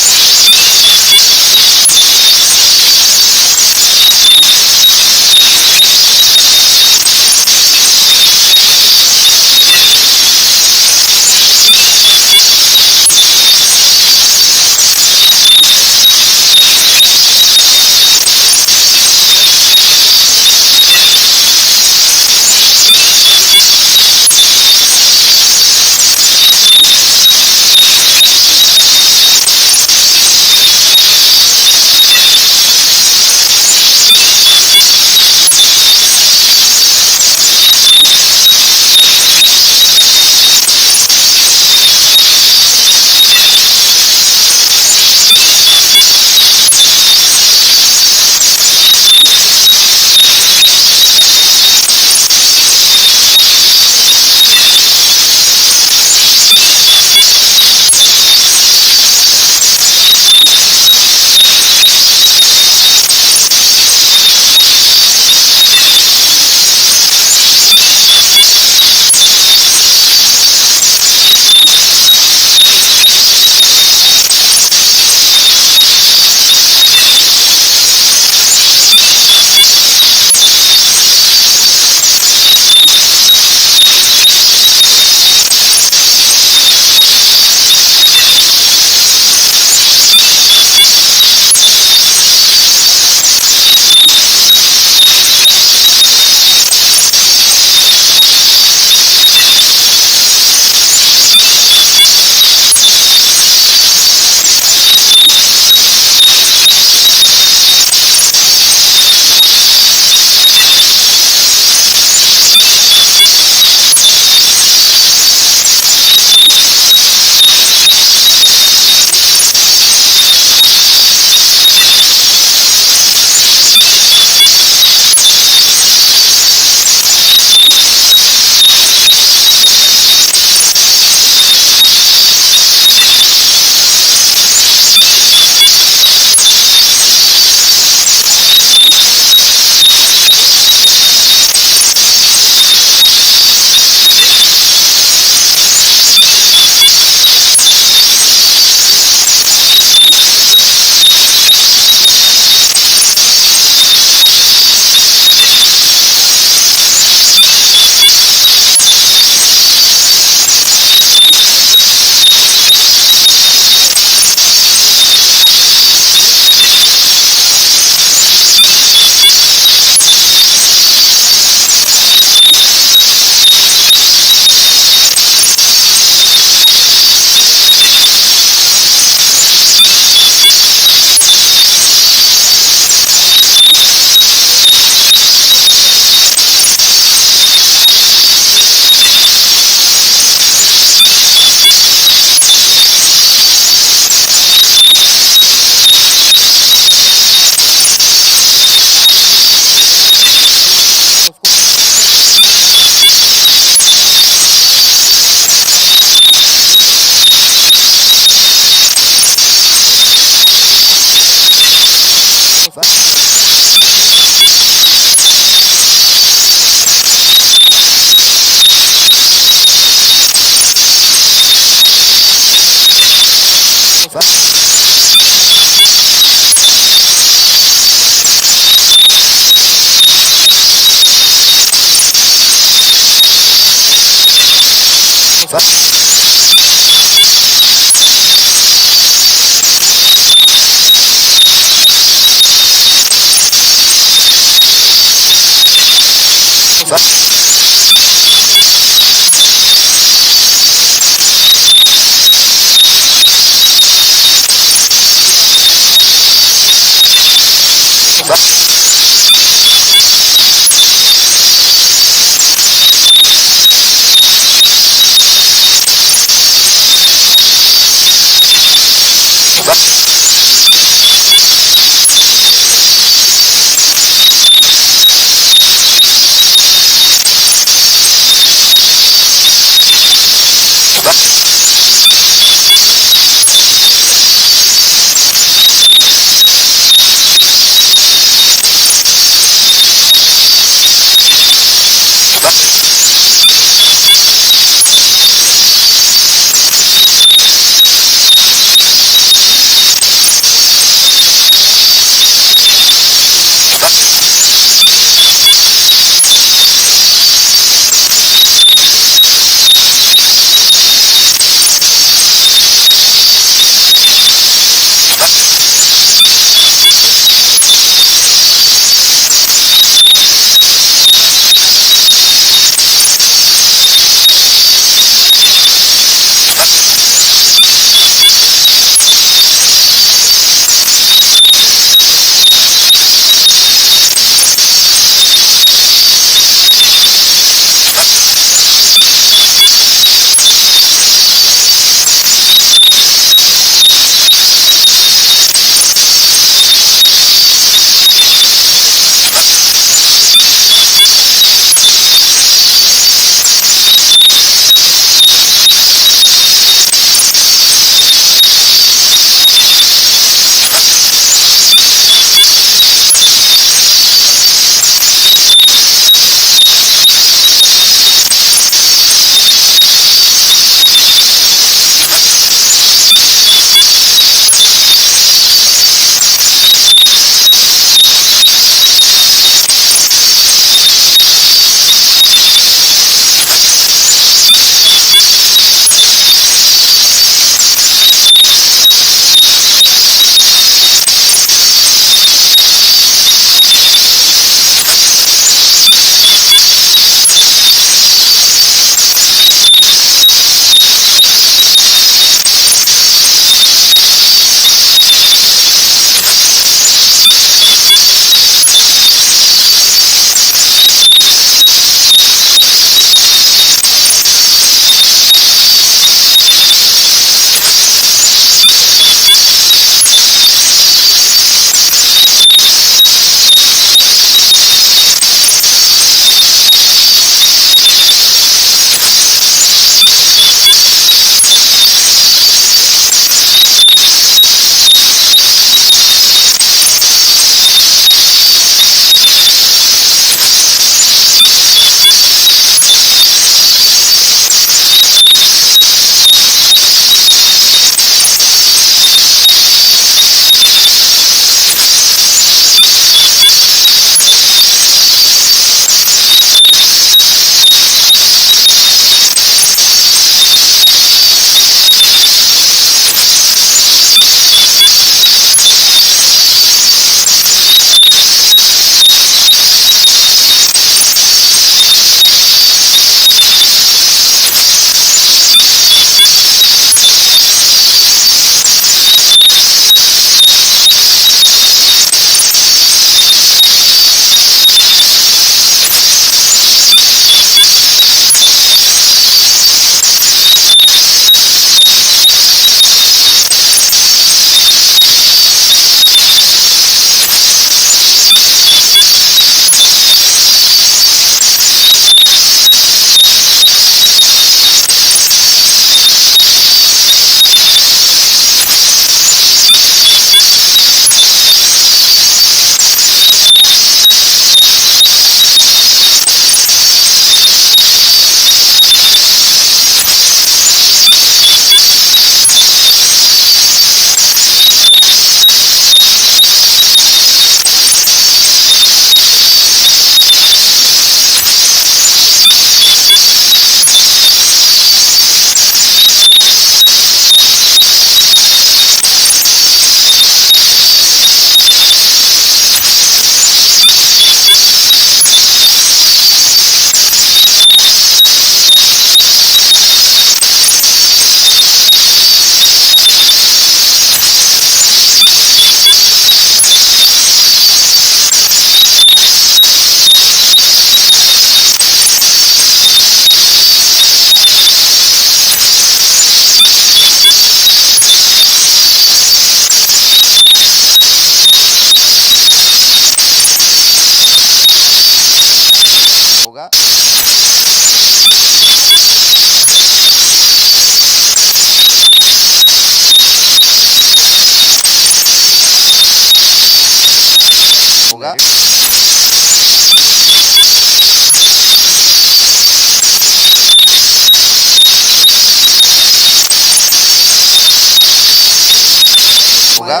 होगा।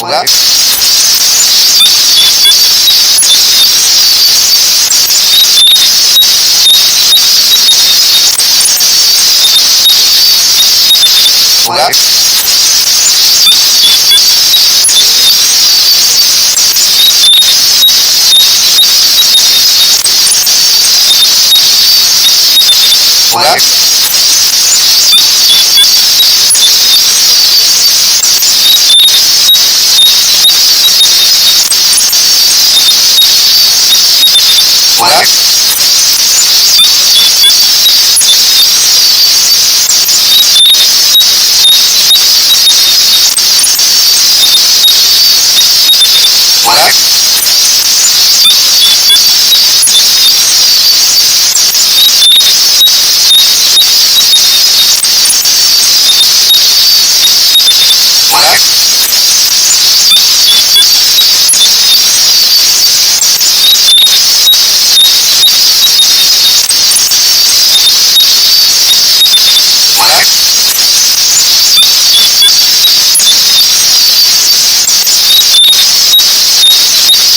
होगा। होगा। होगा। होगा। होगा। होगा। होगा।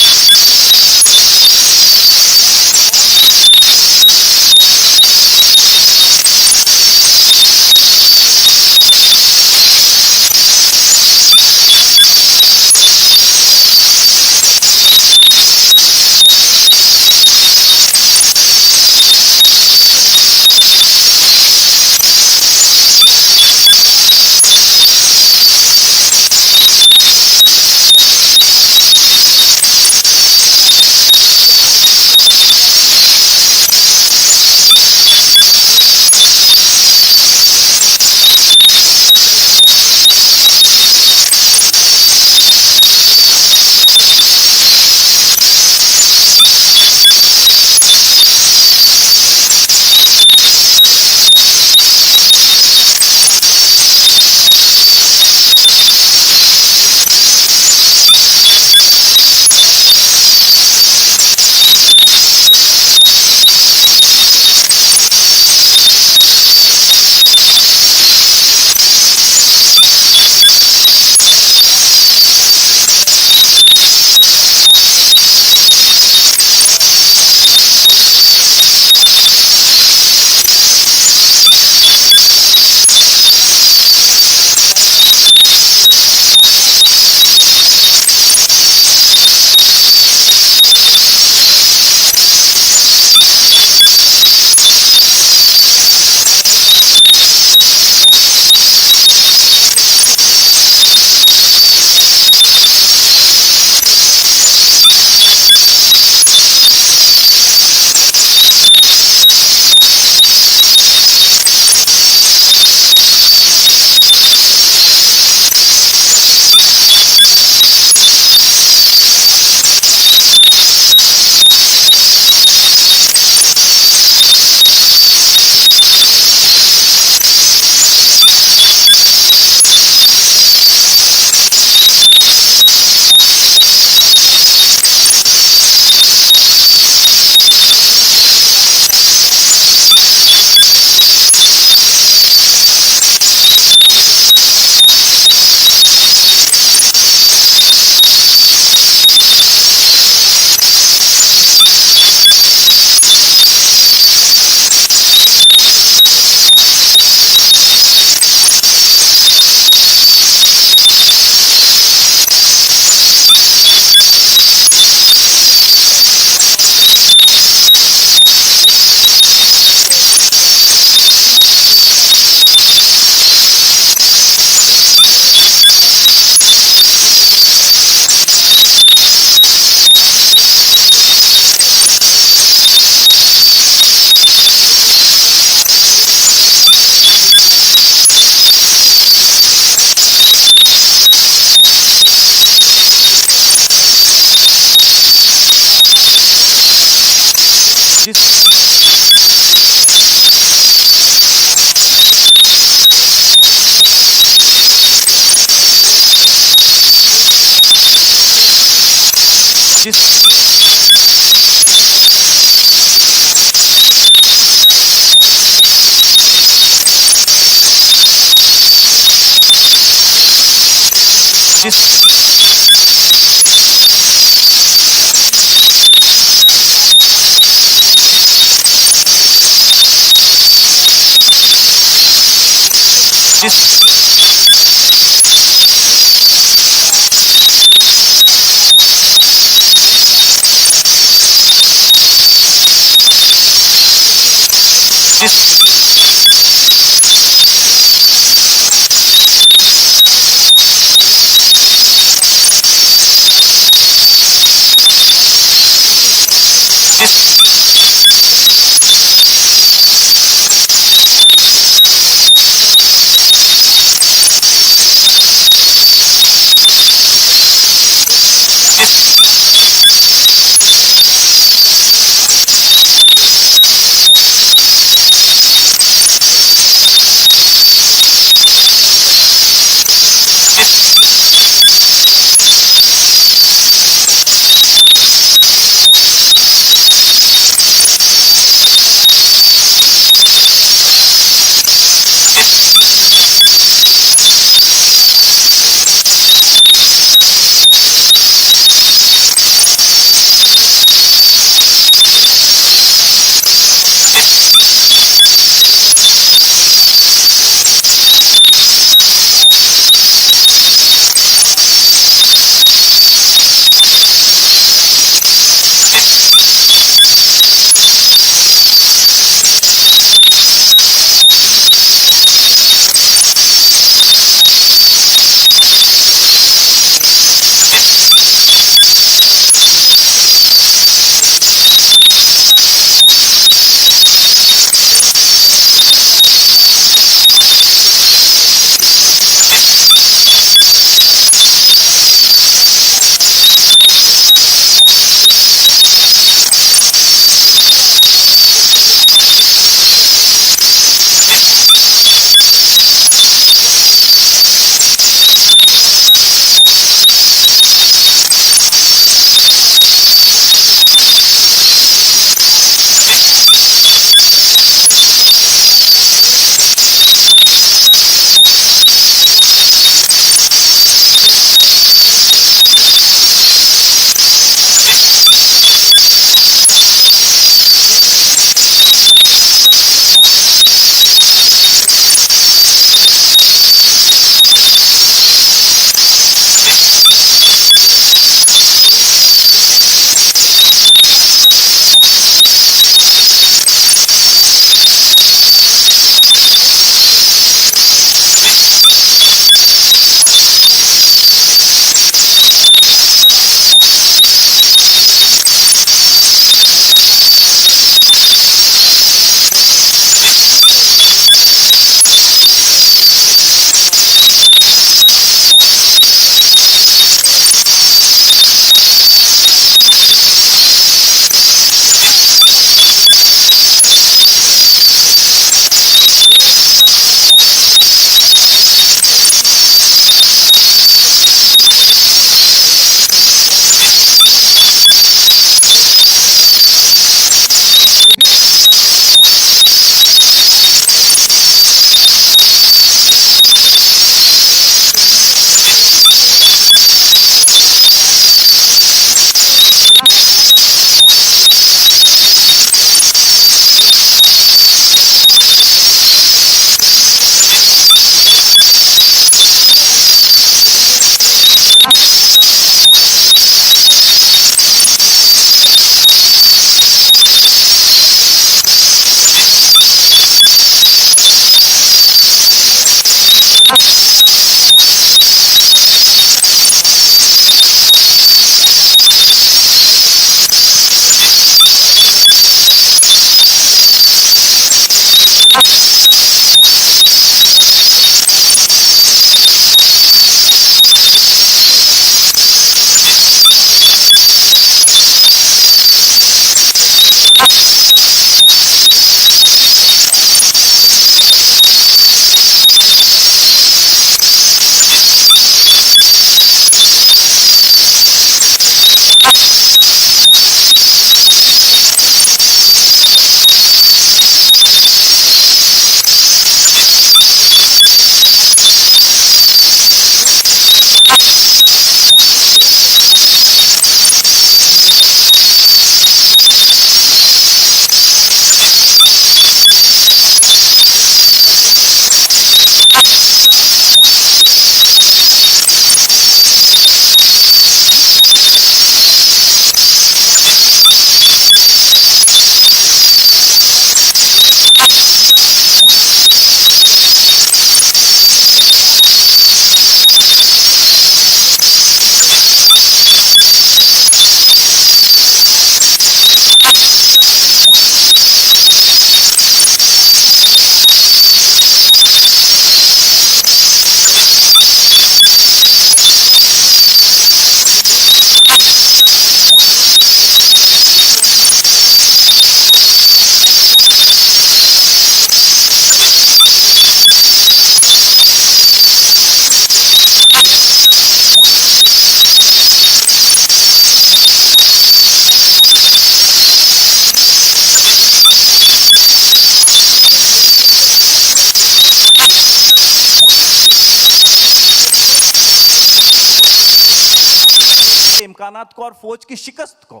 امکانات کو اور فوج کی شکست کو.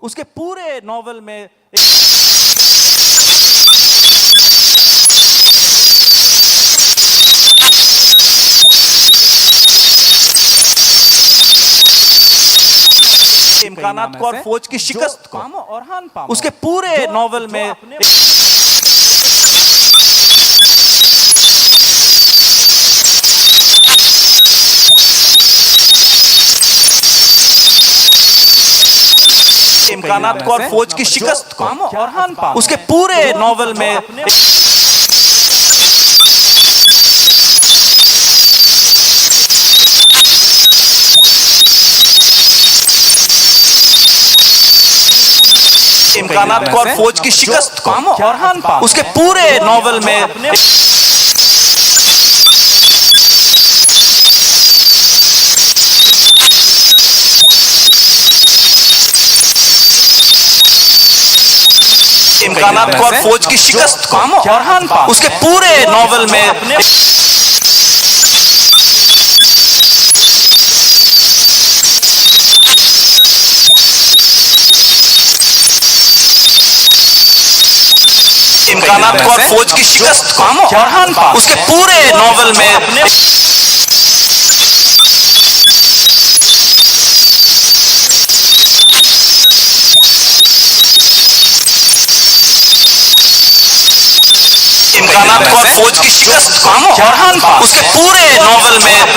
اس کے پورے ناول میں امکانات کو اور فوج کی شکست کو, اس کے پورے ناول میں امکانات کو اور فوج کی شکست کو, اس کے پورے ناول میں امکانات کو اور فوج کی شکست کو, اس کے پورے ناول میں امکانات کو اور فوج کی شکست کو, اس کے پورے ناول میں امکانات کو اور فوج کی شکست کو, اس کے پورے ناول میں امکانات کو اور فوج کی شکست کو, اس کے پورے ناول میں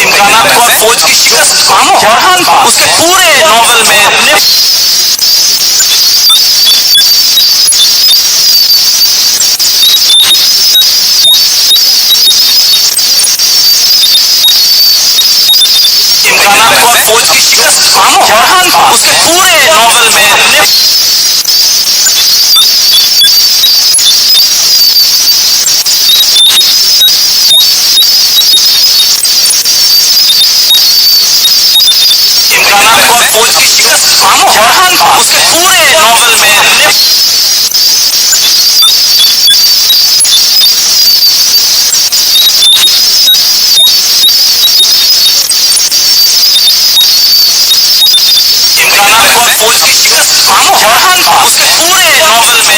امکانات کو اور فوج کی شکست کو, اس کے پورے ناول میں امکانات کو اور فوج کی شکست کو, اس کے پورے ناول میں امکانات کو اور فوج کی شکست کو, اس کے پورے ناول میں امکانات کو اور فوج کی شکست کو, اس کے پورے ناول میں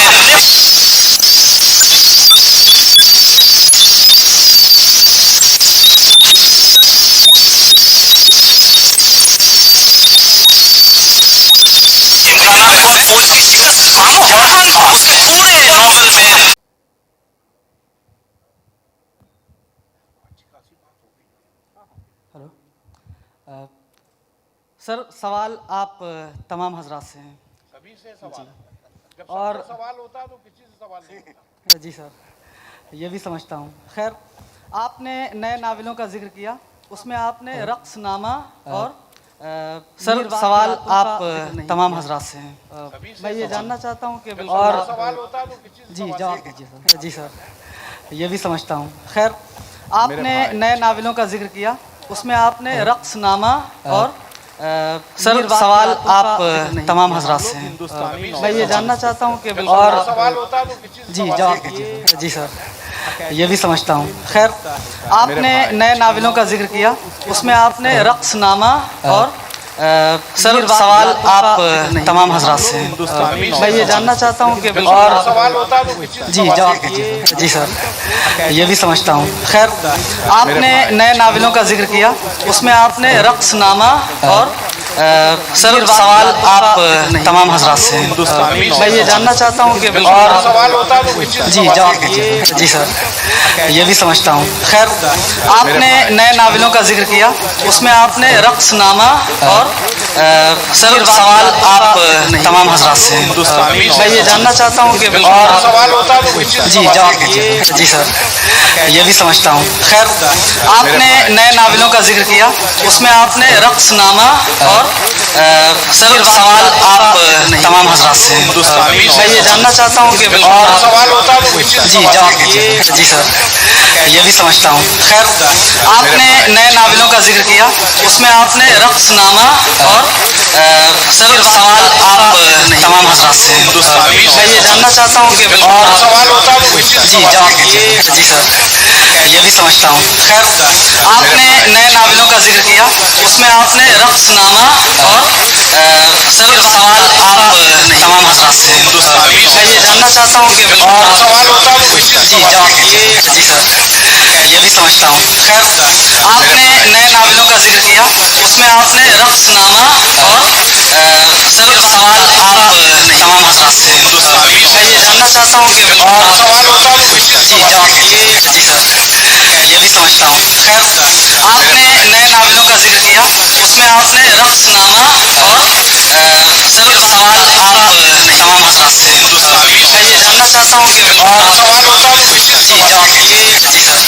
امکانات کو اور فوج کی شکست کو, اس کے پورے ناول میں سر سوال آپ تمام حضرات سے ہیں. سبھی سے سوال, اور سوال ہوتا ہے تو کسی سے سوال نہیں ہوتا. جی سر, یہ بھی سمجھتا ہوں. خیر, آپ نے نئے ناولوں کا ذکر کیا, اس میں آپ نے رقص نامہ اور سر سوال آپ تمام حضرات سے ہیں. میں یہ جاننا چاہتا ہوں کہ اور سوال ہوتا ہے تو کسی سے جی جواب دیجیے سر. جی سر, یہ بھی سمجھتا ہوں. خیر, آپ نے نئے ناولوں کا ذکر کیا, اس میں آپ نے رقص نامہ اور سر سوال آپ تمام حضرات سے ہیں. میں یہ جاننا چاہتا ہوں کہ اور سوال ہوتا ہے تو کسی سے جی جواب دیجیے. جی سر, یہ بھی سمجھتا ہوں. خیر, آپ نے نئے ناولوں کا ذکر کیا, اس میں آپ نے رقص نامہ اور سر سوال آپ تمام حضرات سے ہیں. میں یہ جاننا چاہتا ہوں کہ اور سوال ہوتا ہے تو کسی سے جی جواب دیجیے. جی سر, یہ بھی سمجھتا ہوں. خیر, آپ نے نئے ناولوں کا ذکر کیا, اس میں آپ نے رقص نامہ اور سر سوال آپ تمام حضرات سے ہیں. میں یہ جاننا چاہتا ہوں کہ اور سوال ہوتا ہے تو کسی سے جی جواب دیجیے. جی سر, یہ بھی سمجھتا ہوں. خیر, آپ نے نئے ناولوں کا ذکر کیا, اس میں آپ نے رقص نامہ اور سر سوال آپ تمام حضرات سے ہیں. میں یہ جاننا چاہتا ہوں کہ اور سوال ہوتا ہے تو کسی سے جی جواب دیجیے. جی سر, یہ بھی سمجھتا ہوں. خیر, آپ نے نئے ناولوں کا ذکر کیا, اس میں آپ نے رقص نامہ اور اور سر سوال آپ تمام حضرات سے میں یہ جاننا چاہتا ہوں کہ سوال ہوتا ہے جی جواب دیجیے. جی سر یہ بھی سمجھتا ہوں. خیر آپ نے نئے ناولوں کا ذکر کیا, اس میں آپ نے رقص نامہ اور سر سوال آپ تمام حضرات سے میں یہ جاننا چاہتا ہوں کہ سوال ہوتا ہے جی جواب دیجیے. جی سر یہ بھی سمجھتا ہوں. خیر آپ نے نئے ناولوں کا ذکر کیا, اس میں آپ نے رقص نامہ اور سر سوال آپ تمام حضرات سے میں یہ جاننا چاہتا ہوں کہ سوال ہوتا ہے جی جواب دیجیے. جی سر یہ بھی سمجھتا ہوں. خیر آپ نے نئے ناولوں کا ذکر کیا, اس میں آپ نے رقص نامہ اور سر سوال آپ تمام حضرات سے میں یہ جاننا چاہتا ہوں کہ سوال ہوتا ہے جی جواب دیجیے. جی سر یہ بھی سمجھتا ہوں. خیر آپ نے نئے ناولوں کا ذکر کیا, اس میں آپ نے رقص نامہ اور سر سوال آپ تمام حضرات سے میں یہ جاننا چاہتا ہوں کہ سوال ہوتا ہے جی جواب دیجیے. جی سر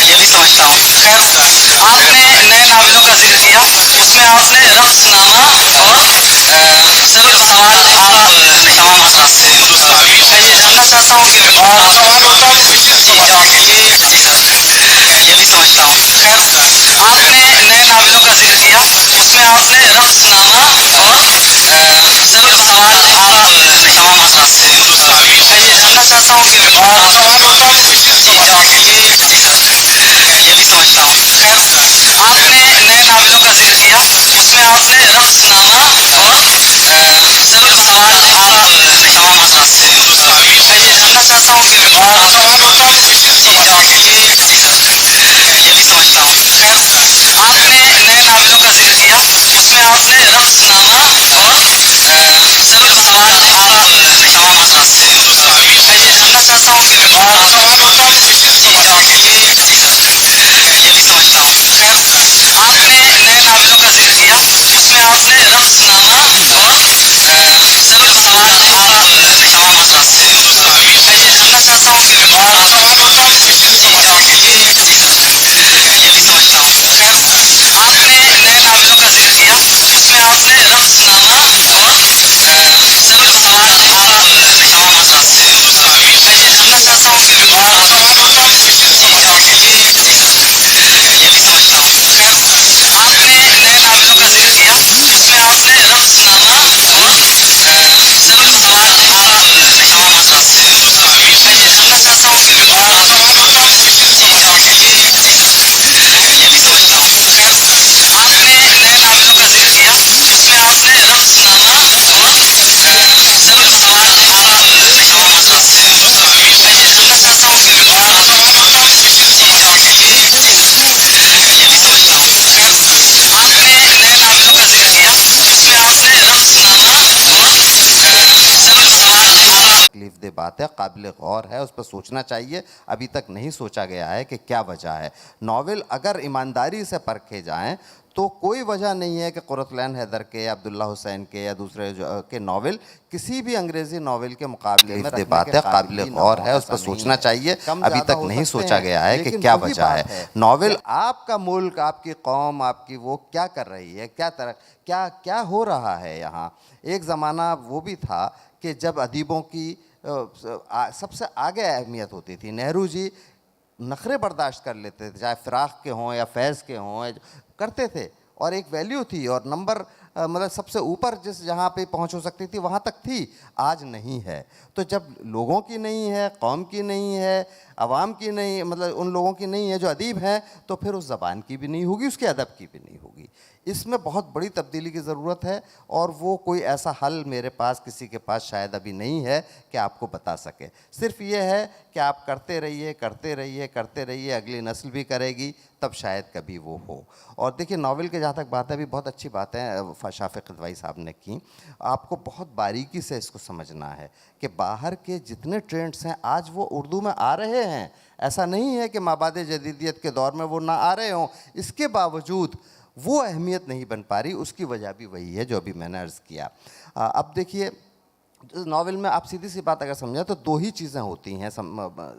یہ بھی سمجھتا ہوں. خیر آپ نے نئے ناولوں کا ذکر کیا, اس میں آپ نے رقص نامہ اور سر سوال آپ تمام حضرات سے میں یہ جاننا چاہتا ہوں کہ سوال ہوتا ہے جی جواب دیجیے. جی سر یہ بھی سمجھتا ہوں. خیر آپ نے نئے ناولوں کا ذکر کیا, اس میں آپ نے رقص نامہ اور سر سوال آپ تمام حضرات سے میں یہ جاننا چاہتا ہوں کہ سوال ہوتا ہے جی جواب دیجیے. جی سر یہ بھی سمجھتا ہوں. خیر آپ نے نئے ناولوں کا ذکر کیا, اس میں آپ نے رقص نامہ اور سر سوال آپ تمام حضرات سے میں یہ جاننا چاہتا ہوں کہ سوال ہوتا ہے جی جواب دیجیے. جی سر یہ بھی سمجھتا ہوں. خیر آپ نے نئے ناولوں کا ذکر کیا, اس میں آپ نے رقص نامہ اور سر سوال آپ تمام حضرات سے میں یہ جاننا چاہتا ہوں کہ سوال ہوتا ہے جی جواب دیجیے. جی سر یہ بھی سمجھتا ہوں. خیر آپ نے نئے ناولوں کا ذکر کیا, اس میں آپ نے رقص نامہ اور سر سوال آپ تمام حضرات سے میں یہ جاننا چاہتا ہوں کہ سوال ہوتا ہے جی جواب دیجیے. جی سر یہ بھی سمجھتا ہوں. خیر آپ نے نئے ناولوں کا ذکر کیا, اس میں آپ نے رقص نامہ اور سر سوال آپ تمام حضرات سے میں یہ جاننا چاہتا ہوں کہ سوال ہوتا ہے جی جواب دیجیے. جی سر یہ بھی سمجھتا ہوں. خیر آپ نے نئے ناولوں کا ذکر کیا, اس میں آپ نے رقص نامہ اور سر سوال آپ تمام حضرات سے میں یہ جاننا چاہتا ہوں کہ سوال ہوتا ہے جی جواب دیجیے. جی سر یہ بھی سمجھتا ہوں. خیر آپ نے نئے ناولوں کا ذکر کیا, اس میں آپ نے رقص نامہ اور سر سوال آپ تمام حضرات سے میں یہ جاننا چاہتا ہوں کہ سوال ہوتا ہے جی جواب دیجیے. جی سر یہ بھی سمجھتا ہوں. خیر آپ نے نئے ناولوں کا ذکر کیا, اس میں آپ نے رقص نامہ اور سر سوال آپ تکلیف دہ بات ہے, قابل غور ہے, اس پر سوچنا چاہیے. ابھی تک نہیں سوچا گیا ہے کہ کیا وجہ ہے. ناول اگر ایمانداری سے پرکھے جائیں تو کوئی وجہ نہیں ہے کہ قرۃ العین حیدر کے یا عبداللہ حسین کے یا دوسرے کے ناول کسی بھی انگریزی ناول کے مقابلے میں رکھنے بات ہے, قابل غور ہے, اس پر سوچنا چاہیے. ابھی تک نہیں سوچا گیا ہے کہ کیا وجہ ہے. ناول آپ کا ملک, آپ کی قوم, آپ کی وہ کیا کر رہی ہے, کیا ہو رہا ہے یہاں. ایک زمانہ وہ بھی تھا کہ جب ادیبوں کی سب سے آگے اہمیت ہوتی تھی. نہرو جی نخرے برداشت کر لیتے تھے, چاہے فراق کے ہوں یا فیض کے ہوں, کرتے تھے, اور ایک ویلیو تھی, اور نمبر مطلب سب سے اوپر جہاں پہ پہنچ ہو سکتی تھی وہاں تک تھی. آج نہیں ہے. تو جب لوگوں کی نہیں ہے, قوم کی نہیں ہے, عوام کی نہیں, مطلب ان لوگوں کی نہیں ہے جو ادیب ہیں, تو پھر اس زبان کی بھی نہیں ہوگی, اس کے ادب کی بھی نہیں ہوگی. اس میں بہت بڑی تبدیلی کی ضرورت ہے, اور وہ کوئی ایسا حل میرے پاس, کسی کے پاس شاید ابھی نہیں ہے کہ آپ کو بتا سکے. صرف یہ ہے کہ آپ کرتے رہیے, کرتے رہیے, کرتے رہیے, اگلی نسل بھی کرے گی, تب شاید کبھی وہ ہو. اور دیکھیے ناول کے جہاں تک بات ہے, بھی بہت اچھی بات ہے شافی قدوائی صاحب نے کی. آپ کو بہت باریکی سے اس کو سمجھنا ہے کہ باہر کے جتنے ٹرینڈس ہیں آج وہ اردو میں آ رہے ہیں. ایسا نہیں ہے کہ مابعد جدیدیت کے دور میں وہ نہ آ رہے ہوں, اس کے باوجود وہ اہمیت نہیں بن پا رہی. اس کی وجہ بھی وہی ہے جو ابھی میں نے عرض کیا. اب دیکھیے ناول میں آپ سیدھی سی بات اگر سمجھیں تو دو ہی چیزیں ہوتی ہیں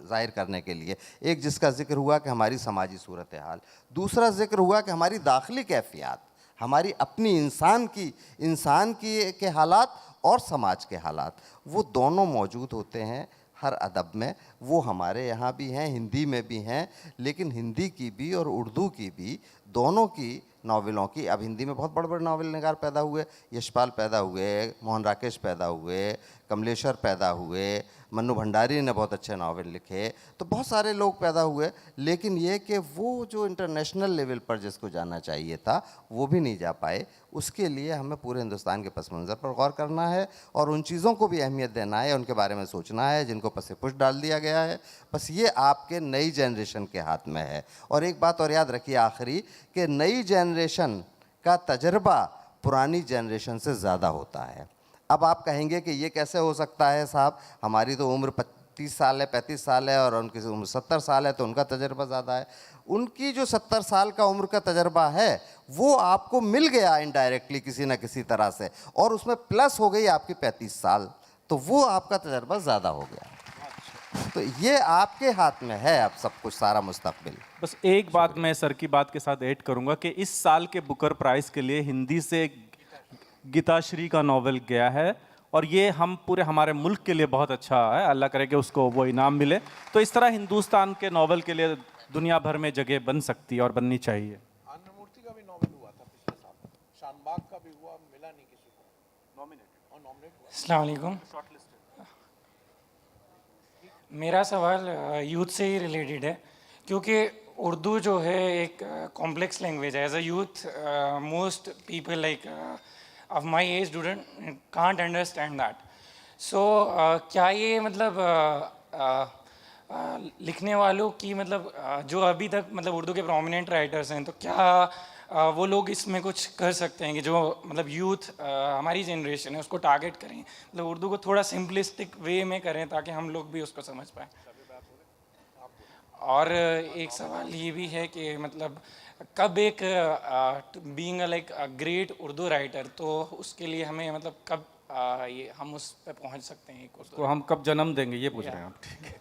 ظاہر کرنے کے لیے. ایک جس کا ذکر ہوا کہ ہماری سماجی صورتحال, دوسرا ذکر ہوا کہ ہماری داخلی کیفیات, ہماری اپنی انسان کی کے حالات اور سماج کے حالات، وہ دونوں موجود ہوتے ہیں ہر ادب میں. وہ ہمارے یہاں بھی ہیں، ہندی میں بھی ہیں، لیکن ہندی کی بھی اور اردو کی بھی، دونوں کی ناولوں کی. اب ہندی میں بہت بڑے بڑے ناول نگار پیدا ہوئے، یشپال پیدا ہوئے، موہن راکیش پیدا ہوئے، کملیشور پیدا ہوئے، منو بھنڈاری نے بہت اچھے ناول لکھے، تو بہت سارے لوگ پیدا ہوئے. لیکن یہ کہ وہ جو انٹرنیشنل لیول پر جس کو جانا چاہیے تھا وہ بھی نہیں جا پائے. اس کے لیے ہمیں پورے ہندوستان کے پس منظر پر غور کرنا ہے اور ان چیزوں کو بھی اہمیت دینا ہے، ان کے بارے میں سوچنا ہے جن کو پس پش ڈال دیا گیا ہے. بس یہ آپ کے نئی جنریشن کے ہاتھ میں ہے. اور ایک بات اور یاد رکھیے آخری، کہ نئی جنریشن کا تجربہ پرانی جنریشن سے زیادہ ہوتا ہے. اب آپ کہیں گے کہ یہ کیسے ہو سکتا ہے صاحب، ہماری تو عمر 30 سال ہے، 35 سال ہے، اور ان کی عمر 70 سال ہے، تو ان کا تجربہ زیادہ ہے. ان کی جو 70 سال کا عمر کا تجربہ ہے وہ آپ کو مل گیا انڈائریکٹلی کسی نہ کسی طرح سے، اور اس میں پلس ہو گئی آپ کی 35 سال، تو وہ آپ کا تجربہ زیادہ ہو گیا. تو یہ آپ کے ہاتھ میں ہے اب سب کچھ، سارا مستقبل. بس ایک بات میں سر کی بات کے ساتھ ایڈ کروں گا کہ اس سال کے بکر پرائز کے لیے ہندی سے گیتا شری کا ناول گیا ہے، اور یہ ہم پورے ہمارے ملک کے لیے بہت اچھا ہے. اللہ کرے کہ اس کو وہ انعام ملے. تو اس طرح ہندوستان کے ناول کے لیے دنیا بھر میں جگہ بن سکتی ہے اور بننی چاہیے. مورتی کا بھی ناول ہوا تھا پچھلے سال، شان باغ کا بھی ہوا، ملا نہیں کسی کو نامنیٹ. السلام علیکم. میرا سوال یوتھ سے ہی ریلیٹڈ ہے، کیونکہ اردو جو ہے ایک کمپلیکس لینگویج ہے. As a youth most people like of my age student can't understand that. So کیا یہ مطلب لکھنے والوں کی مطلب جو ابھی تک مطلب اردو کے پرومیننٹ رائٹرس ہیں، تو کیا وہ لوگ اس میں کچھ کر سکتے ہیں کہ جو مطلب یوتھ ہماری جنریشن ہے اس کو ٹارگیٹ کریں، مطلب اردو کو تھوڑا سمپلسٹک وے میں کریں تاکہ ہم لوگ بھی اس کو سمجھ پائیں؟ اور ایک سوال یہ بھی ہے کہ مطلب کب ایک being like great Urdu writer, تو اس کے لیے ہمیں مطلب کب یہ ہم اس پہ پہنچ سکتے ہیں؟ اس کو ہم کب جنم دیں گے یہ پوچھ رہے ہیں آپ؟ ٹھیک ہے،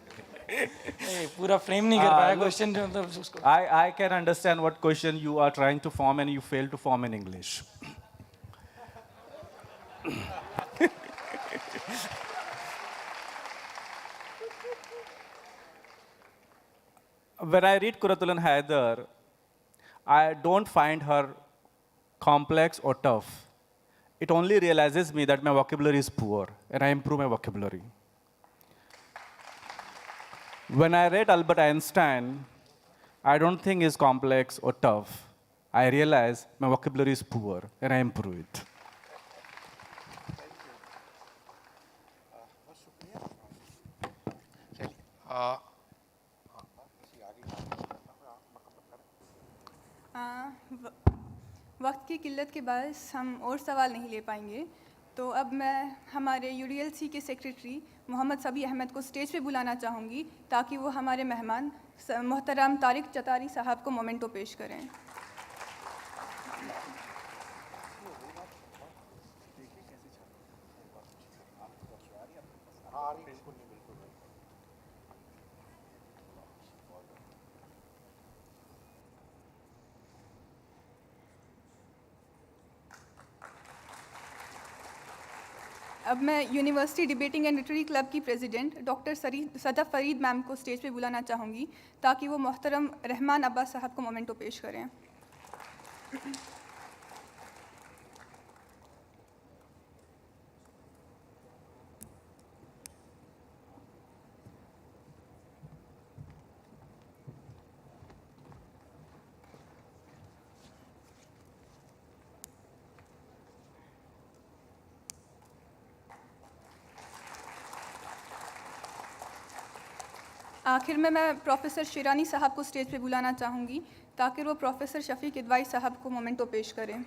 پورا فریم نہیں کر پایا کوشچن جو مطلب اس کو. I can understand what question you are trying to form and you fail to form in English. When I read Quratul Haidar, I don't find her complex or tough. It only realizes me that my vocabulary is poor and I improve my vocabulary. When I read Albert Einstein, I don't think it's complex or tough. I realize my vocabulary is poor and I improve it. وقت کی قلت کے باعث ہم اور سوال نہیں لے پائیں گے، تو اب میں ہمارے UDLC کے سیکریٹری محمد صبی احمد کو اسٹیج پہ بلانا چاہوں گی تاکہ وہ ہمارے مہمان محترم طارق چتاری صاحب کو مومنٹو پیش کریں. اب میں university debating and literary club کی پریزیڈنٹ ڈاکٹر صدف فرید میم کو اسٹیج پہ بلانا چاہوں گی تاکہ وہ محترم رحمان عباس صاحب کو مومنٹو پیش کریں. آخر میں پروفیسر شیرانی صاحب کو اسٹیج پہ بلانا چاہوں گی تاکہ وہ پروفیسر شفیع کدوائی صاحب کو مومنٹو پیش کریں.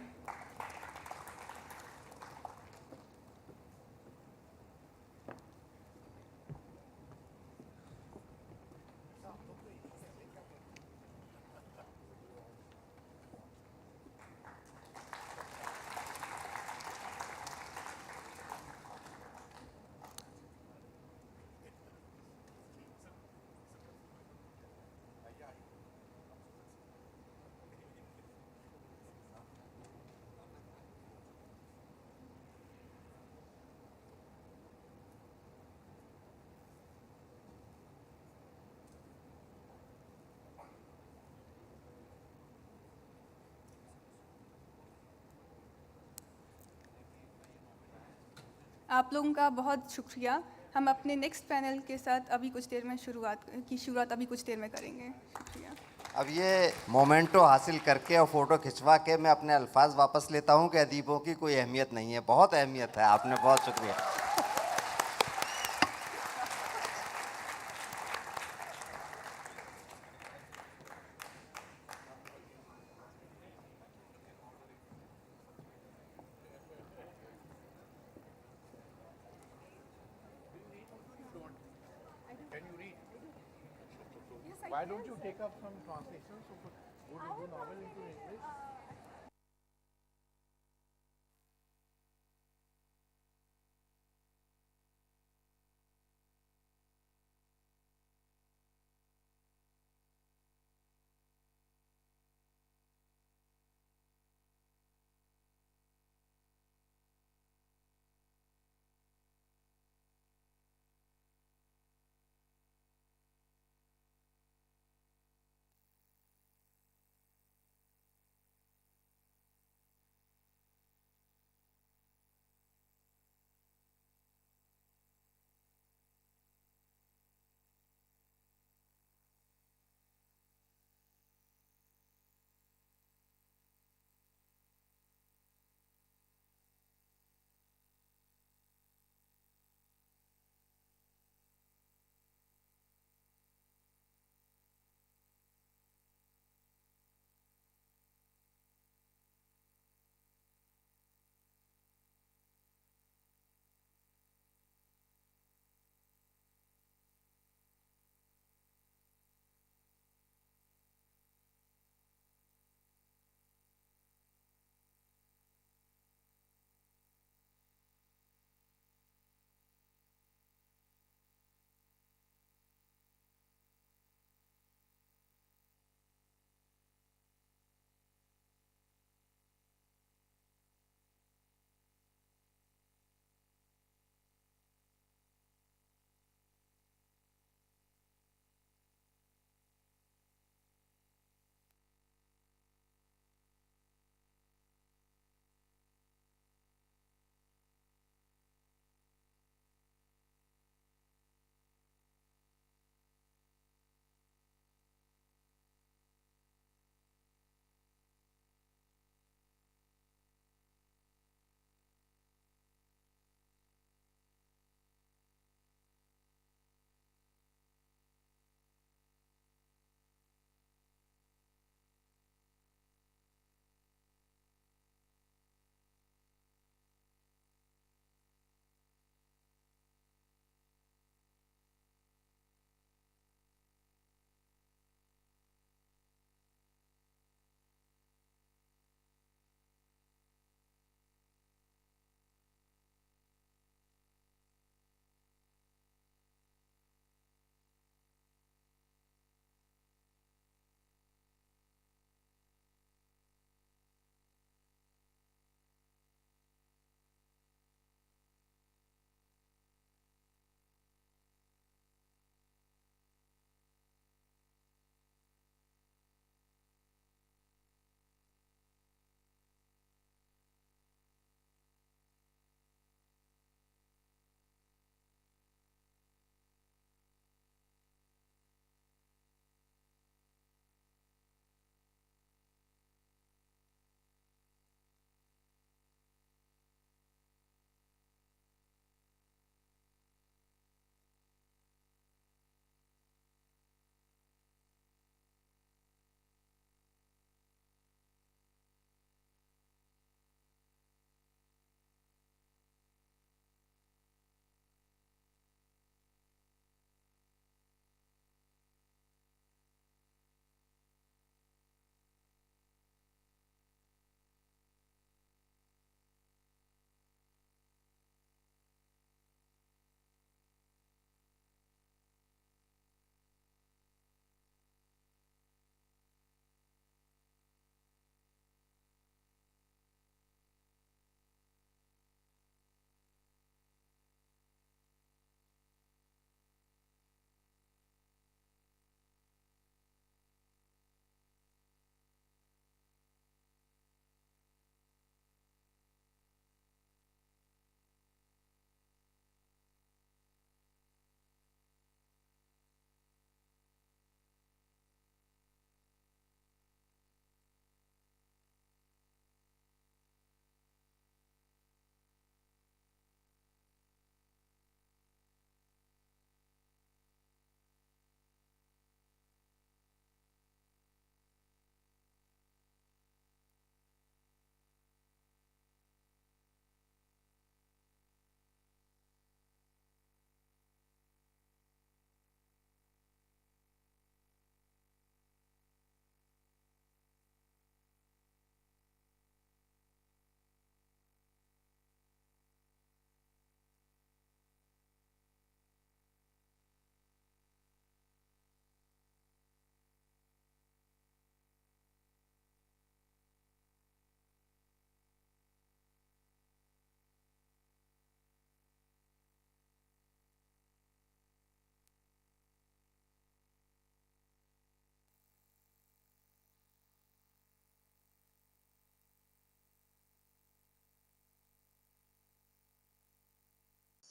आप लोगों का बहुत शुक्रिया। हम अपने नेक्स्ट पैनल के साथ अभी कुछ देर में शुरुआत अभी कुछ देर में करेंगे। शुक्रिया। अब ये मोमेंटो हासिल करके और फ़ोटो खिंचवा के मैं अपने अल्फाज वापस लेता हूँ कि अदीबों की कोई अहमियत नहीं है। बहुत अहमियत है, आपने बहुत शुक्रिया। Can you read? Why don't you take up some translations of Urdu novel into English?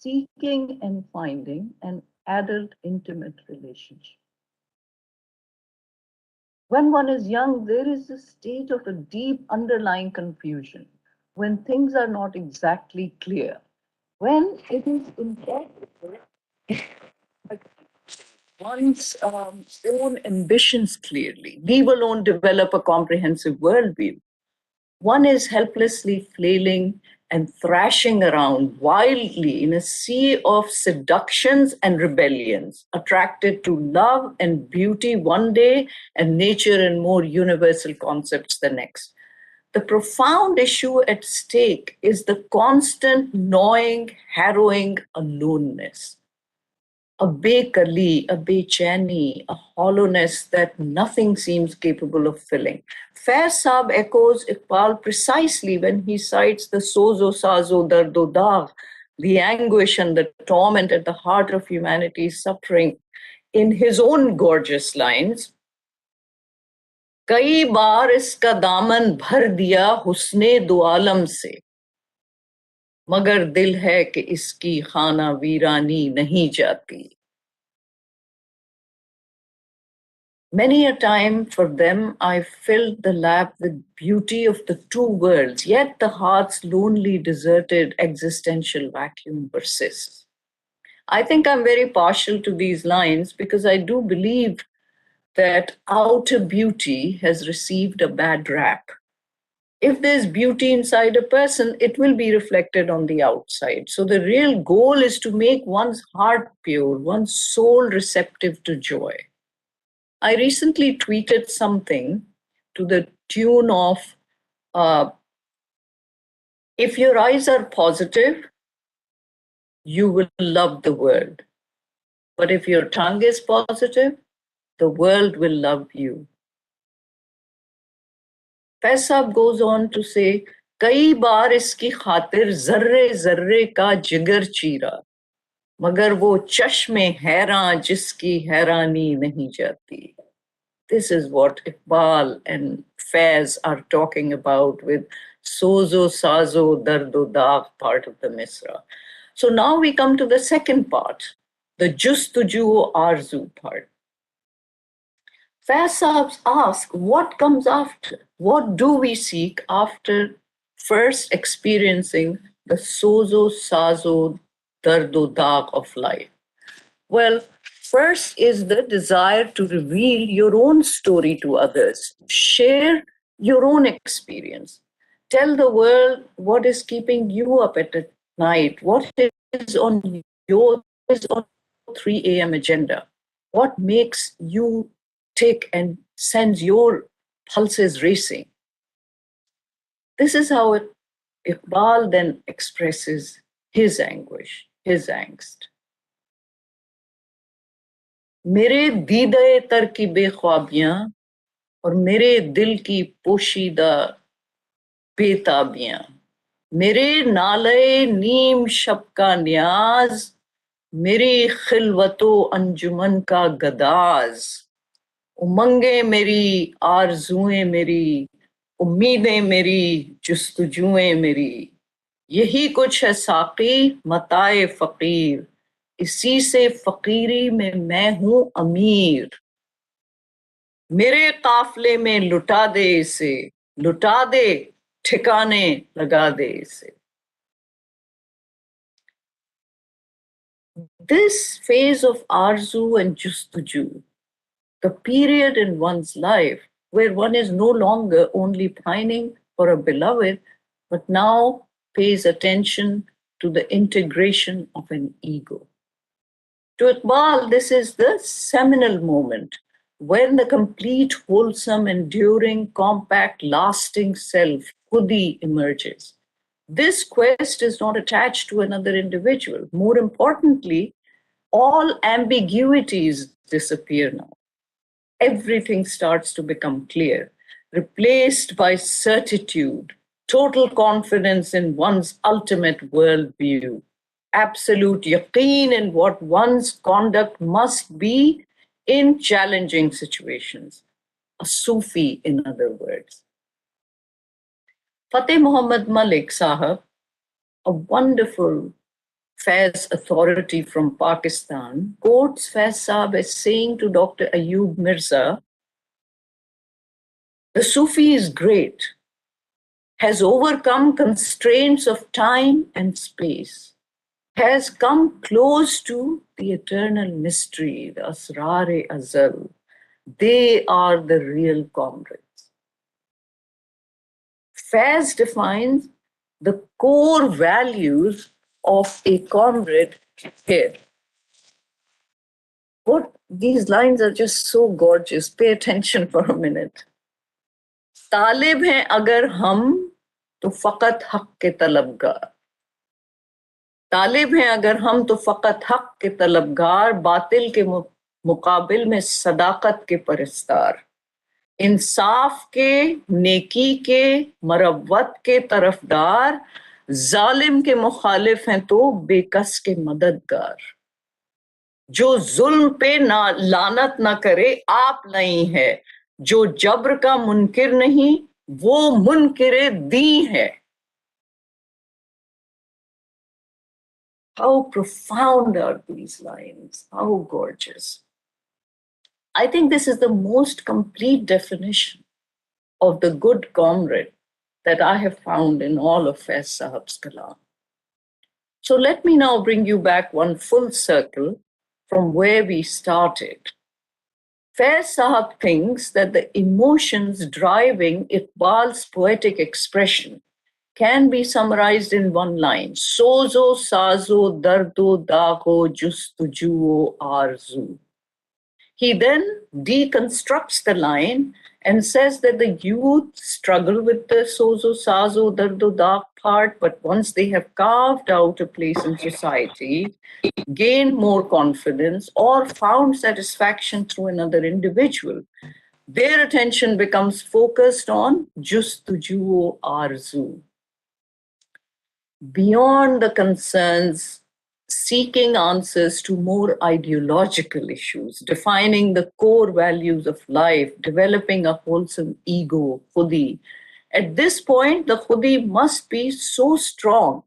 seeking and finding an adult intimate relationship. When one is young, there is a state of a deep underlying confusion, when things are not exactly clear, when it is impossible one's own ambitions clearly, leave alone develop a comprehensive worldview. One is helplessly flailing and thrashing around wildly in a sea of seductions and rebellions, attracted to love and beauty one day and nature and more universal concepts the next. The profound issue at stake is the constant, gnawing, harrowing aloneness. A bekali, a bechani, a hollowness that nothing seems capable of filling. Faiz Saab echoes Iqbal precisely when he cites the sozo sazo dardo daag, the anguish and the torment at the heart of humanity's suffering, in his own gorgeous lines. कई बार इसका दामन भर दिया हुस्ने दो आलम से, मगर दिल है कि इसकी खाना वीरानी नहीं जाती. Many a time for them I filled the lap with beauty of the two worlds, yet the heart's lonely, deserted, existential vacuum persists. I think I'm very partial to these lines because I do believe that outer beauty has received a bad rap. If there's beauty inside a person, it will be reflected on the outside. So the real goal is to make one's heart pure, one's soul receptive to joy. I recently tweeted something to the tune of, if your eyes are positive, you will love the world. But if your tongue is positive, the world will love you. Faiz Saab goes on to say, कई बार इसकी खातिर जर्रे जर्रे का जिगर चीरा, मगर वो चश्मे हैरान जिसकी हैरानी नहीं जाती. This is what Iqbal and Faiz are talking about with Sozo Sazo Dardo Daag part of the Misra. So now we come to the second part, the Justuju Arzu part. Faiz Saab asks, what comes after? What do we seek after first experiencing the Sozo Sazo Dardo Daag of life? Well, first is the desire to reveal your own story to others. Share your own experience. Tell the world what is keeping you up at night, what is on your 3 a.m. agenda, what makes you tick and sends your pulses racing. This is how Iqbal then expresses his anguish, his angst. मेरे दीदे तर की बेख्वाबियां और मेरे दिल की पोशीदा बेताबियां, मेरे नाले नीम शब का न्याज, मेरी खिलवतो अंजुमन का गदाज, उमंगे मेरी, आरजुएं मेरी, उम्मीदें मेरी, जुस्तजुएं मेरी, यही कुछ है साकी मताए फकीर, इसी से फकीरी में मैं हूं अमीर, मेरे काफले में लुटा दे इसे, लुटा दे ठिकाने लगा दे इसे. This phase of arzu and justuju, the period in one's life where one is no longer only pining for a beloved, but now pays attention to the integration of an ego. To Iqbal, this is the seminal moment when the complete, wholesome, enduring, compact, lasting self, khudi, emerges. This quest is not attached to another individual. More importantly, all ambiguities disappear now. Everything starts to become clear, replaced by certitude, total confidence in one's ultimate worldview, absolute yaqeen in what one's conduct must be in challenging situations. A Sufi, in other words. Fateh Muhammad Malik Sahab, a wonderful Faiz authority from Pakistan, quotes Faiz Saab as saying to Dr. Ayub Mirza, the Sufi is great, has overcome constraints of time and space, has come close to the eternal mystery, the Asrar-e Azal. They are the real comrades. Faiz defines the core values of a comrade here. What these lines are just so gorgeous. Pay attention for a minute. तालिब हैं अगर हम तो फकत हक के तलबगार, तालिब हैं अगर हम तो फकत हक के तलबगार, बातिल के मुकाबिल में सदाकत के परस्तार, इंसाफ के, नेकी के, मरवत के तरफदार, जालिम के मुखालिफ हैं तो बेकस के मददगार, जो जुल्म पे ना लानत ना करे आप नहीं है, जो जब्र का मुनकिर नहीं वो मुनकिरे दी है. How profound are these lines? How gorgeous. I think this is the most complete definition of the good comrade that I have found in all of Faiz Sahab's kalam. So let me now bring you back one full circle from where we started. Faiz Sahab thinks that the emotions driving Iqbal's poetic expression can be summarized in one line. Sozo, sazo, dardo, dago, justujuo, arzu. He then deconstructs the line and says that the youth struggle with the sozo, sazo, dardo, dag part, but once they have carved out a place in society, gained more confidence, or found satisfaction through another individual, their attention becomes focused on justujuo, arzu. Beyond the concerns, seeking answers to more ideological issues, defining the core values of life, developing a wholesome ego, khudi. At this point, the khudi must be so strong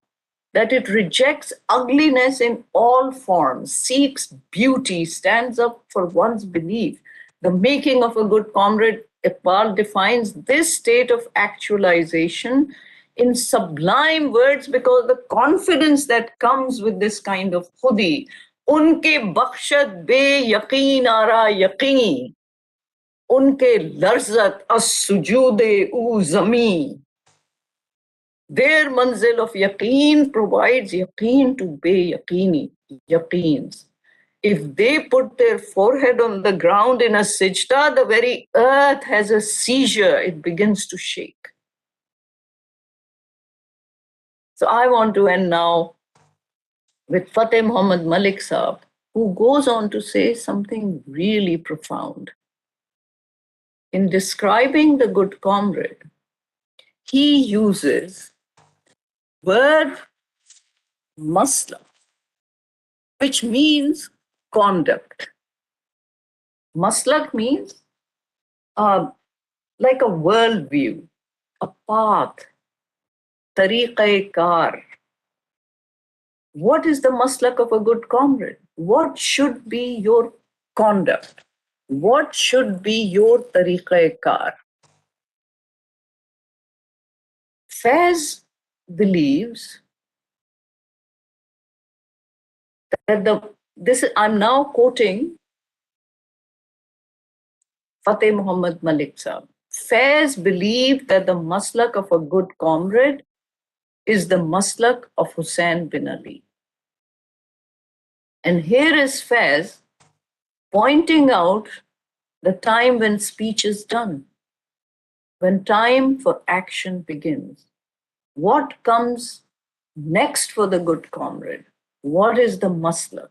that it rejects ugliness in all forms, seeks beauty, stands up for one's belief. The making of a good comrade, Iqbal defines this state of actualization in sublime words because the confidence that comes with this kind of khudi. Unke bakshat be yaqeen ara yaqeen. Unke larzat as sujude u zami. Their manzil of yaqeen provides yaqeen to be yaqeeni, yaqeens. If they put their forehead on the ground in a sijda, the very earth has a seizure, it begins to shake. So I want to end now with Fateh Muhammad Malik Saab, who goes on to say something really profound. In describing the good comrade, he uses word masla, which means conduct. Maslak means like a worldview, a path, tariq-e-kar. What is the maslak of a good comrade? What should be your conduct? What should be your tariq-e-kar? Faiz believes that I'm now quoting Fateh Muhammad Malik Saab. Faiz believed that the maslak of a good comrade is the maslak of Hussein bin Ali. And here is Faiz pointing out the time when speech is done, when time for action begins. What comes next for the good comrade? What is the maslak?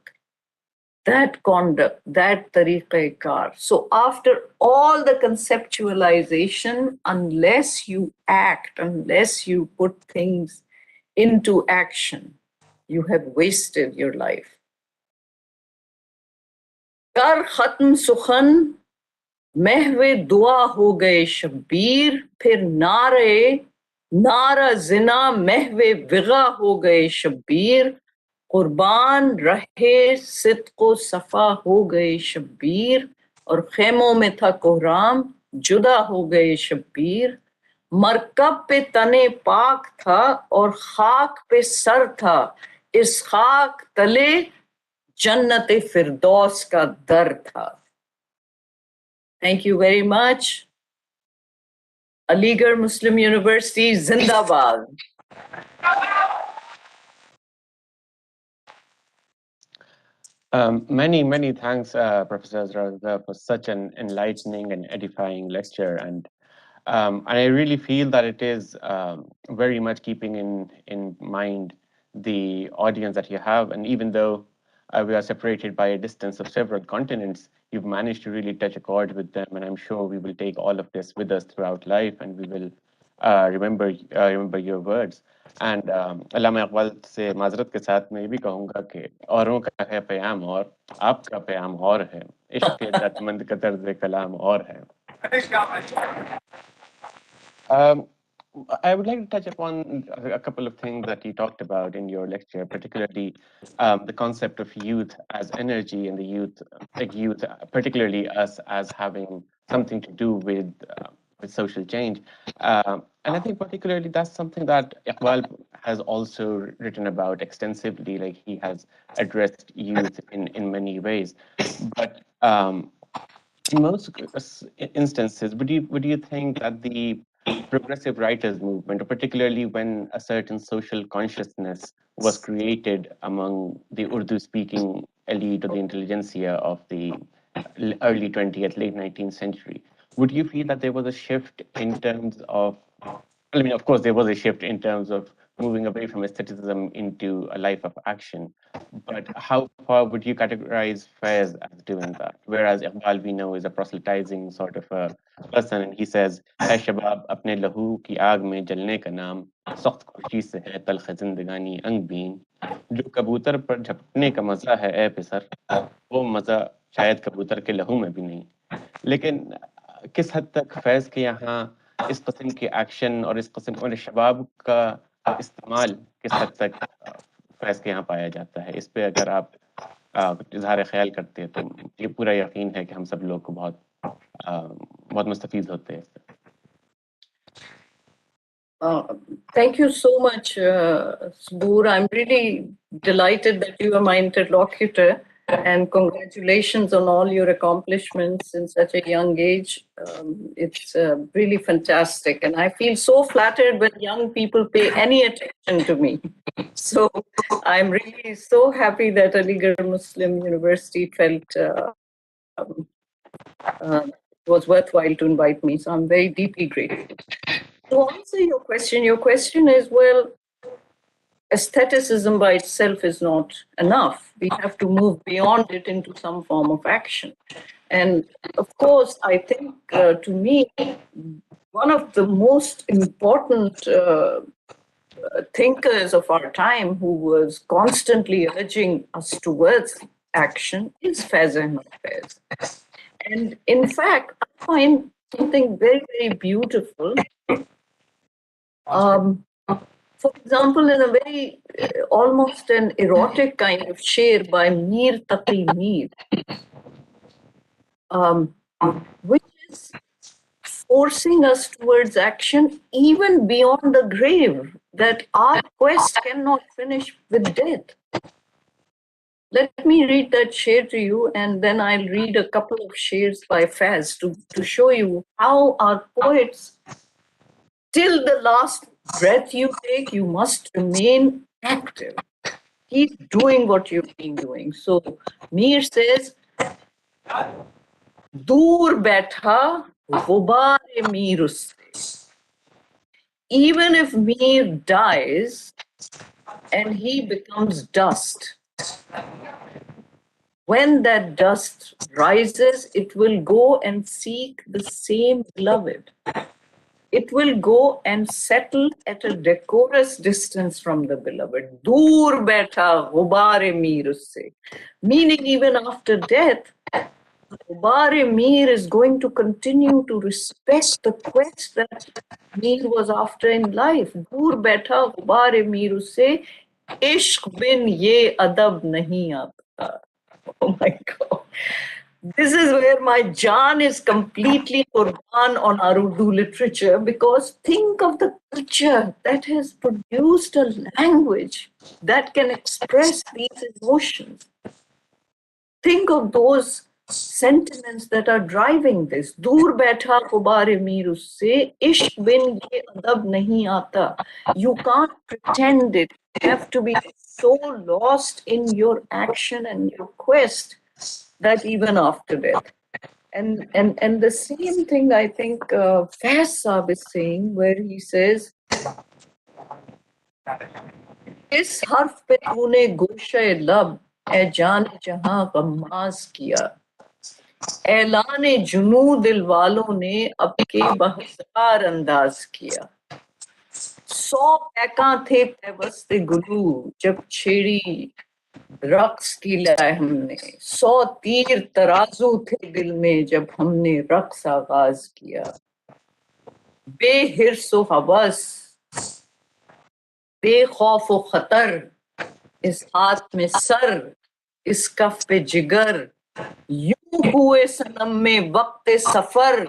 That conduct, that tariq-e-kar. So after all the conceptualization, unless you act, unless you put things into action, you have wasted your life. Kar khatm sukhan, mehve dua ho gaye shabbir, phir nara zina, mehve viga ho gaye shabbir, कुर्बान रहे सिद्को सफा हो गए शब्बीर और खेमों में था कोहराम जुदा हो गए शब्बीर मरकब पे तने पाक था और खाक पे सर था इस खाक तले जन्नत फिरदौस का दर था. Thank you very much. Aligarh Muslim University Zindabad. Many thanks, Professor Azra Raza, for such an enlightening and edifying lecture. And I really feel that it is very much keeping in mind the audience that you have. And even though we are separated by a distance of several continents, you've managed to really touch a chord with them. And I'm sure we will take all of this with us throughout life, and we will remember your words. And अल्लामा इकबाल से माजरत के साथ मैं ये भी कहूँगा कि औरों का है प्याम और आपका प्याम और है इश्क के दर्दमंद का तर्ज कलाम और है. I would like to touch upon a couple of things that you talked about in your lecture, particularly the concept of youth as energy and the youth, particularly us as having something to do with social change. And I think particularly that's something that Iqbal has also written about extensively, like he has addressed youth in many ways. But in most instances, would you think that the progressive writers movement, or particularly when a certain social consciousness was created among the Urdu-speaking elite or the intelligentsia of the early 20th, late 19th century, would you feel that there was a shift in terms of, I mean, of course, there was a shift in terms of moving away from aestheticism into a life of action, but how far would you categorize Faiz as doing that? Whereas Iqbal, we know, is a proselytizing sort of a person, and he says, "Hai shabab, apne lahu ki aag mein jalne ka naam, sakht khushi se hai talkh zindagani angbeen, jo kabutar par jhapne ka maza hai ए पिसर, वो मजा शायद कबूतर के लहू में भी नहीं." लेकिन किस हद तक फैज़ के यहाँ इस किस्म के एक्शन और इस किस्म के शबाब का इस्तेमाल किस हद तक फैज़ के यहाँ पाया जाता है, इस पे अगर आप कुछ इजहार ख्याल करते हैं तो ये पूरा यकीन है कि हम सब लोग को बहुत मुस्तफीद होते हैं. Thank you so much, Sabur. I'm really delighted that you are my interlocutor, and congratulations on all your accomplishments in such a young age. It's really fantastic, and I feel so flattered when young people pay any attention to me. So I'm really so happy that Aligarh Muslim University felt it was worthwhile to invite me. So I'm very deeply grateful. To answer your question is, well, aestheticism by itself is not enough. We have to move beyond it into some form of action. And of course, I think to me, one of the most important thinkers of our time who was constantly urging us towards action is Faiz Ahmad Faiz. And in fact, I find something very, very beautiful. For example, in a very almost an erotic kind of sher by Mir Taqi Mir, which is forcing us towards action even beyond the grave, that our quest cannot finish with death. Let me read that sher to you, and then I'll read a couple of shers by Faiz to show you how our poets, till the last breath you take, you must remain active. Keep doing what you've been doing. So Mir says, Dur baitha ghubar-e Mir usse. Even if Mir dies and he becomes dust, when that dust rises, it will go and seek the same beloved. It will go and settle at a decorous distance from the beloved. Dur baitha ghubar-e Mir usse. Meaning, even after death, Ghubar-e Mir is going to continue to respect the quest that Mir was after in life. Dur baitha ghubar-e Mir usse. عشق بن یہ ادب نہیں آتا. Oh my God. This is where my jaan is completely qurban on our Urdu literature, because think of the culture that has produced a language that can express these emotions. Think of those sentiments that are driving this. Dur baitha qubar mir usse, ishq bin ye adab nahi aata. You can't pretend it. You have to be so lost in your action and your quest that even after death. And the same thing I think Faiz Saab is saying, where he says, اس حرف پہ تو نے گوشہ لب اے جان جہاں غماز کیا. اعلان جنوں دل والوں نے اب کے بہزار انداز کیا. 100 پیکاں تھے پیوست گلو جب چھیڑی رقص کی لائے ہم نے. 100 تیر ترازو تھے دل میں جب ہم نے رقص آغاز کیا. بے حرص و حوث، بے خوف و خطر، اس ہاتھ میں سر، اس کف پہ جگر. یوں ہوئے صنم میں وقت سفر،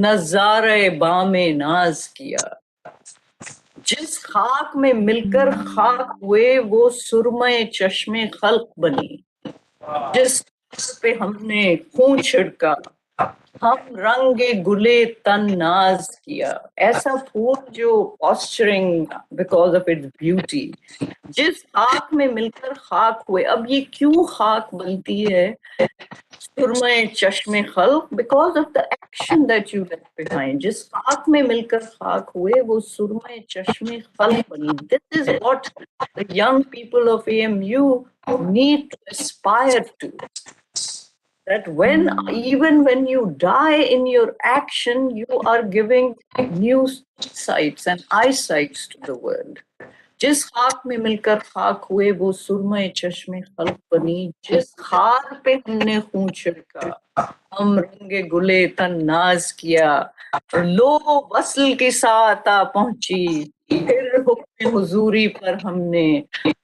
نظارۂ بام ناز کیا. جس خاک میں مل کر خاک ہوئے وہ سرمۂ چشم خلق بنی. جس پہ ہم نے خون چھڑکا ہم رنگ گلے تن ناز کیا. ایسا پھول جو پوسچرنگ بیکاز آف اٹس بیوٹی. جس خاک میں مل کر خاک ہوئے. اب یہ کیوں خاک بنتی ہے سرمۂ چشم خلق؟ Because of the action that you left behind. جس خاک میں مل کر خاک ہوئے وہ سرمۂ چشم خلق بنی. This is what the young people of AMU need to aspire to. That even when you die in your action, you are giving new sights and eyesights to the world. جس خاک میں مل کر خاک ہوئے وہ سرمۂ چشم خلق بنی. جس خار پہ ہم نے خون چھڑکا ہم رنگ گلے تن ناز کیا. لو وصل کی ساعت آ پہنچی پھر حکم حضوری پر ہم نے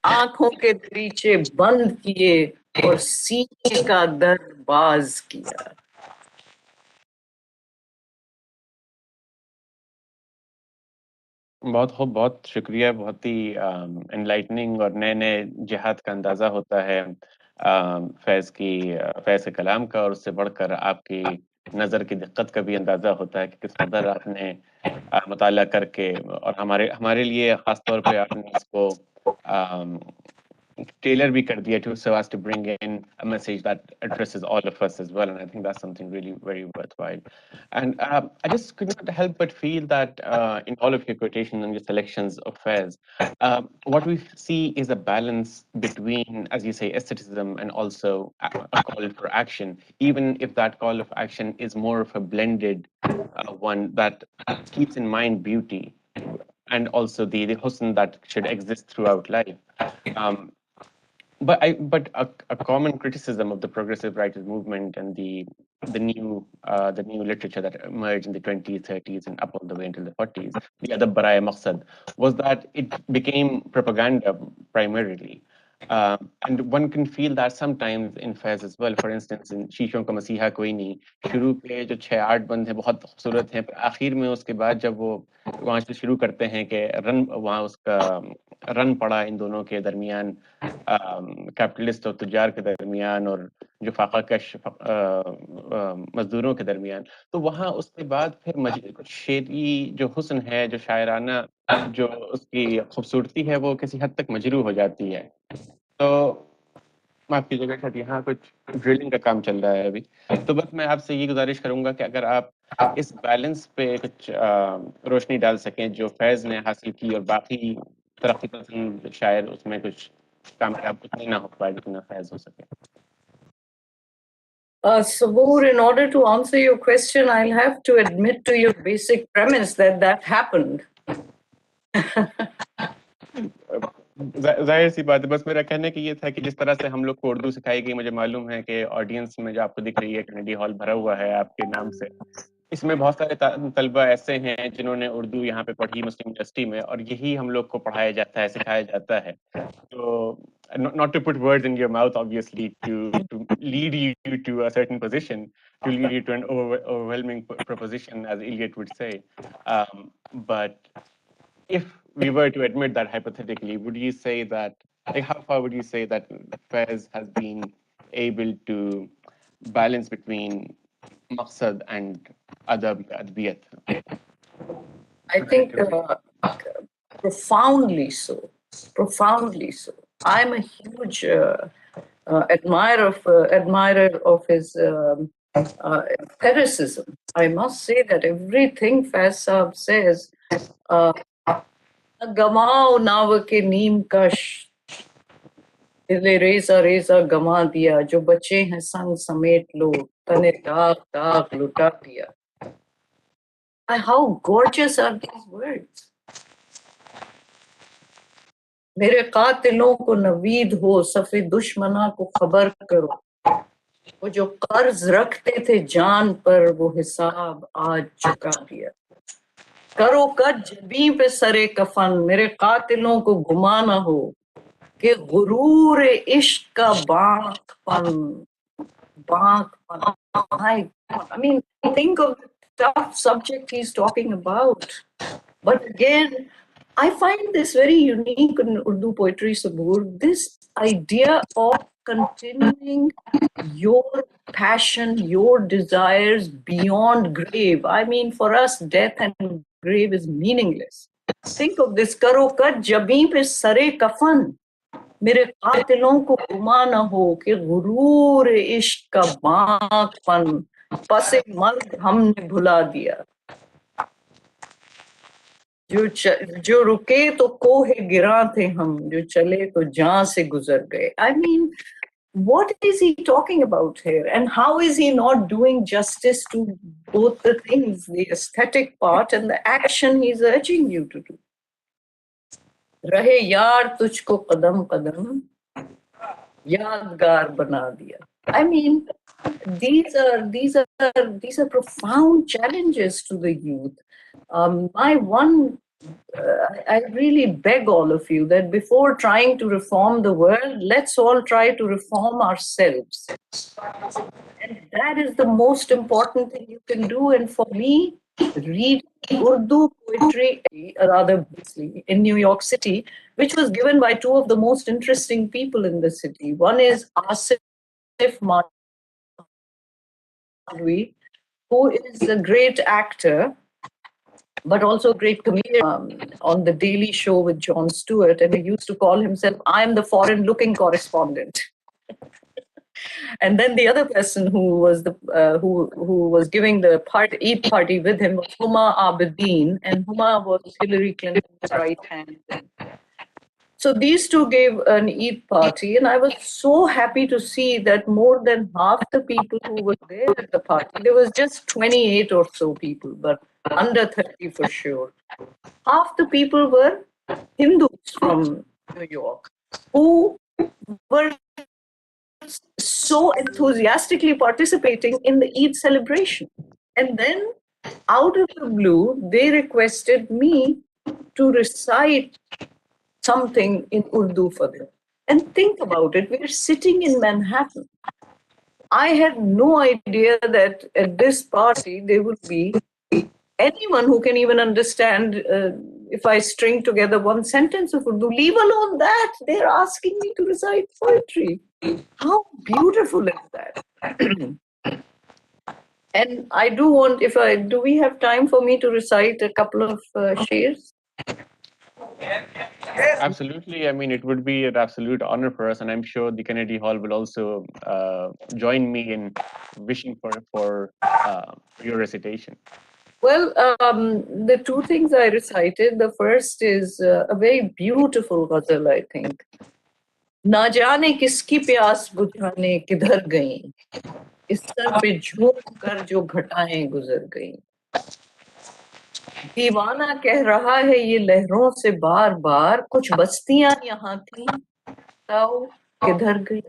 آنکھوں کے دریچے بند کیے اور سینے کا در باز کیا. بہت خوب، بہت شکریہ. بہت ہی انلائٹننگ اور نئے نئے جہاد کا اندازہ ہوتا ہے فیض کے کلام کا، اور اس سے بڑھ کر آپ کی نظر کی دقت کا بھی اندازہ ہوتا ہے کہ کس قدر آپ نے مطالعہ کر کے، اور ہمارے لیے خاص طور پہ آپ نے اس کو tailor بھی کر دیا so as to bring in a message that addresses all of us as well, and I think that's something really very worthwhile. And I just could not help but feel that in all of your quotations and your selections of Faiz, what we see is a balance between, as you say, aestheticism and also a call for action, even if that call of action is more of a blended one that keeps in mind beauty and also the husn that should exist throughout life. But a common criticism of the progressive writers movement and the new literature that emerged in the 20s, 30s, and up all the way until the 40s, the adab baraye maqsad, was that it became propaganda primarily. And one can feel that sometimes in Faiz as well. For instance, in شیشوں کا مسیحا کوئی نہیں، شروع پہ جو 6-8 بند ہیں بہت خوبصورت ہیں، پھر آخر میں اس کے بعد جب وہ وہاں سے شروع کرتے ہیں کہ وہاں اس کا رن پڑا ان دونوں کے درمیان، کیپٹلسٹ اور تجار کے درمیان اور جو فاقہ کش مزدوروں کے درمیان، تو وہاں اس کے بعد پھر شعری جو حسن ہے، جو شاعرانہ جو اس کی خوبصورتی ہے، وہ کسی حد تک مجروح ہو جاتی ہے. تو معاف کیجیے گا، یہاں کچھ ڈرلنگ کا کام چل رہا ہے ابھی، تو بس میں آپ سے یہ گزارش کروں گا کہ اگر آپ اس بیلنس پہ کچھ روشنی ڈال سکیں جو فیض نے حاصل کی، اور باقی ترقی پسند شاعر اس میں کچھ کامیاب اتنے نہ ہو پائے جتنا فیض ہو سکے. Sabur, in order to answer your question, I'll have to admit to your basic premise that happened. ظاہر سی بات ہے، بس میرا کہنے کی یہ تھا کہ جس طرح سے ہم لوگ کو اردو سکھائی گئی، مجھے معلوم ہے کہ آڈینس میں جو آپ کو دکھ رہی ہے کینیڈی ہال بھرا ہوا ہے آپ کے نام سے، इसमें बहुत सारे तलबा ऐसे हैं जिन्होंने उर्दू यहाँ पे पढ़ी मुस्लिम यूनिवर्सिटी में, और यही हम लोग को पढ़ाया जाता है, सिखाया जाता है. So, not to put words in your mouth, obviously, to lead you to a certain position, to lead you to an overwhelming proposition, as Eliot would say. But if we were to admit that hypothetically, would you say that, like, how far would you say that Faiz has been able to balance between maqsad and adabiyat? I think profoundly so, profoundly so. I'm a huge admirer of his empiricism. I must say that everything Faiz Saab says, गमाओ नाव के नीम कश दिले रेजा रेजा गमा दिया जो बचे हैं संग समेट लो तने दाग दाग लुटा दिया. How gorgeous are these words. मेरे कातिलों को नवीद हो सफे दुश्मना को खबर करो, वो जो कर्ज रखते थे जान पर वो हिसाब आज चुका दिया. करो कद जबी पे सरे कफन, मेरे कातिलों को गुमा न हो कि गुरूर इश्क का बांकपन. I mean, think of the tough subject he's talking about. But again, I find this very unique in Urdu poetry, Sabur, this idea of continuing your passion, your desires beyond grave. I mean, for us, death and grave is meaningless. Think of this, karo kat jabeen pe sare kafan, मेरे कातिलों को गुमा न हो कि गुरूर इश्क का बांकपन पसे मर्द हमने भुला दिया. जो रुके तो कोहे गिरा थे हम, जो चले तो जान से गुजर गए. I mean, what is he talking about here, and how is he not doing justice to both the things, the aesthetic part and the action he's urging you to do? रहे यार तुझको कदम कदम यादगार बना दिया. I mean, these are profound challenges to the youth. I really beg all of you that before trying to reform the world, let's all try to reform ourselves. And that is the most important thing you can do. And for me, read Urdu poetry, rather in New York City, which was given by two of the most interesting people in the city. One is Asif Madhvi, who is a great actor, but also a great comedian on The Daily Show with Jon Stewart. And he used to call himself, I'm the foreign-looking correspondent. And then the other person who was who was giving the Eid party with him was Huma Abedin, and Huma was Hillary Clinton's right hand. So these two gave an Eid party, and I was so happy to see that more than half the people who were there at the party, there was just 28 or so people, but under 30 for sure. Half the people were Hindus from New York who were so enthusiastically participating in the Eid celebration. And then, out of the blue, they requested me to recite something in Urdu for them. And think about it, we're sitting in Manhattan. I had no idea that at this party there would be anyone who can even understand if I string together one sentence of Urdu. Leave alone that, they're asking me to recite poetry. How beautiful is that? And I do want, do we have time for me to recite a couple of shairs? Absolutely. I mean, it would be an absolute honor for us, and I'm sure the Kennedy Hall will also join me in wishing for your recitation. Well, the two things I recited, the first is a very beautiful ghazal, I think. ना जाने किसकी प्यास बुझाने किधर गई, इस sir पे झूम कर जो घटाएं गुजर गई. दीवाना कह रहा है ये लहरों से बार बार, कुछ बस्तियां यहाँ थी बताओ किधर गई.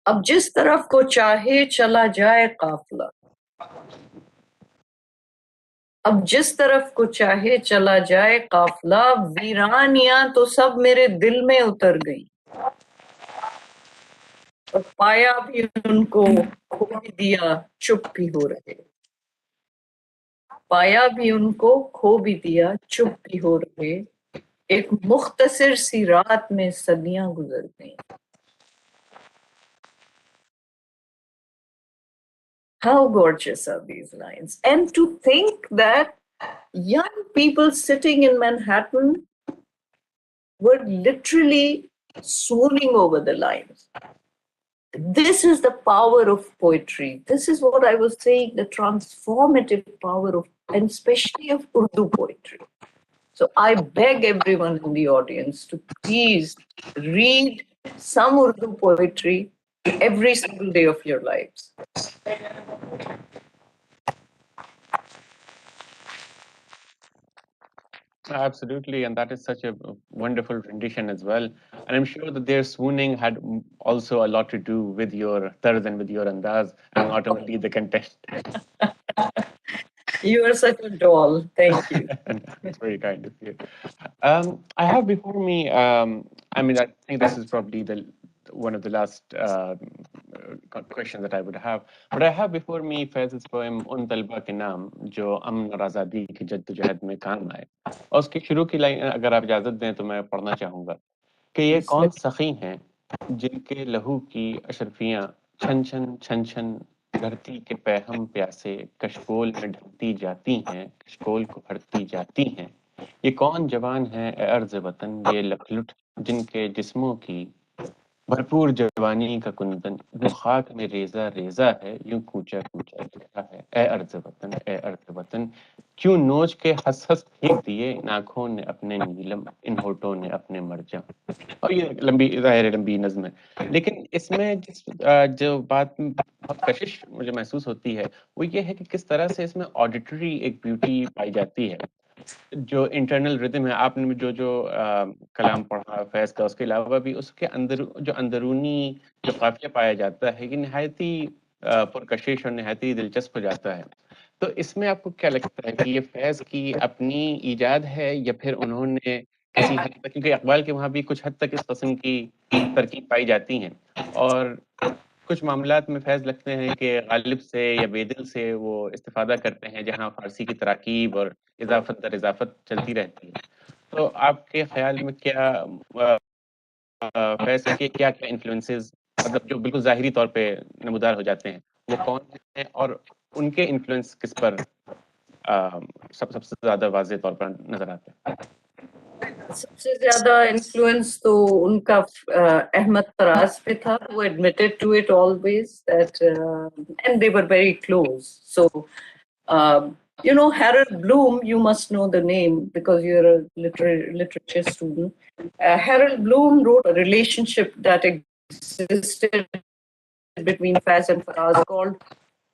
अब जिस तरफ को चाहे चला जाए काफिला, अब जिस तरफ को चाहे चला जाए काफिला, वीरानियां तो सब मेरे दिल में उतर गई, और पाया भी उनको, खो भी दिया, चुप भी हो रहे, पाया भी उनको, खो भी दिया, चुप भी हो रहे, एक मुख्तसर सी रात में सदियां गुजर गई. How gorgeous are these lines? And to think that young people sitting in Manhattan were literally swooning over the lines. This is the power of poetry. This is what I was saying, the transformative power of, and especially of Urdu poetry. So I beg everyone in the audience to please read some Urdu poetry every single day of your lives. Absolutely, and that is such a wonderful rendition as well. And I'm sure that their swooning had also a lot to do with your tarz and with your andaz, and not only the content. You are such a doll. Thank you. That's very kind of you. I have before me, I mean, I think this is probably one of the last questions that I would have. But I have before me Faiz's poem उन तलबा के नाम जो अमन और आज़ादी की जद्दोजहद में काम आए. और उसकी शुरू की लाइन अगर आप इजाज़त दें तो मैं पढ़ना चाहूँगा कि ये कौन सखी हैं जिनके लहू की अशरफियाँ छन छन छन छन धरती के पैहम प्यासे कशकोल में ढलती जाती हैं, कशकोल को भरती जाती हैं. ये कौन जवान है ए अर्ज़ वतन, ये लखलुट जिनके जिस्मों की भरपूर जवानी का कुंदन वो खाक में रेजा रेजा है, यूं कूचा कूचा दिखता है. ए अर्ज़ वतन, ए अर्ज़ वतन, क्यों नोच के हंस हंस फेंक दिए इन आँखों ने अपने नीलम, इन होठों ने अपने मरजम. और ये लंबी ज़ाहिर लंबी नज़्म है, लेकिन इसमें जो बात बहुत कशिश मुझे महसूस होती है वो ये है कि किस तरह से इसमें ऑडिटरी एक ब्यूटी पाई जाती है. जो इंटरनल रिदम है, आपने जो कलाम पढ़ा फैज़ का, उसके अलावा भी उसके अंदर जो अंदरूनी जो काफ़िया पाया जाता है, ये निहायत ही पुरकशिश और निहायत ही दिलचस्प हो जाता है. तो इसमें आपको क्या लगता है कि ये फैज़ की अपनी ईजाद है या फिर उन्होंने किसी हद तक, क्योंकि इकबाल के वहाँ भी कुछ हद तक इस किस्म की तरकीब पाई जाती हैं, और कुछ मामलात में फैज़ लगते हैं कि गालिब से या बेदिल से वो इस्तिफ़ादा करते हैं, जहाँ फ़ारसी की तराकीब और इज़ाफ़त दर इज़ाफ़त चलती रहती है. तो आपके ख़्याल में क्या फैज़ के क्या-क्या इन्फ्लुएंसेस, मतलब जो बिल्कुल ज़ाहिरी तौर पे नमूदार हो जाते हैं, वो कौन हैं और उनके इन्फ्लुएंस किस पर सबसे ज़्यादा वाज़ेह तौर पर नज़र आते हैं? सबसे ज्यादा इन्फ्लुएंस तो उनका अहमद फराज पे था. वो admitted to it always that and they were very close. So you know, Harold Bloom, you must know the name because you're a literature student. Harold Bloom wrote a relationship that existed between Faiz and Faraz called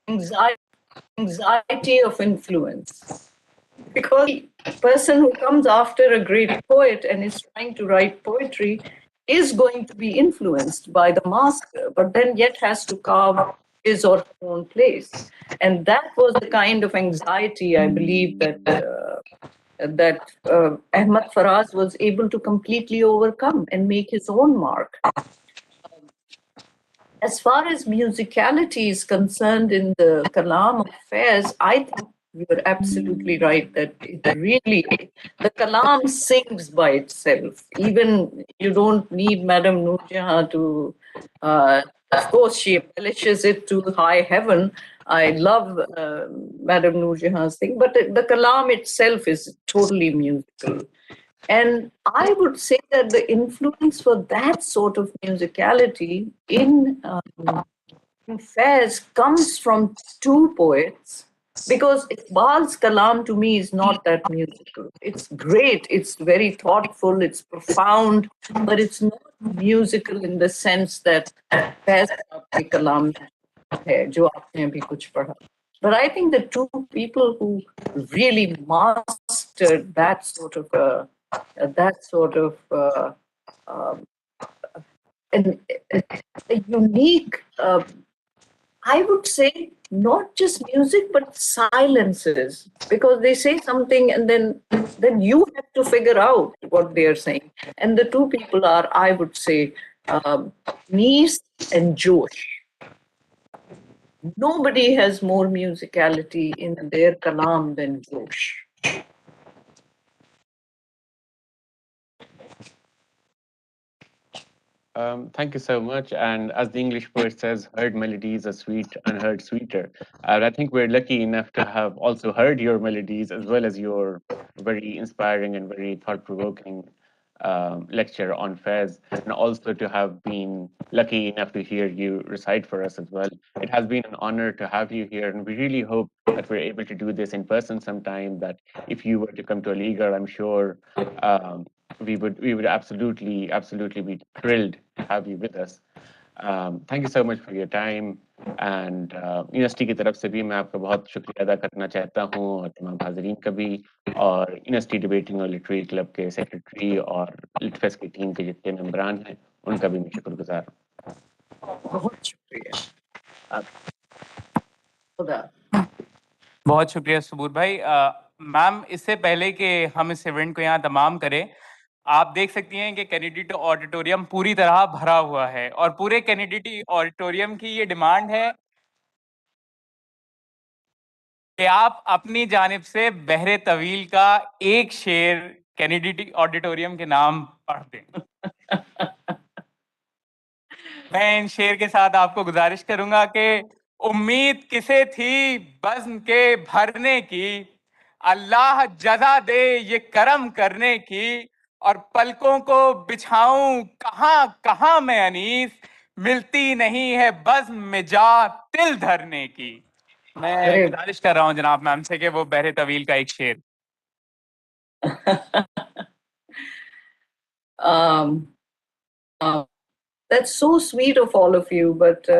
anxiety of influence. Because the person who comes after a great poet and is trying to write poetry is going to be influenced by the master, but then yet has to carve his or her own place. And that was the kind of anxiety, I believe, that Ahmad Faraz was able to completely overcome and make his own mark. As far as musicality is concerned in the Kalam of Faiz, I think you're absolutely right that it really, the Kalam sings by itself. Even you don't need Madame Noor Jahan to, of course, she embellishes it to high heaven. I love Madame Noor Jahan's thing, but the Kalam itself is totally musical. And I would say that the influence for that sort of musicality in Faiz comes from two poets, because Iqbal's Kalam to me is not that musical. It's great, it's very thoughtful, it's profound, but it's not musical in the sense that Faiz ka Kalam hai, jo aapne abhi kuch padha. But I think the two people who really mastered that sort of a unique, I would say, not just music, but silences, because they say something and then you have to figure out what they are saying. And the two people are, I would say, Nees and Josh. Nobody has more musicality in their kalam than Josh. Thank you so much. And as the English poet says, heard melodies are sweet, unheard sweeter. I think we're lucky enough to have also heard your melodies as well as your very inspiring and very thought-provoking lecture on Faiz, and also to have been lucky enough to hear you recite for us as well. It has been an honor to have you here, and we really hope that we're able to do this in person sometime, that if you were to come to Aligarh, I'm sure we would absolutely be thrilled to have you with us. Thank you so much for your time. And university की तरफ से भी मैं आपका बहुत शुक्रिया अदा करना चाहता हूँ, और तमाम हाज़रीन का भी, और यूनिवर्सिटी डिबेटिंग और लिटरेरी क्लब के सेक्रेटरी और लिटफेस्ट की टीम के जितने मेंबरान हैं उनका भी मैं शुक्रगुजार हूँ. बहुत शुक्रिया. खुदा. बहुत शुक्रिया सबूर भाई. मैम, इससे पहले कि हम इस इवेंट को यहाँ तमाम करें, आप देख सकती हैं कि कैनेडी ऑडिटोरियम पूरी तरह भरा हुआ है, और पूरे कैनेडी ऑडिटोरियम की ये डिमांड है कि आप अपनी जानिब से बहरे तवील का एक शेर कैनेडी ऑडिटोरियम के नाम पढ़ दें. मैं इन शेर के साथ आपको गुजारिश करूंगा कि उम्मीद किसे थी बज़्म के भरने की, अल्लाह जज़ा दे ये करम करने की, और पलकों को बिछाऊं कहाँ कहाँ मैं अनीस, मिलती नहीं है बज़्म में जा तिल धरने की. मैं गुजारिश कर रहा हूँ जनाब मैम से कि वो बहरे तवील का एक शेर. That's so sweet of all of you, but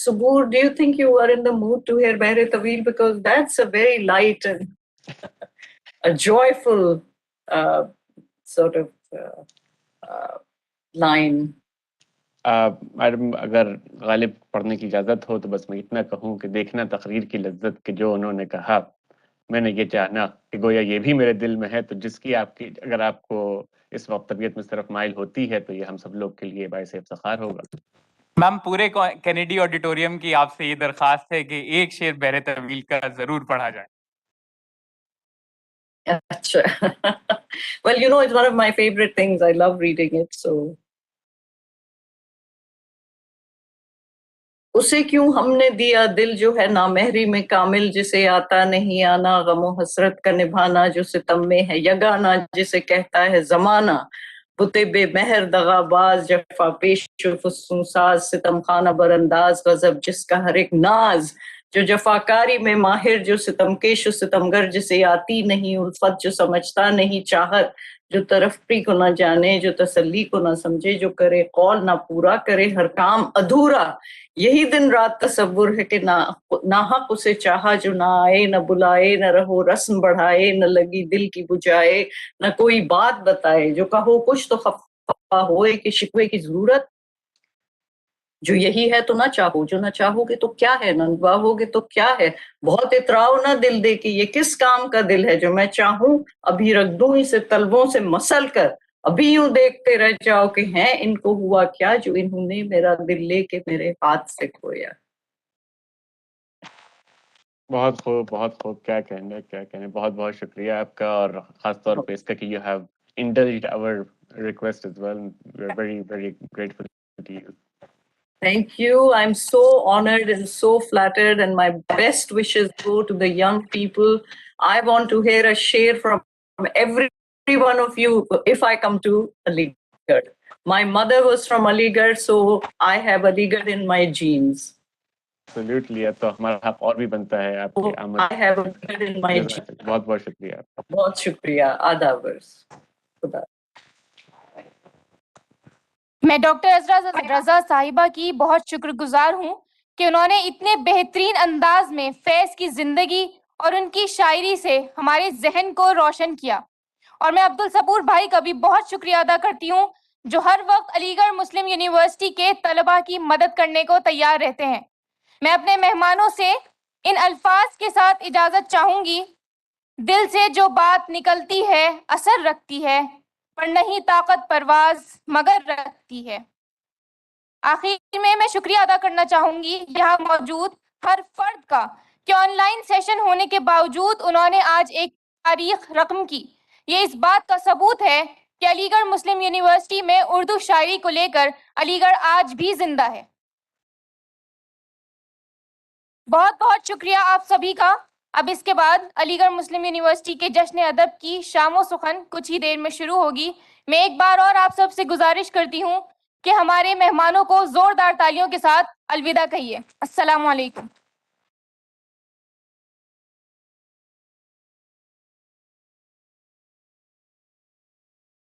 Sabur, do you think you are in the mood to hear Behre Tawil? Because that's a very light and a joyful sort of line. Madam, अगर गालिब पढ़ने की इजाज़त हो तो बस मैं इतना कहूँ कि देखना तकरीर की लज्जत के जो उन्होंने कहा, मैंने ये जाना कि गोया ये भी मेरे दिल में है, तो जिसकी आपकी अगर आपको इस वक्त तबीयत में तरफ माइल होती है तो ये हम सब लोग के लिए बाइस इफ्तिखार होगा. मैम, पूरे कैनेडी ऑडिटोरियम की आपसे ये दरख्वास्त है कि एक शेर बहरे तवील का जरूर पढ़ा जाए. Well, you know, it's one of my favorite things. I love reading it, so. उसे क्यों हमने दिया दिल जो है नामहरी में कामिल, जिसे आता नहीं आना गमो हसरत का निभाना, जो सितम में है यगाना जिसे कहता है जमाना, बुते बेमहर दगाबाज जफा पेश फुस्सूसाज सितम खाना बरंदाज गजब जिसका हर एक नाज, जो जफाकारी में माहिर जो सितमकेश सितमगर जिसे आती नहीं उल्फत, जो समझता नहीं चाहत जो तरफरी को ना जाने, जो तसल्ली को ना समझे, जो करे कौल ना पूरा करे हर काम अधूरा, यही दिन रात तसव्वुर है कि ना हक उसे चाहा जो ना आए न बुलाए, न रहो रस्म बढ़ाए, न लगी दिल की बुझाए, न कोई बात बताए, जो कहो कुछ तो खफा होए कि शिकवे की जरूरत, जो यही है तो ना चाहो, जो ना चाहोगे तो क्या है, न निभाओगे तो क्या है, बहुत इतराओ ना दिल दे कि ये किस काम का दिल है, जो मैं चाहूं अभी रख दूं इसे तलवों से मसल कर, अभी यूं देखते रह जाओ कि हैं इनको हुआ क्या, जो इन्होंने मेरा दिल लेके मेरे हाथ से खोया. बहुत खूब. क्या कहने. बहुत बहुत शुक्रिया आपका, और खास तौर पे इसका कि you have indulged our request as well. We're very very grateful to you. Thank you. I'm so honored and so flattered, and my best wishes go to the young people. I want to hear a share from every one of you if I come to Aligarh. My mother was from Aligarh, so I have Aligarh in my genes. Absolutely. तो हमारा हक और भी बनता है आपकी आमद. I have Aligarh in my genes. बहुत बहुत शुक्रिया. बहुत शुक्रिया. आदाबर्स. खुदा. मैं डॉक्टर अज़रा रज़ा साहिबा की बहुत शुक्रगुजार हूँ कि उन्होंने इतने बेहतरीन अंदाज में फैज़ की ज़िंदगी और उनकी शायरी से हमारे जहन को रोशन किया. और मैं अब्दुल सबूर भाई का भी बहुत शुक्रिया अदा करती हूँ جو ہر وقت علی گڑھ مسلم یونیورسٹی کے طلباء کی مدد کرنے کو تیار رہتے ہیں. میں اپنے مہمانوں سے ان الفاظ کے ساتھ اجازت چاہوں گی: دل سے جو بات نکلتی ہے اثر رکھتی ہے، پر نہیں طاقت پرواز مگر رکھتی ہے. آخر میں شکریہ ادا کرنا چاہوں گی یہاں موجود ہر فرد کا کہ آن لائن سیشن ہونے کے باوجود انہوں نے آج ایک تاریخ رقم کی. یہ اس بات کا ثبوت ہے کہ علی گڑھ مسلم یونیورسٹی میں اردو شاعری کو لے کر علی گڑھ آج بھی زندہ ہے. بہت بہت شکریہ آپ سبھی کا. اب اس کے بعد علی گڑھ مسلم یونیورسٹی کے جشن ادب کی شام و سخن کچھ ہی دیر میں شروع ہوگی. میں ایک بار اور آپ سب سے گزارش کرتی ہوں کہ ہمارے مہمانوں کو زوردار تالیوں کے ساتھ الوداع کہیے. السلام علیکم.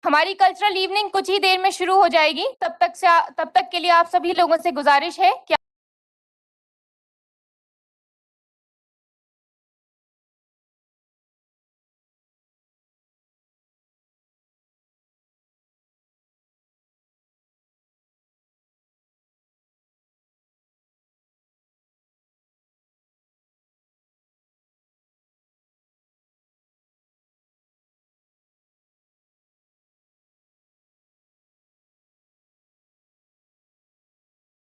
ہماری کلچرل ایوننگ کچھ ہی دیر میں شروع ہو جائے گی. تب تک کے لیے آپ سبھی لوگوں سے گزارش ہے کہ